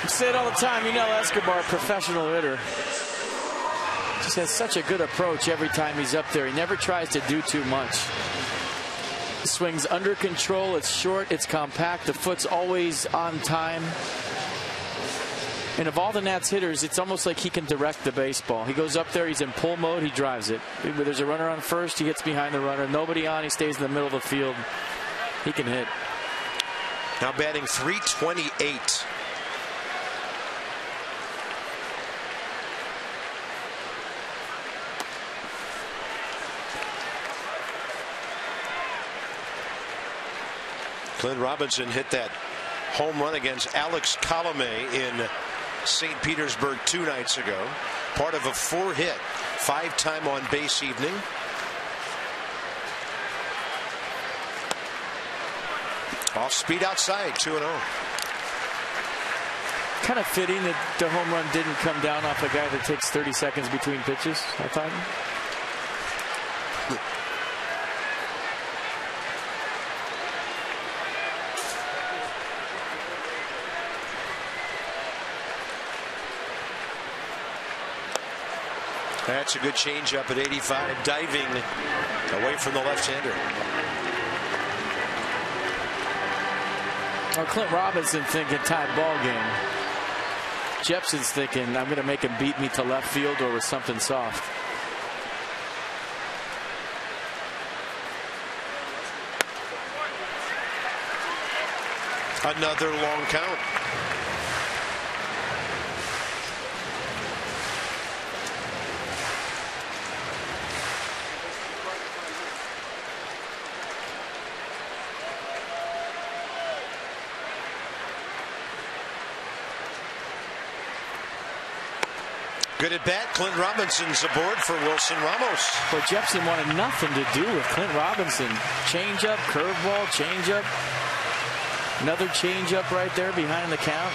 I say it all the time. Escobar, professional hitter. Just has such a good approach every time he's up there. He never tries to do too much. Swings under control. It's short. It's compact. The foot's always on time. And of all the Nats hitters, it's almost like he can direct the baseball. He goes up there. He's in pull mode. He drives it. There's a runner on first. He hits behind the runner. Nobody on. He stays in the middle of the field. He can hit. Now batting .328. Clint Robinson hit that home run against Alex Colomé in St. Petersburg 2 nights ago. Part of a 4-hit, 5-time on base evening. Off speed outside, 2-0. Kind of fitting that the home run didn't come down off a guy that takes 30 seconds between pitches, I thought. That's a good changeup at 85, diving away from the left-hander. Well, Clint Robinson thinking tied ball game. Jepson's thinking I'm going to make him beat me to left field or with something soft. Another long count. Good at bat. Clint Robinson's aboard for Wilson Ramos. But Jepson wanted nothing to do with Clint Robinson. Changeup, curveball, changeup. Another changeup right there behind the count.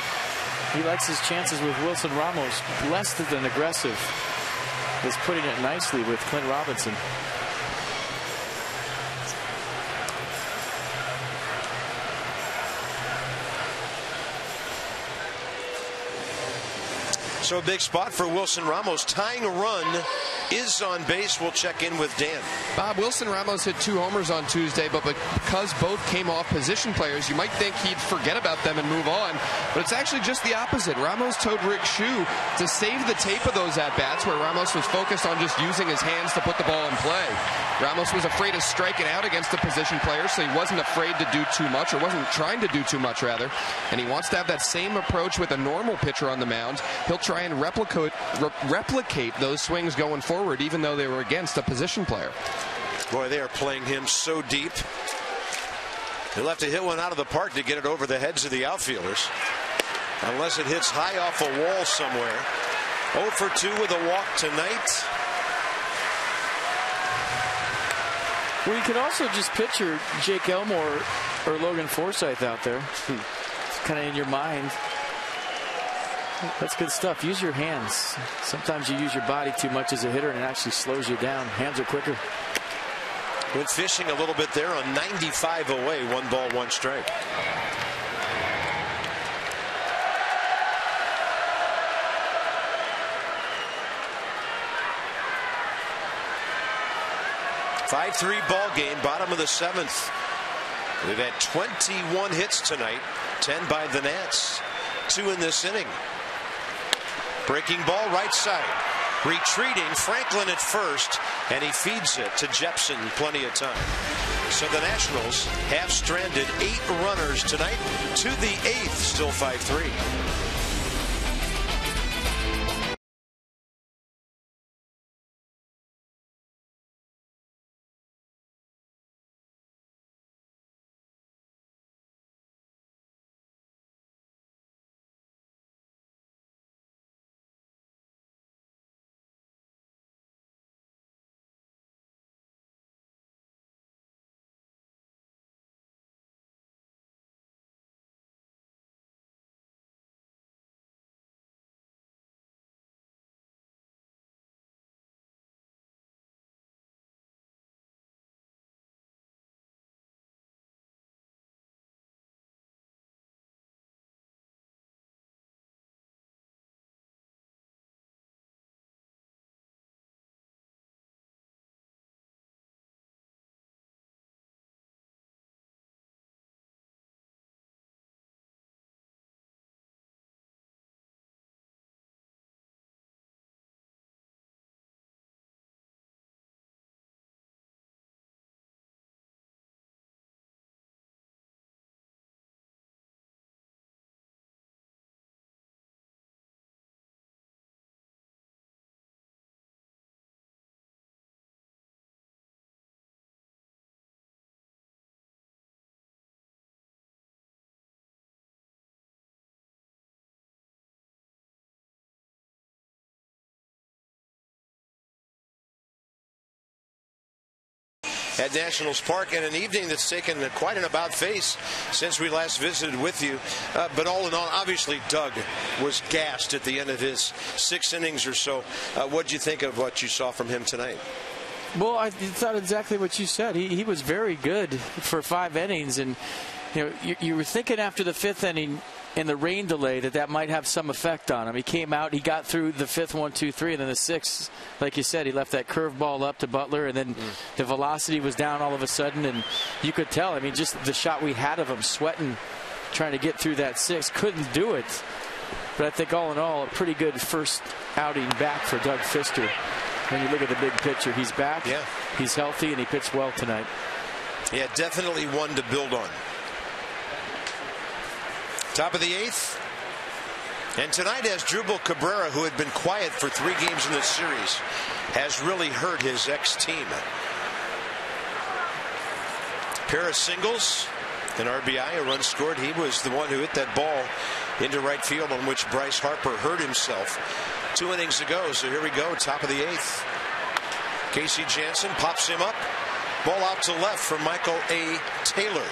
He likes his chances with Wilson Ramos. Less than aggressive. Is putting it nicely with Clint Robinson. So a big spot for Wilson Ramos. Tying a run is on base. We'll check in with Dan. Bob, Wilson Ramos hit 2 homers on Tuesday, but because both came off position players, you might think he'd forget about them and move on. But it's actually just the opposite. Ramos told Rick Shue to save the tape of those at-bats where Ramos was focused on just using his hands to put the ball in play. Ramos was afraid of striking out against the position players, so he wasn't afraid to do too much, or wasn't trying to do too much, rather. And he wants to have that same approach with a normal pitcher on the mound. He'll try and replicate those swings going forward, even though they were against a position player. Boy, they are playing him so deep. He'll have to hit one out of the park to get it over the heads of the outfielders, unless it hits high off a wall somewhere. 0 for 2 with a walk tonight. Well, you could also just picture Jake Elmore or Logan Forsythe out there. It's kind of in your mind. That's good stuff. Use your hands. Sometimes you use your body too much as a hitter and it actually slows you down. Hands are quicker. Went fishing a little bit there on 95 away. 1 ball, 1 strike. (5-3) ball game, bottom of the 7th. We've had 21 hits tonight, 10 by the Nats, 2 in this inning. Breaking ball right side. Retreating, Franklin at first, and he feeds it to Jepson plenty of time. So the Nationals have stranded 8 runners tonight to the 8th, still 5-3. at Nationals Park, and an evening that's taken quite an about face since we last visited with you. But all in all, obviously Doug was gassed at the end of his 6 innings or so. What did you think of what you saw from him tonight? Well, I thought exactly what you said. He was very good for 5 innings, and you were thinking after the 5th inning and the rain delay that might have some effect on him. He came out, he got through the 5th 1, 2, 3, and then the 6th, like you said, he left that curveball up to Butler, and then the velocity was down all of a sudden, and you could tell. I mean, just the shot we had of him sweating, trying to get through that 6, couldn't do it. But I think all in all, a pretty good first outing back for Doug Fister. When you look at the big picture, he's back, he's healthy, and he pitched well tonight. Yeah, definitely one to build on. Top of the 8th. And tonight, Asdrubal Cabrera, who had been quiet for 3 games in this series, has really hurt his ex-team. Pair of singles, an RBI, a run scored. He was the one who hit that ball into right field on which Bryce Harper hurt himself 2 innings ago. So here we go, top of the 8th. Casey Janssen pops him up. Ball out to left for Michael A. Taylor.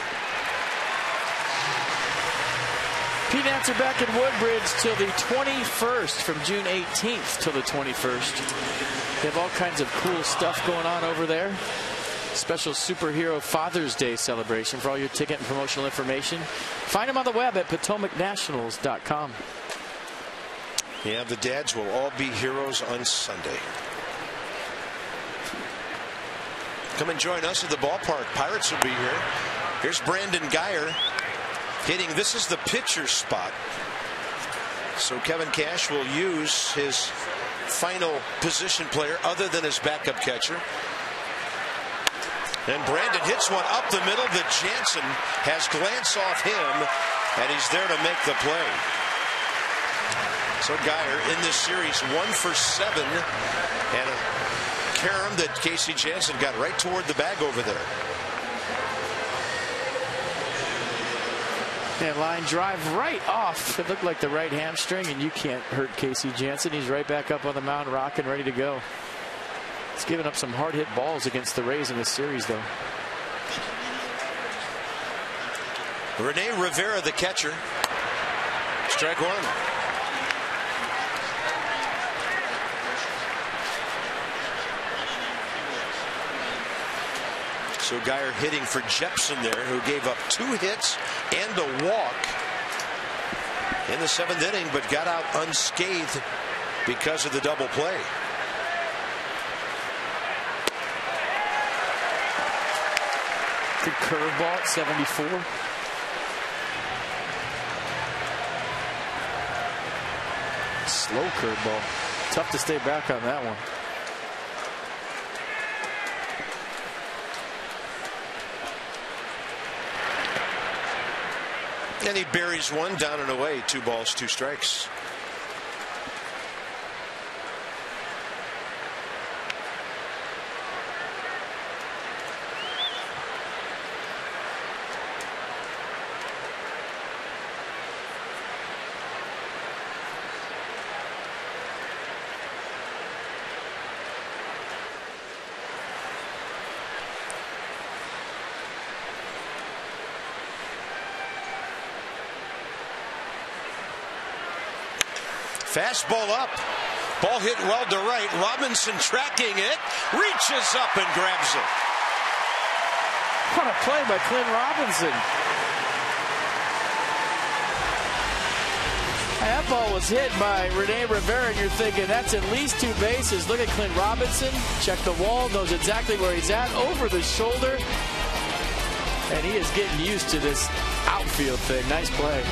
Pete Nance back in Woodbridge till the 21st, from June 18th till the 21st. They have all kinds of cool stuff going on over there. Special superhero Father's Day celebration for all your ticket and promotional information. Find them on the web at PotomacNationals.com. Yeah, the dads will all be heroes on Sunday. Come and join us at the ballpark. Pirates will be here. Here's Brandon Guyer hitting. This is the pitcher's spot. So Kevin Cash will use his final position player other than his backup catcher. And Brandon hits one up the middle that Jansen has glanced off him, and he's there to make the play. So Guyer in this series 1 for 7, and a carom that Casey Jansen got right toward the bag over there. And line drive right off. It looked like the right hamstring, and you can't hurt Casey Jansen. He's right back up on the mound, rocking, ready to go. He's given up some hard hit balls against the Rays in this series, though. Rene Rivera, the catcher. Strike 1. So Guyer hitting for Jepson there, who gave up 2 hits and a walk in the 7th inning, but got out unscathed because of the double play. Good curveball at 74. Slow curveball. Tough to stay back on that one. And he buries one, down and away. 2 balls, 2 strikes. Fastball up. Ball hit well to right. Robinson tracking it. Reaches up and grabs it. What a play by Clint Robinson. That ball was hit by Rene Rivera, and you're thinking that's at least 2 bases. Look at Clint Robinson. Check the wall. Knows exactly where he's at. Over the shoulder. And he is getting used to this outfield thing. Nice play.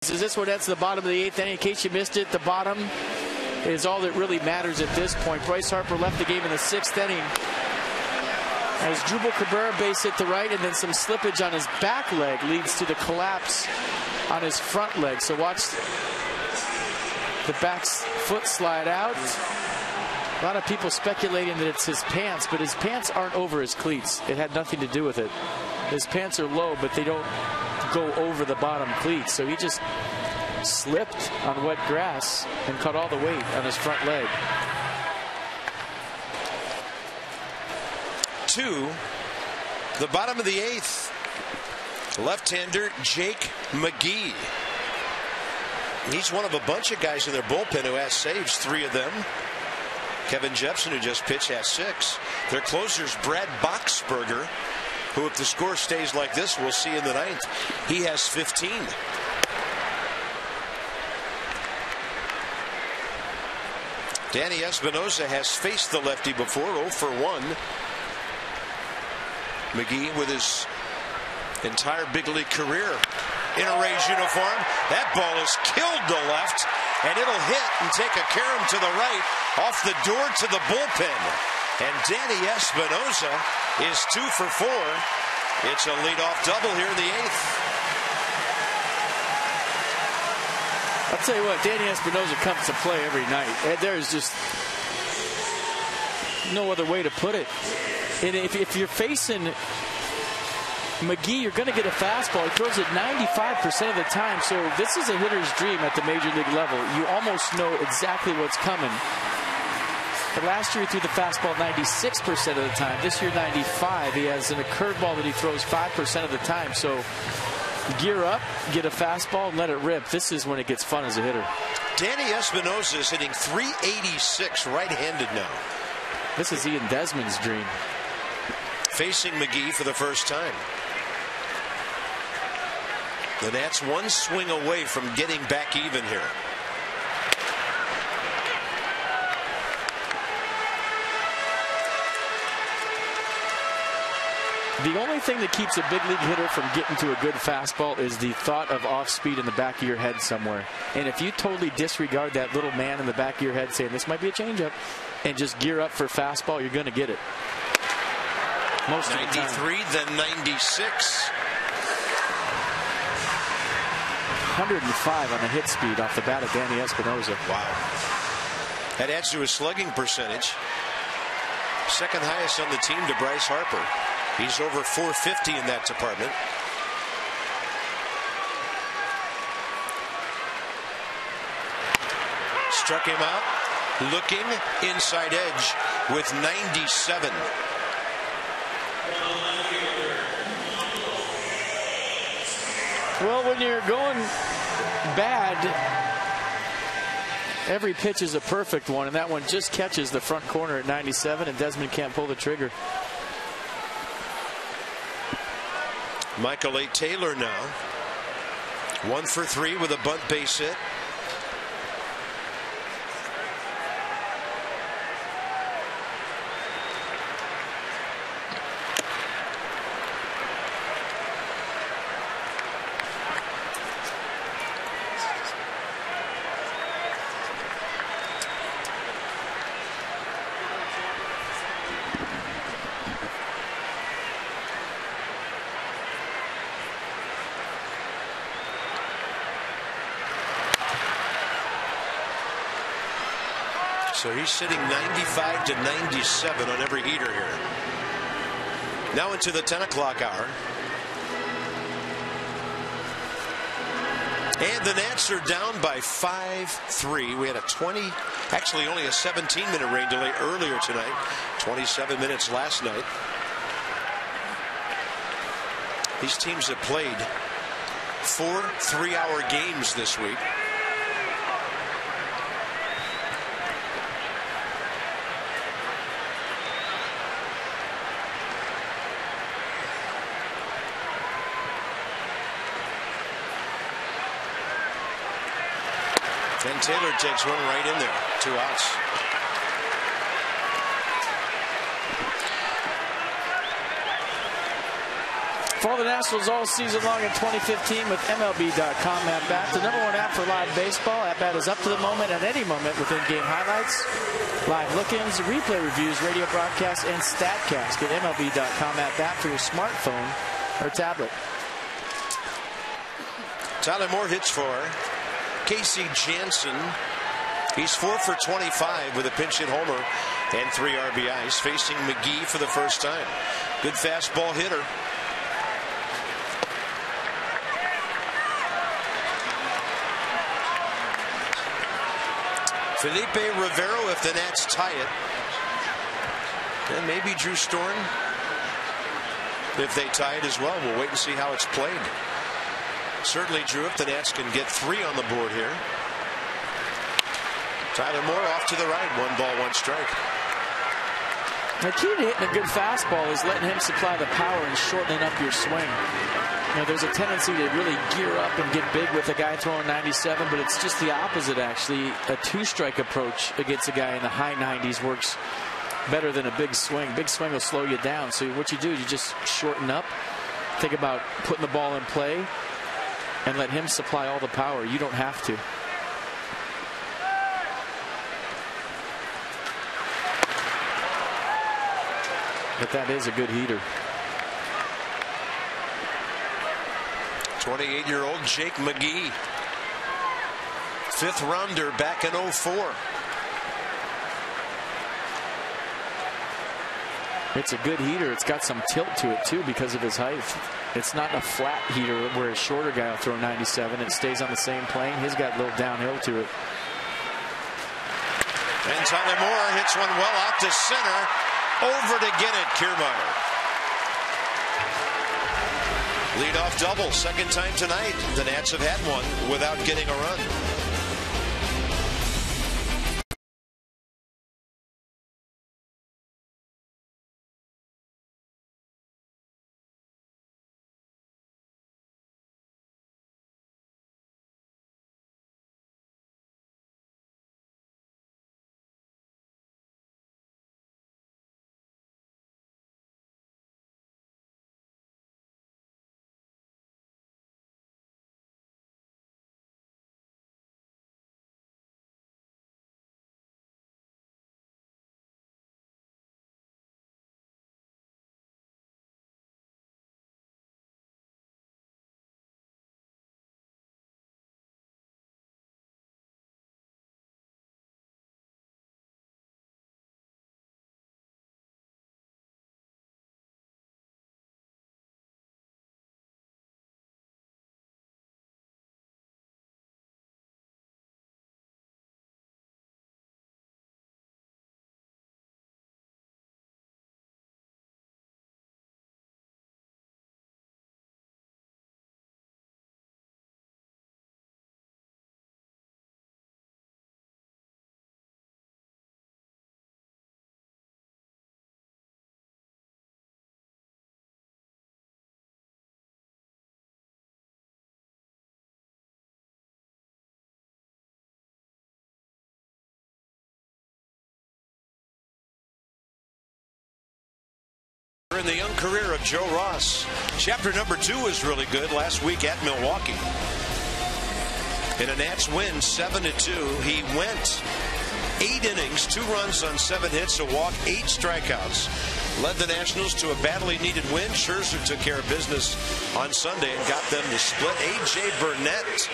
Is this one that's the bottom of the 8th inning? In case you missed it, the bottom is all that really matters at this point. Bryce Harper left the game in the 6th inning as Jubal Cabrera base hit the right, and then some slippage on his back leg leads to the collapse on his front leg. So watch the back foot slide out. A lot of people speculating that it's his pants, but his pants aren't over his cleats. It had nothing to do with it. His pants are low, but they don't go over the bottom cleats. So he just slipped on wet grass and caught all the weight on his front leg. 2, the bottom of the 8th. Left-hander Jake McGee. He's one of a bunch of guys in their bullpen who has saves, 3 of them. Kevin Jepson, who just pitched, has 6. Their closer's Brad Boxberger, who, if the score stays like this, we'll see in the 9th. He has 15. Danny Espinosa has faced the lefty before, 0 for 1. McGee with his entire big league career in a Rays uniform. That ball is killed to left, and it'll hit and take a carom to the right off the door to the bullpen. And Danny Espinosa is 2 for 4. It's a leadoff double here in the 8th. I'll tell you what, Danny Espinosa comes to play every night. There's just no other way to put it. And if you're facing McGee, you're going to get a fastball. He throws it 95% of the time. So this is a hitter's dream at the major league level. You almost know exactly what's coming. But last year he threw the fastball 96% of the time. This year 95%. He has a curveball that he throws 5% of the time. So gear up, get a fastball, and let it rip. This is when it gets fun as a hitter. Danny Espinosa is hitting .386 right-handed now. This is Ian Desmond's dream. Facing McGee for the first time. The Nats one swing away from getting back even here. The only thing that keeps a big league hitter from getting to a good fastball is the thought of off speed in the back of your head somewhere. And if you totally disregard that little man in the back of your head saying this might be a changeup and just gear up for fastball, you're going to get it. Most 93, then 96. 105 on the hit speed off the bat of Danny Espinosa. Wow. That adds to his slugging percentage. Second highest on the team to Bryce Harper. He's over .450 in that department. Struck him out. Looking inside edge with 97. Well, when you're going bad, every pitch is a perfect one, and that one just catches the front corner at 97, and Desmond can't pull the trigger. Michael A. Taylor now. 1 for 3 with a bunt base hit. So he's sitting 95 to 97 on every heater here. Now into the 10 o'clock hour. And the Nats are down by 5-3. We had a actually only a 17-minute rain delay earlier tonight. 27 minutes last night. These teams have played 4 3-hour games this week. And Taylor takes one right in there. 2 outs. Follow the Nationals all season long in 2015 with MLB.com At Bat, the #1 app for live baseball. At Bat is up to the moment at any moment with in-game highlights, live look-ins, replay reviews, radio broadcasts, and StatCast. Get MLB.com At Bat for your smartphone or tablet. Tyler Moore hits for Casey Jansen. He's 4 for 25 with a pinch hit homer and 3 RBIs, facing McGee for the first time. Good fastball hitter. Felipe Rivero if the Nats tie it. And maybe Drew Storen if they tie it as well. We'll wait and see how it's played. Certainly, Drew, if the Nats can get 3 on the board here. Tyler Moore off to the right. 1 ball, 1 strike. The key to hitting a good fastball is letting him supply the power and shortening up your swing. You know, there's a tendency to really gear up and get big with a guy throwing 97, but it's just the opposite, actually. A 2-strike approach against a guy in the high 90s works better than a big swing. Big swing will slow you down. So what you do is you just shorten up, think about putting the ball in play, and let him supply all the power. You don't have to. But that is a good heater. 28-year-old Jake McGee. 5th rounder back in 04. It's a good heater. It's got some tilt to it too because of his height. It's not a flat heater where a shorter guy will throw 97. It stays on the same plane. He's got a little downhill to it. And Tyler Moore hits one well out to center. Over to get it, Kiermaier. Leadoff double, 2nd time tonight. The Nats have had one without getting a run. In the young career of Joe Ross. Chapter number 2 is really good. Last week at Milwaukee. In a Nats win, 7-2. He went 8 innings, 2 runs on 7 hits, a walk, 8 strikeouts. Led the Nationals to a badly needed win. Scherzer took care of business on Sunday and got them to split. A.J. Burnett,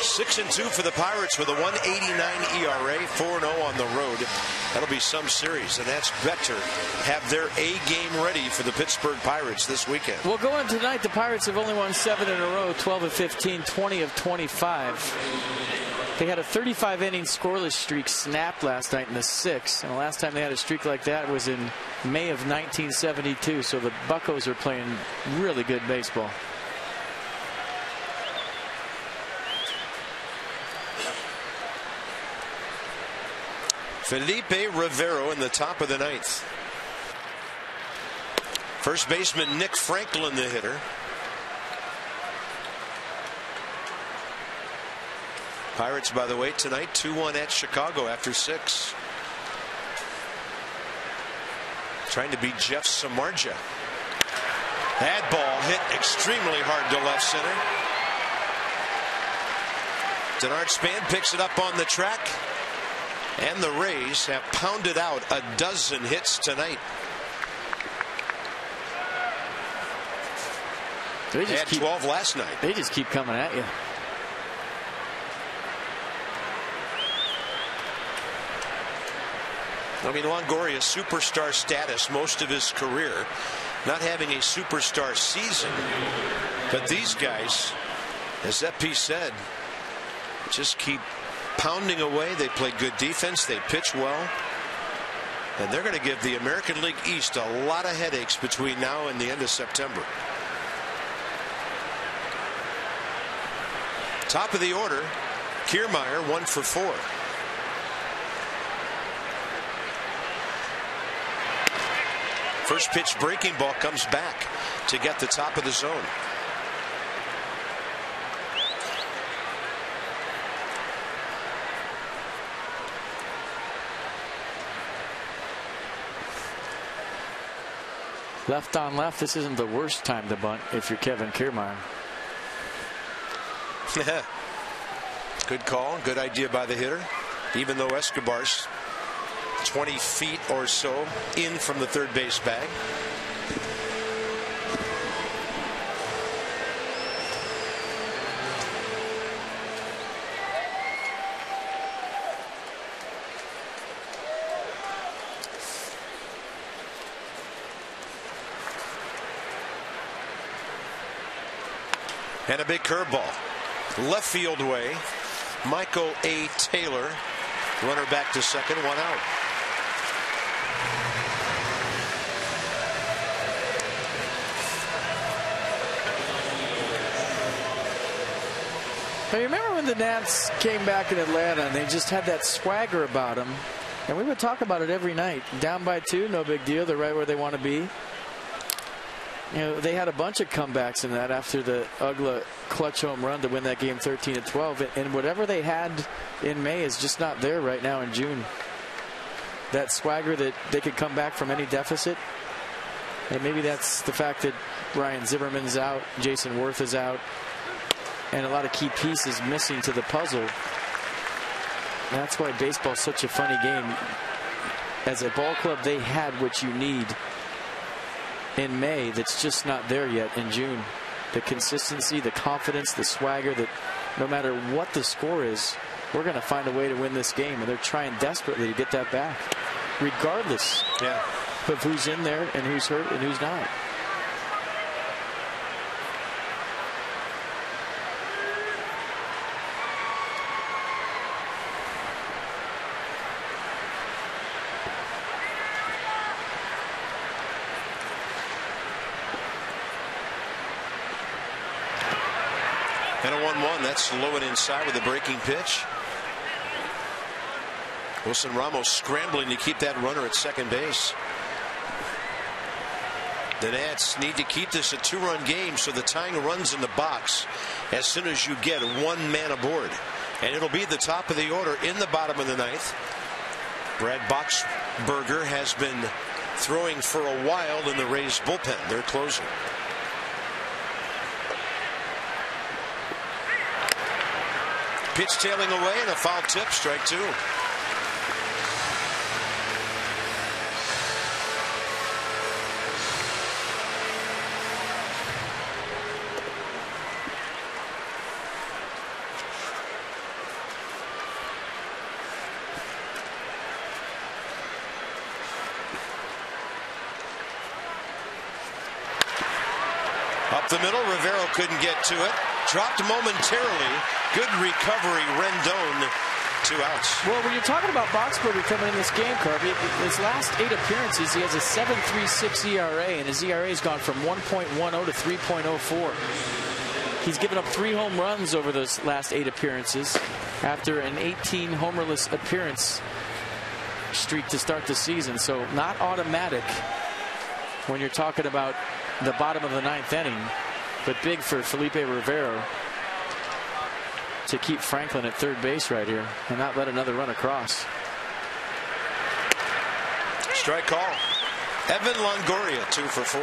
6-2 for the Pirates with a 1.89 ERA, 4-0 on the road. That'll be some series. The Nats better have their A game ready for the Pittsburgh Pirates this weekend. Well, going tonight, the Pirates have only won 7 in a row, 12 of 15, 20 of 25. They had a 35-inning scoreless streak snapped last night in the 6th, and the last time they had a streak like that was in May of 1972. So the Buccos are playing really good baseball. Felipe Rivero in the top of the 9th. First baseman Nick Franklin, the hitter. Pirates, by the way, tonight 2-1 at Chicago after 6. Trying to beat Jeff Samardzija. That ball hit extremely hard to left center. Denard Span picks it up on the track, and the Rays have pounded out a dozen hits tonight. They just had 12 last night. They just keep coming at you. I mean, Longoria, superstar status most of his career, not having a superstar season. But these guys, as that piece said, just keep pounding away. They play good defense. They pitch well. And they're going to give the American League East a lot of headaches between now and the end of September. Top of the order, Kiermaier 1 for 4. First pitch breaking ball comes back to get the top of the zone. Left on left, this isn't the worst time to bunt if you're Kevin Kiermaier. Good call, good idea by the hitter, even though Escobar's 20 feet or so in from the third base bag. And a big curveball. Left field way. Michael A. Taylor. Runner back to second, 1 out. Now, you remember when the Nats came back in Atlanta and they just had that swagger about them? And we would talk about it every night. Down by 2, no big deal. They're right where they want to be. You know, they had a bunch of comebacks in that after the Ugla clutch home run to win that game 13-12. And whatever they had in May is just not there right now in June. That swagger that they could come back from any deficit. And maybe that's the fact that Ryan Zimmerman's out, Jason Worth is out, and a lot of key pieces missing to the puzzle. That's why baseball's such a funny game. As a ball club, they had what you need in May that's just not there yet in June. The consistency, the confidence, the swagger that no matter what the score is, we're going to find a way to win this game. And they're trying desperately to get that back, regardless of who's in there and who's hurt and who's not. And a 1-1. That's low and inside with a breaking pitch. Wilson Ramos scrambling to keep that runner at second base. The Nats need to keep this a 2-run game, so the tying runs in the box as soon as you get 1 man aboard. And it'll be the top of the order in the bottom of the 9th. Brad Boxberger has been throwing for a while in the Rays bullpen. They're closing. Pitch tailing away and a foul tip, strike 2. Up the middle, Rivero couldn't get to it. Dropped momentarily. Good recovery, Rendon. 2 outs. Well, when you're talking about Boxberger coming in this game, Kirby, his last 8 appearances, he has a 7.36 ERA, and his ERA has gone from 1.10 to 3.04. He's given up 3 home runs over those last 8 appearances after an 18 homerless appearance streak to start the season. So not automatic when you're talking about the bottom of the 9th inning, but big for Felipe Rivero to keep Franklin at third base right here and not let another run across. Strike call. Evan Longoria 2 for 4.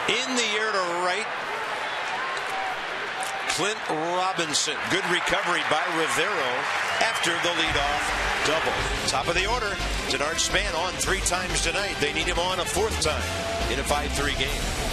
In the air to right. Clint Robinson. Good recovery by Rivero after the leadoff double. Top of the order. Denard Span on 3 times tonight. They need him on a 4th time in a 5-3 game.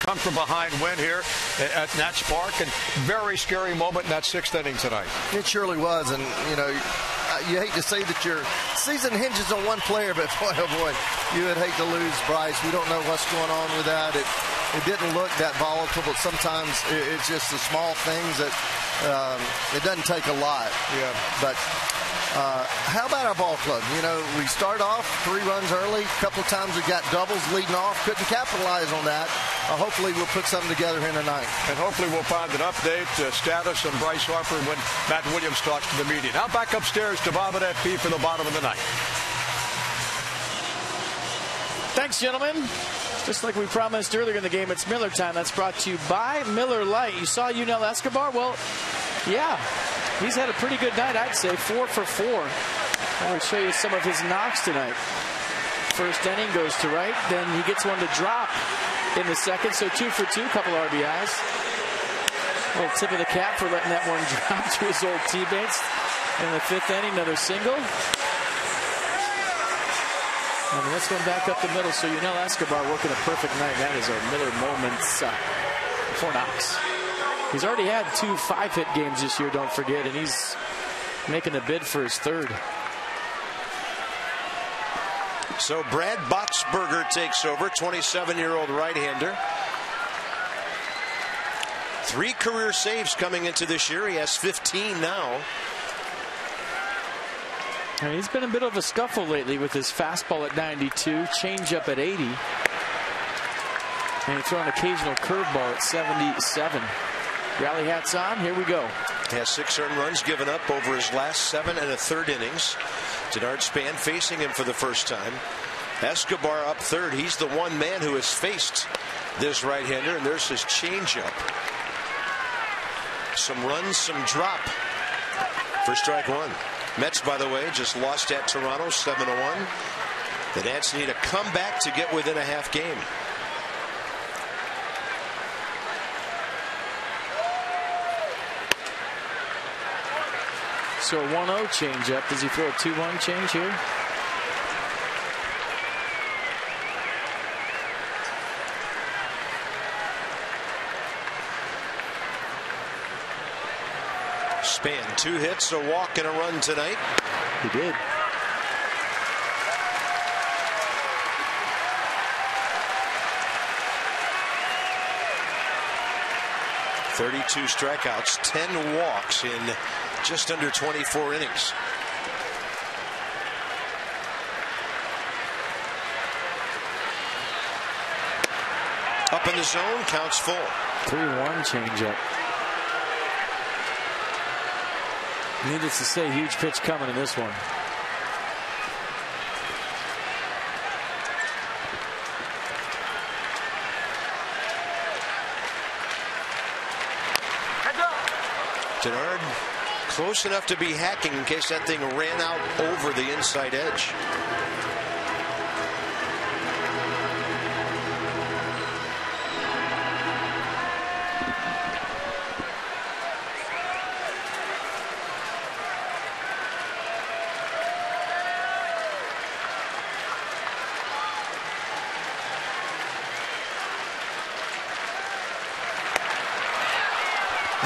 Come from behind win here at Nats Park, and very scary moment in that 6th inning tonight. It surely was, and you know, you hate to say that your season hinges on one player, but boy, oh boy, you would hate to lose Bryce. We don't know what's going on with that. It didn't look that volatile, but sometimes it's just the small things that it doesn't take a lot. Yeah. But how about our ball club? You know, we start off 3 runs early. A couple of times we got doubles leading off. Couldn't capitalize on that. Hopefully we'll put something together here tonight. And hopefully we'll find an update, status on Bryce Harper when Matt Williams talks to the media. Now back upstairs to Bob and FP for the bottom of the ninth. Thanks, gentlemen. Just like we promised earlier in the game, it's Miller time. That's brought to you by Miller Lite. You saw Yunel Escobar? Well, yeah. He's had a pretty good night, I'd say. 4 for 4. I'm going to show you some of his knocks tonight. First inning goes to right. Then he gets one to drop in the second. So 2 for 2, couple RBIs. A little tip of the cap for letting that one drop to his old teammates. In the 5th inning, another single. And this one back up the middle. So Yunel Escobar working a perfect night. That is our Miller moments. 4 knocks. He's already had 2 5-hit games this year, don't forget, and he's making a bid for his 3rd. So Brad Boxberger takes over, 27-year-old right-hander. 3 career saves coming into this year. He has 15 now. And he's been a bit of a scuffle lately with his fastball at 92, changeup at 80, and he throws an occasional curveball at 77. Rally hats on. Here we go. Has 6 earned runs given up over his last 7 1/3 innings. Denard Span facing him for the first time. Escobar up 3rd. He's the one man who has faced this right-hander, and there's his changeup. Some runs, some drop for strike 1. Mets, by the way, just lost at Toronto 7-1. The Nats need a comeback to get within a half game. So a 1-0 changeup. Does he throw a 2-1 change here? Span 2 hits, a walk, and a run tonight. He did. .32 strikeouts, 10 walks in just under 24 innings. Up in the zone, counts full. 3-1 changeup. Needless to say, huge pitch coming in this one. Denard close enough to be hacking in case that thing ran out over the inside edge.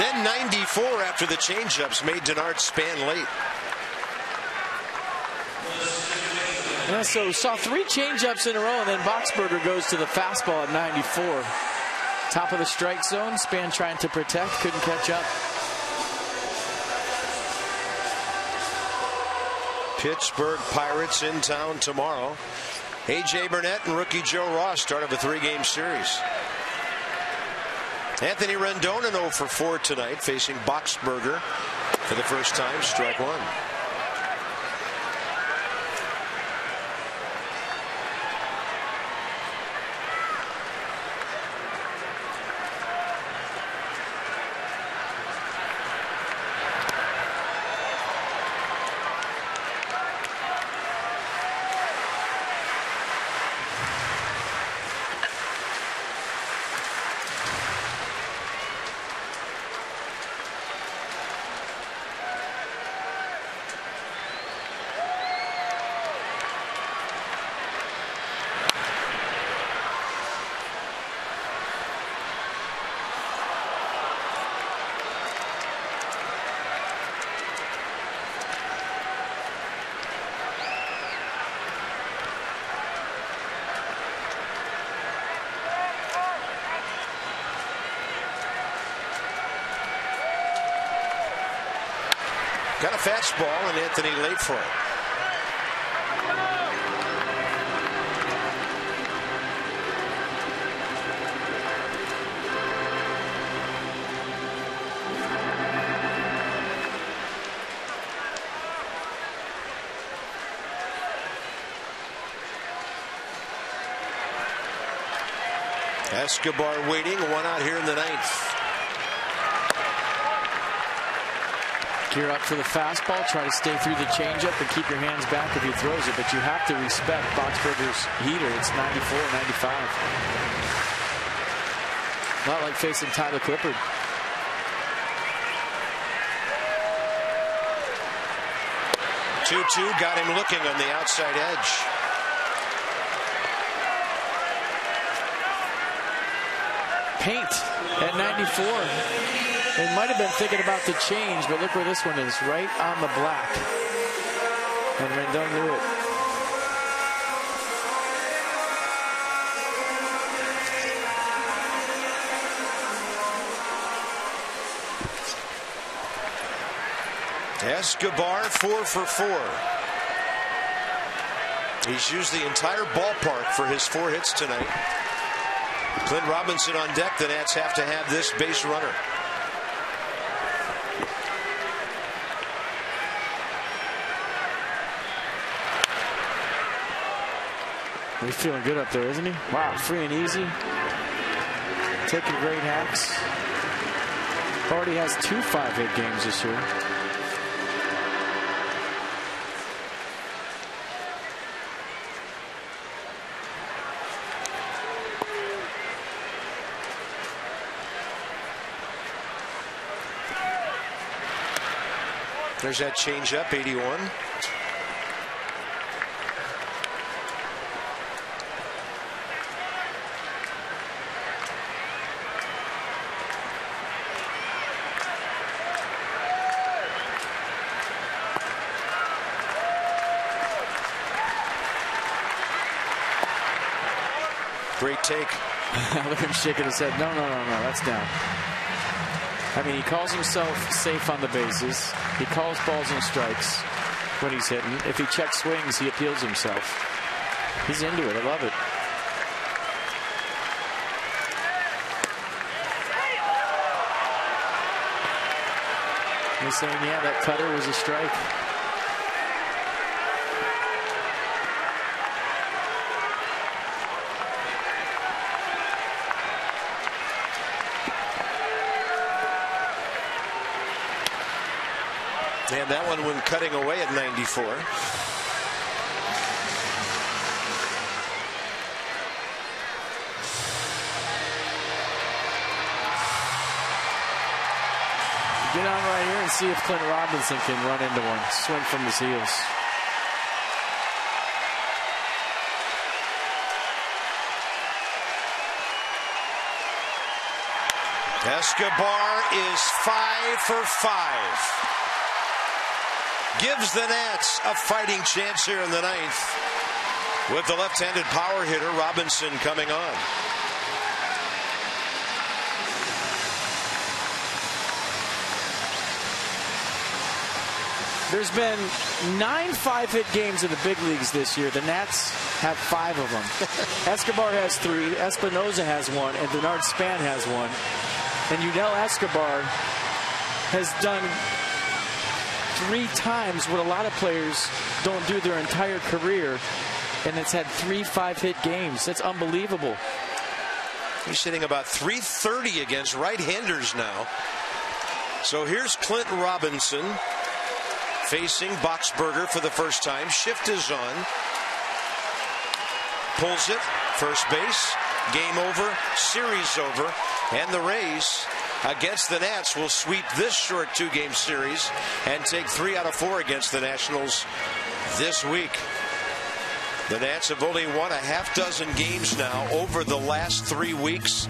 Then 94 after the changeups made Denard span late. Yeah, so saw 3 changeups in a row, and then Boxberger goes to the fastball at 94. Top of the strike zone, Span trying to protect, couldn't catch up. Pittsburgh Pirates in town tomorrow. A.J. Burnett and rookie Joe Ross start of a 3-game series. Anthony Rendon in 0 for 4 tonight, facing Boxberger for the first time, strike 1. Got a fastball, and Anthony late for it. Escobar waiting, 1 out here in the 9th. Gear up for the fastball, try to stay through the changeup and keep your hands back if he throws it, but you have to respect Boxberger's heater. It's 94, 95. Not like facing Tyler Clippard. Two got him looking on the outside edge. Paint at 94. They might have been thinking about the change, but look where this one is, right on the black. And Rendon knew it. Escobar 4 for 4. He's used the entire ballpark for his 4 hits tonight. Clint Robinson on deck. The Nats have to have this base runner. He's feeling good up there, isn't he? Wow, free and easy. Taking great hacks. Already has 2 5-hit games this year. There's that changeup, 81. Great take. Look at him shaking his head. No, that's down. I mean, he calls himself safe on the bases. He calls balls and strikes when he's hitting. If he checks swings, he appeals himself. He's into it. I love it. He's saying, yeah, that cutter was a strike. And that one went cutting away at 94. Get on right here and see if Clint Robinson can run into one. Swing from his heels. Escobar is 5 for 5. Gives the Nats a fighting chance here in the ninth with the left-handed power hitter Robinson coming on. There's been 9 5-hit games in the big leagues this year. The Nats have 5 of them. Escobar has 3, Espinoza has 1, and Bernard Span has 1. And Yudel Escobar has done 3 times what a lot of players don't do their entire career, and it's had 3 5-hit games. That's unbelievable. He's hitting about .330 against right-handers now. So here's Clint Robinson facing Boxberger for the first time. Shift is on. Pulls it. First base. Game over. Series over. And the Rays against the Nats will sweep this short 2-game series and take 3 out of 4 against the Nationals this week. The Nats have only won a half dozen games now over the last 3 weeks.